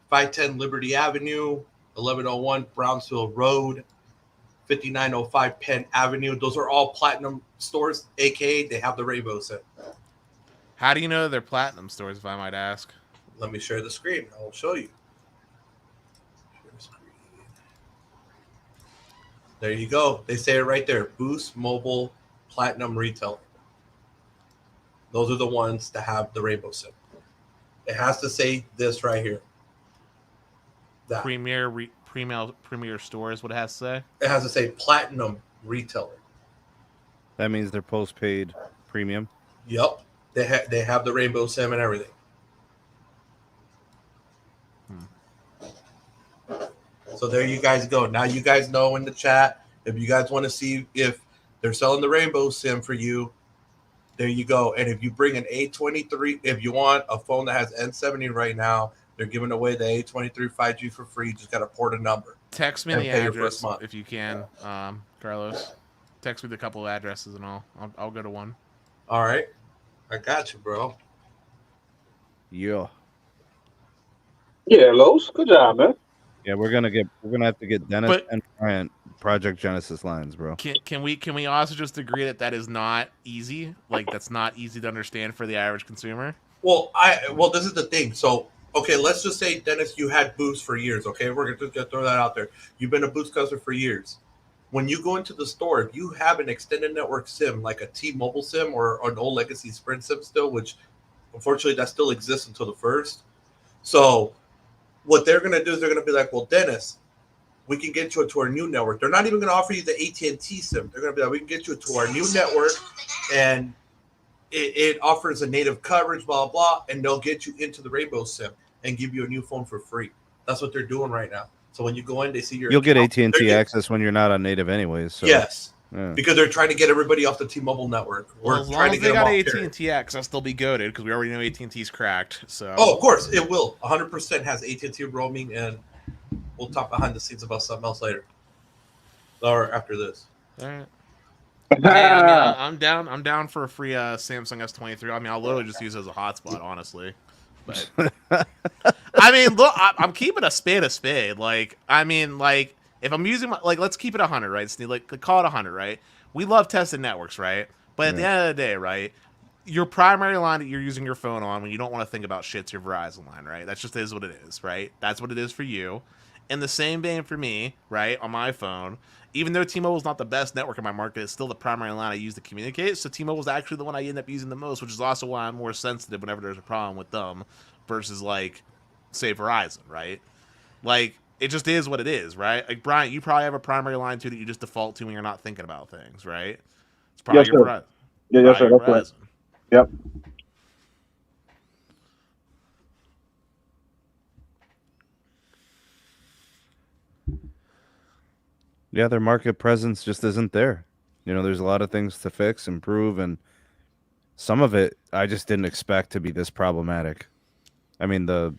510 Liberty Avenue. 1101 Brownsville Road, 5905 Penn Avenue. Those are all platinum stores, aka they have the rainbow SIM. How do you know they're platinum stores, if I might ask? Let me share the screen. I'll show you. There you go. They say it right there. Boost Mobile Platinum Retailer. Those are the ones that have the rainbow SIM. It has to say this right here. That. Premier stores, what it has to say? It has to say Platinum Retailer. That means they're postpaid premium. Yep. They have the rainbow SIM and everything. So there you guys go. Now you guys know in the chat. If you guys want to see if they're selling the rainbow SIM for you, there you go. And if you bring an A23, if you want a phone that has N70 right now, they're giving away the A23 5G for free. You just got to port a number. Text me the address if you can, Carlos. Text me the couple of addresses and I'll go to one. All right. I got you, bro. Yeah. Yeah, Los. Good job, man. Yeah, we're gonna have to get Dennis and Bryant Project Genesis lines, bro. Can we also just agree that is not easy? Like that's not easy to understand for the average consumer. Well, this is the thing. So, okay, let's just say, Dennis, you had Boost for years. Okay, we're just gonna throw that out there. You've been a Boost customer for years. When you go into the store, if you have an extended network SIM like a T-Mobile SIM or an old legacy Sprint SIM still, which unfortunately that still exists until the 1st. So what they're going to do is they're going to be like, well, Dennis, we can get you to our new network. They're not even going to offer you the AT&T SIM. They're going to be like, we can get you to our new network, and it offers a native coverage, blah, blah, and they'll get you into the rainbow SIM and give you a new phone for free. That's what they're doing right now. So when you go in, they see your You'll get AT&T access when you're not on native anyways. So. Yes. Yeah. Because they're trying to get everybody off the T-Mobile network. Well, as long as they got AT&T access, they'll be goated because we already know AT&T's cracked. So. Oh, of course it will. 100% has AT&T roaming, and we'll talk behind the scenes about something else later, or after this. All right. Hey, I'm down. I'm down for a free Samsung S23. I mean, I'll literally just use it as a hotspot, honestly. But I mean, look, I'm keeping a spade. Like, I mean, like. If I'm using let's keep it 100, right? Sneed, call it 100, right? We love testing networks, right? But at the end of the day, right? Your primary line that you're using your phone on when you don't want to think about shit's your Verizon line, right? That just is what it is, right? That's what it is for you. In the same vein for me, right? On my phone, even though T-Mobile's not the best network in my market, it's still the primary line I use to communicate. So T-Mobile's actually the one I end up using the most, which is also why I'm more sensitive whenever there's a problem with them versus say Verizon, right? It just is what it is, right? Like, Brian, you probably have a primary line, too, that you just default to when you're not thinking about things, right? It's probably your Verizon. Yeah, yes, sir. That's right. Yep. Yeah, their market presence just isn't there. You know, there's a lot of things to fix, improve, and some of it I just didn't expect to be this problematic. I mean, the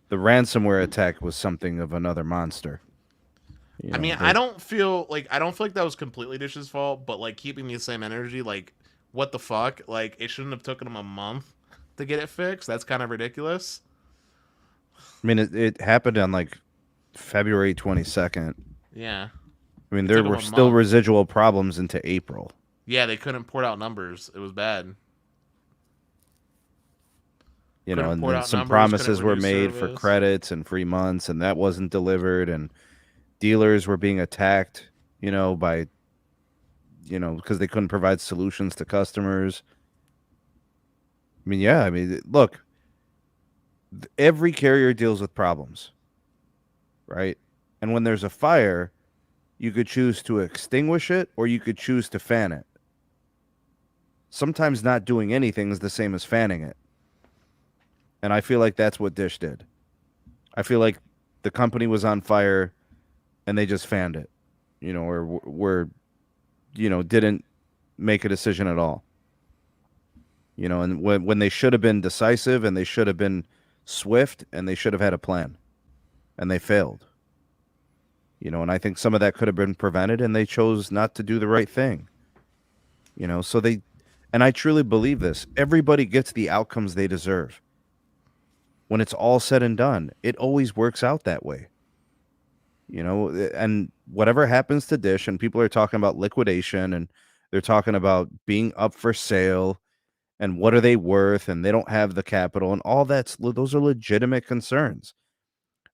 ransomware attack was something of another monster. You know, I mean, I don't feel like that was completely Dish's fault, but keeping the same energy, what the fuck? It shouldn't have taken them a month to get it fixed. That's kind of ridiculous. I mean, it happened on February 22nd. Yeah. I mean, there were still residual problems into April. Yeah, they couldn't port out numbers. It was bad. You know, and then some promises were made for credits and free months, and that wasn't delivered. And dealers were being attacked, because they couldn't provide solutions to customers. I mean, look, every carrier deals with problems, right? And when there's a fire, you could choose to extinguish it or you could choose to fan it. Sometimes not doing anything is the same as fanning it. And I feel like that's what Dish did. I feel like the company was on fire and they just fanned it, or didn't make a decision at all. And when they should have been decisive and they should have been swift and they should have had a plan, and they failed. And I think some of that could have been prevented, and they chose not to do the right thing. So and I truly believe this. Everybody gets the outcomes they deserve. when it's all said and done, it always works out that way. You know, and whatever happens to Dish, and people are talking about liquidation, and they're talking about being up for sale, and what are they worth, and they don't have the capital, and all those are legitimate concerns.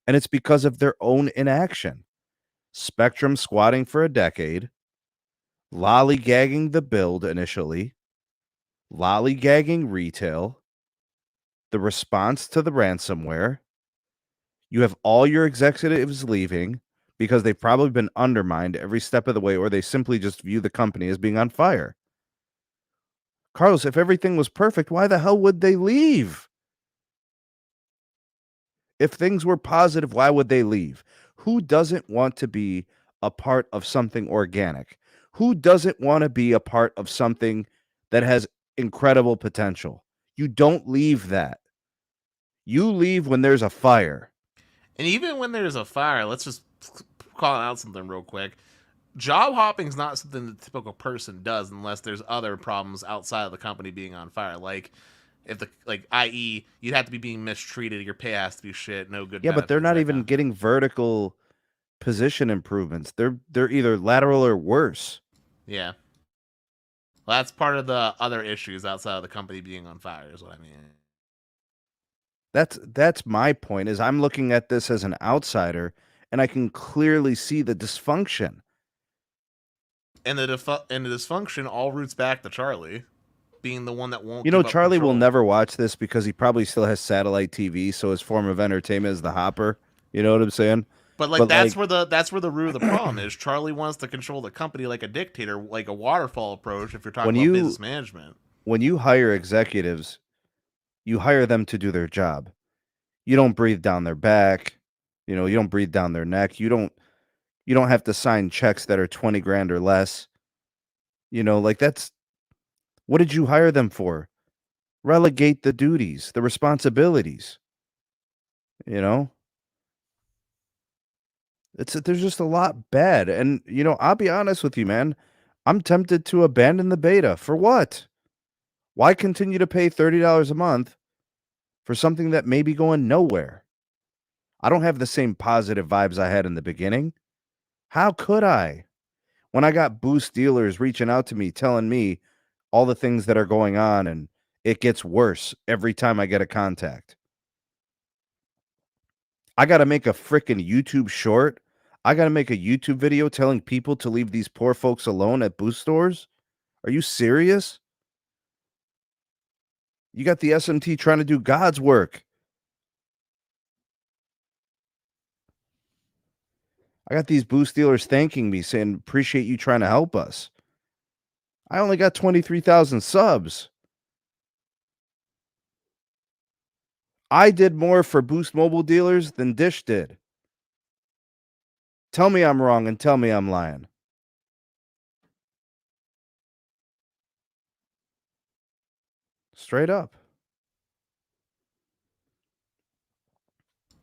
And it's because of their own inaction. Spectrum squatting for a decade, lollygagging the build initially, lollygagging retail, the response to the ransomware. You have all your executives leaving because they've probably been undermined every step of the way, or they simply just view the company as being on fire. Carlos, if everything was perfect, why the hell would they leave? If things were positive, why would they leave? Who doesn't want to be a part of something organic? Who doesn't want to be a part of something that has incredible potential? You don't leave that. You leave when there's a fire. And even when there's a fire, let's just call out something real quick. Job hopping is not something the typical person does unless there's other problems outside of the company being on fire. Like, if i.e., you'd have to be being mistreated, your pay has to be shit, no good. Yeah, but they're not even getting vertical position improvements. They're either lateral or worse. Yeah. Well, that's part of the other issues outside of the company being on fire, is what I mean. That's my point, is I'm looking at this as an outsider, and I can clearly see the dysfunction. And the dysfunction all roots back to Charlie being the one that won't. You know, Charlie will never watch this because he probably still has satellite TV, so his form of entertainment is the hopper. You know what I'm saying? But that's where the root of the problem is. Charlie wants to control the company like a dictator, like a waterfall approach. If you're talking about business management, when you hire executives, you hire them to do their job. You don't breathe down their back. You know, you don't breathe down their neck. You don't have to sign checks that are 20 grand or less. You know, like that's, what did you hire them for? Relegate the duties, the responsibilities. You know, there's just a lot bad. And, you know, I'll be honest with you, man. I'm tempted to abandon the beta. For what? Why continue to pay $30 a month for something that may be going nowhere? I don't have the same positive vibes I had in the beginning. How could I? When I got Boost dealers reaching out to me, telling me all the things that are going on, and it gets worse every time I get a contact. I got to make a freaking YouTube short. I got to make a YouTube video telling people to leave these poor folks alone at Boost stores. Are you serious? You got the SMT trying to do God's work. I got these Boost dealers thanking me, saying, appreciate you trying to help us. I only got 23,000 subs. I did more for Boost Mobile dealers than Dish did. Tell me I'm wrong and tell me I'm lying. Straight up.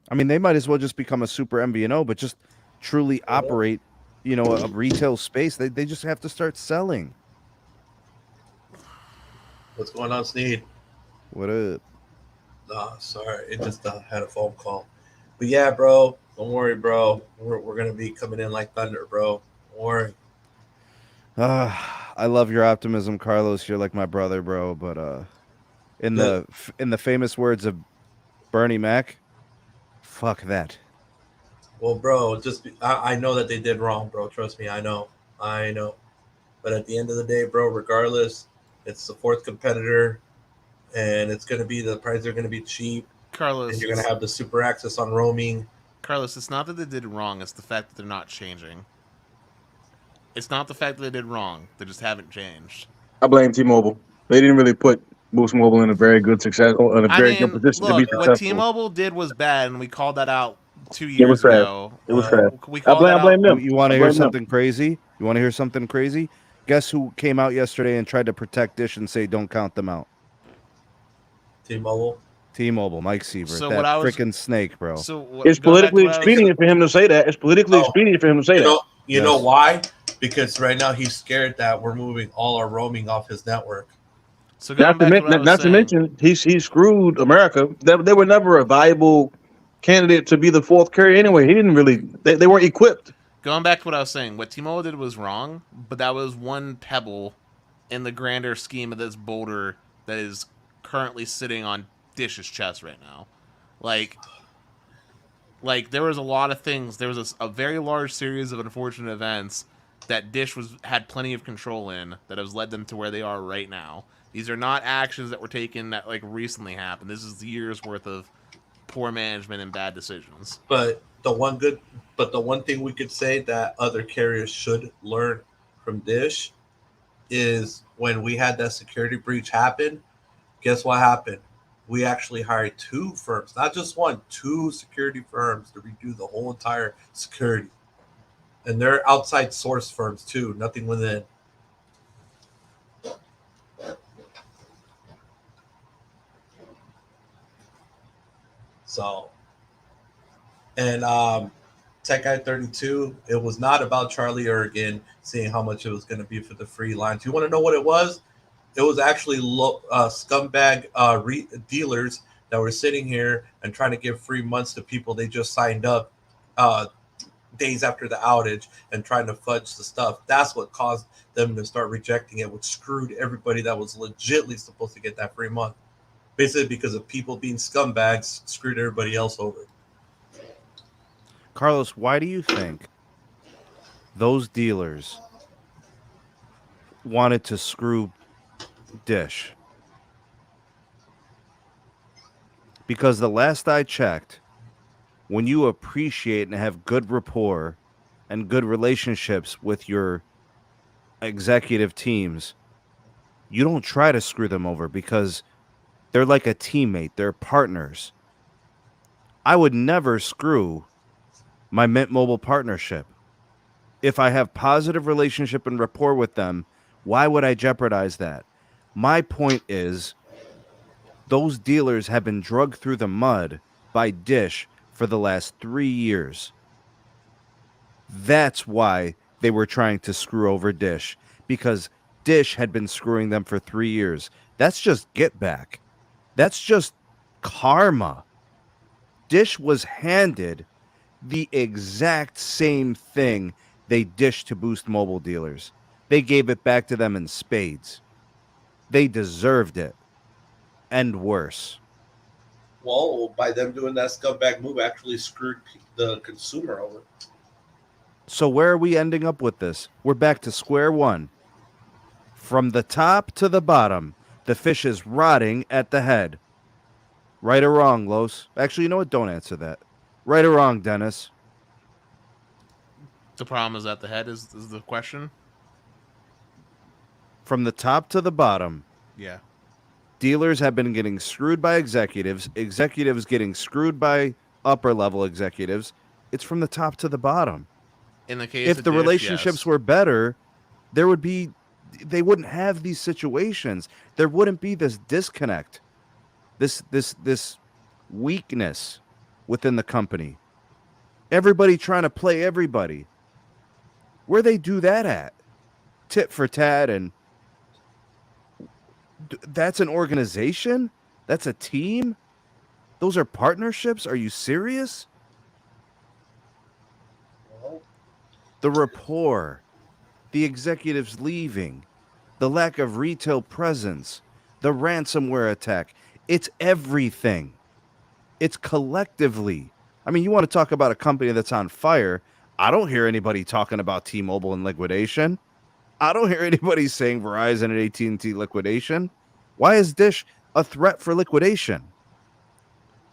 I mean, they might as well just become a super MVNO, but just truly operate, you know, a retail space. They just have to start selling. What's going on, Sneed? What up? Sorry, it just had a phone call. But yeah, bro, don't worry, bro. We're gonna be coming in like thunder, bro. Don't worry. I love your optimism, Carlos. You're like my brother, bro. But in the famous words of Bernie Mac, fuck that. Well, bro, I know that they did wrong, bro. Trust me, I know. But at the end of the day, bro, regardless, it's the fourth competitor, and it's gonna be, the prices are gonna be cheap. Carlos, and you're gonna have the super access on roaming. Carlos, it's not that they did wrong; it's the fact that they're not changing. It's not the fact that they did wrong; they just haven't changed. I blame T-Mobile. They didn't really put Boost Mobile in a very good good position look, to be successful. What T-Mobile did was bad, and we called that out 2 years ago. It was trash. I blame them. You want to hear something crazy? You want to hear something crazy? Guess who came out yesterday and tried to protect Dish and say don't count them out? T-Mobile, Mike Sievert, so that freaking snake, bro. It's politically expedient for him to say that. It's politically expedient for him to say that. You know why? Because right now he's scared that we're moving all our roaming off his network. So going back to what I was not to saying, mention, he screwed America. They were never a viable candidate to be the fourth carrier anyway. He didn't really. They weren't equipped. going back to what I was saying, what T-Mobile did was wrong, but that was one pebble in the grander scheme of this boulder that is currently sitting on Dish's chest right now. Like there was a lot of things. There was a very large series of unfortunate events that Dish had plenty of control in that has led them to where they are right now. These are not actions that were taken that like recently happened. This is years worth of poor management and bad decisions. But the one thing we could say that other carriers should learn from Dish is when we had that security breach happen, guess what happened? We actually hired 2 firms, not just one, 2 security firms to redo the whole entire security. And they're outside source firms too, nothing within. So, and Tech Guy 32, it was not about Charlie Ergen seeing how much it was going to be for the free lines. You want to know what it was? It was actually scumbag dealers that were sitting here and trying to give free months to people they just signed up days after the outage and trying to fudge the stuff. That's what caused them to start rejecting it, which screwed everybody that was legitimately supposed to get that free month. Basically, because of people being scumbags, screwed everybody else over. Carlos, why do you think those dealers wanted to screw Dish? Because the last I checked, when you appreciate and have good rapport and good relationships with your executive teams, you don't try to screw them over because they're like a teammate. They're partners. I would never screw my Mint Mobile partnership. If I have positive relationship and rapport with them, why would I jeopardize that? My point is, those dealers have been drugged through the mud by Dish for the last 3 years. That's why they were trying to screw over Dish, because Dish had been screwing them for 3 years. That's just get back. That's just karma. Dish was handed the exact same thing they dished to Boost Mobile dealers. They gave it back to them in spades. They deserved it. And worse. Well, by them doing that scumbag move, actually screwed the consumer over. So where are we ending up with this? We're back to square one. From the top to the bottom, the fish is rotting at the head. Right or wrong, Los? Actually, you know what? Don't answer that. Right or wrong, Dennis? The problem is at the head is the question. From the top to the bottom, Yeah. dealers have been getting screwed by executives, executives getting screwed by upper level executives. It's from the top to the bottom. In the case If of the Dish, relationships yes. were better, they wouldn't have these situations. There wouldn't be this disconnect, this weakness within the company. Everybody trying to play everybody. Where they do that at? Tit for tat, and that's an organization? That's a team? Those are partnerships? Are you serious? The rapport, the executives leaving, the lack of retail presence, the ransomware attack. It's everything. It's collectively. I mean, you want to talk about a company that's on fire. I don't hear anybody talking about T-Mobile in liquidation. I don't hear anybody saying Verizon and AT&T liquidation. Why is Dish a threat for liquidation?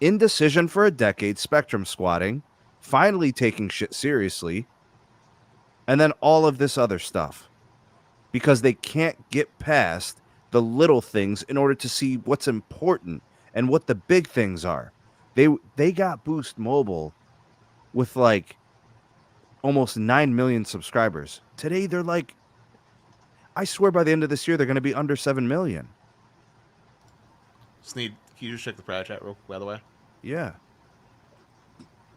Indecision for a decade, spectrum squatting, finally taking shit seriously, and then all of this other stuff. Because they can't get past the little things in order to see what's important and what the big things are. They got Boost Mobile with like almost 9 million subscribers. Today they're like, I swear by the end of this year they're going to be under 7 million. Sneed, can you just check the private chat real quick, by the way? Yeah.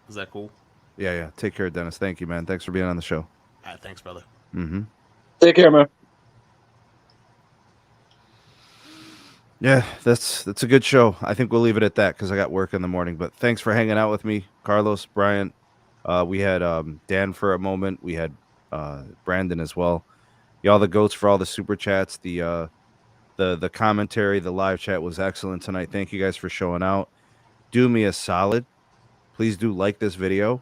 Is that cool? Yeah. Take care, Dennis. Thank you, man. Thanks for being on the show. All right, thanks, brother. Mm-hmm. Take care, man. Yeah, that's a good show. I think we'll leave it at that because I got work in the morning. But thanks for hanging out with me, Carlos, Bryant. We had Dan for a moment. We had Brandon as well. Y'all the goats for all the super chats. The commentary, the live chat was excellent tonight. Thank you guys for showing out. Do me a solid. Please do like this video,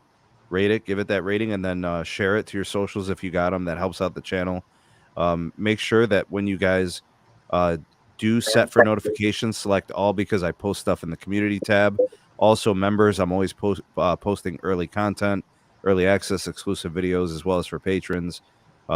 rate it, give it that rating, and then share it to your socials if you got them. That helps out the channel. Make sure that when you guys do set for notifications, select all because I post stuff in the community tab. Also, members, I'm always posting early content, early access, exclusive videos, as well as for patrons.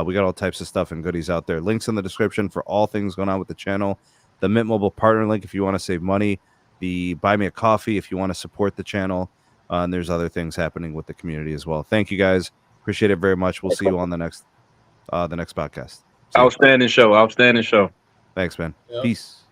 We got all types of stuff and goodies out there. Links in the description for all things going on with the channel. The Mint Mobile partner link if you want to save money. The Buy Me a Coffee if you want to support the channel. And there's other things happening with the community as well. Thank you guys. Appreciate it very much. We'll see you on the next podcast. Outstanding show. Thanks, man. Yep. Peace.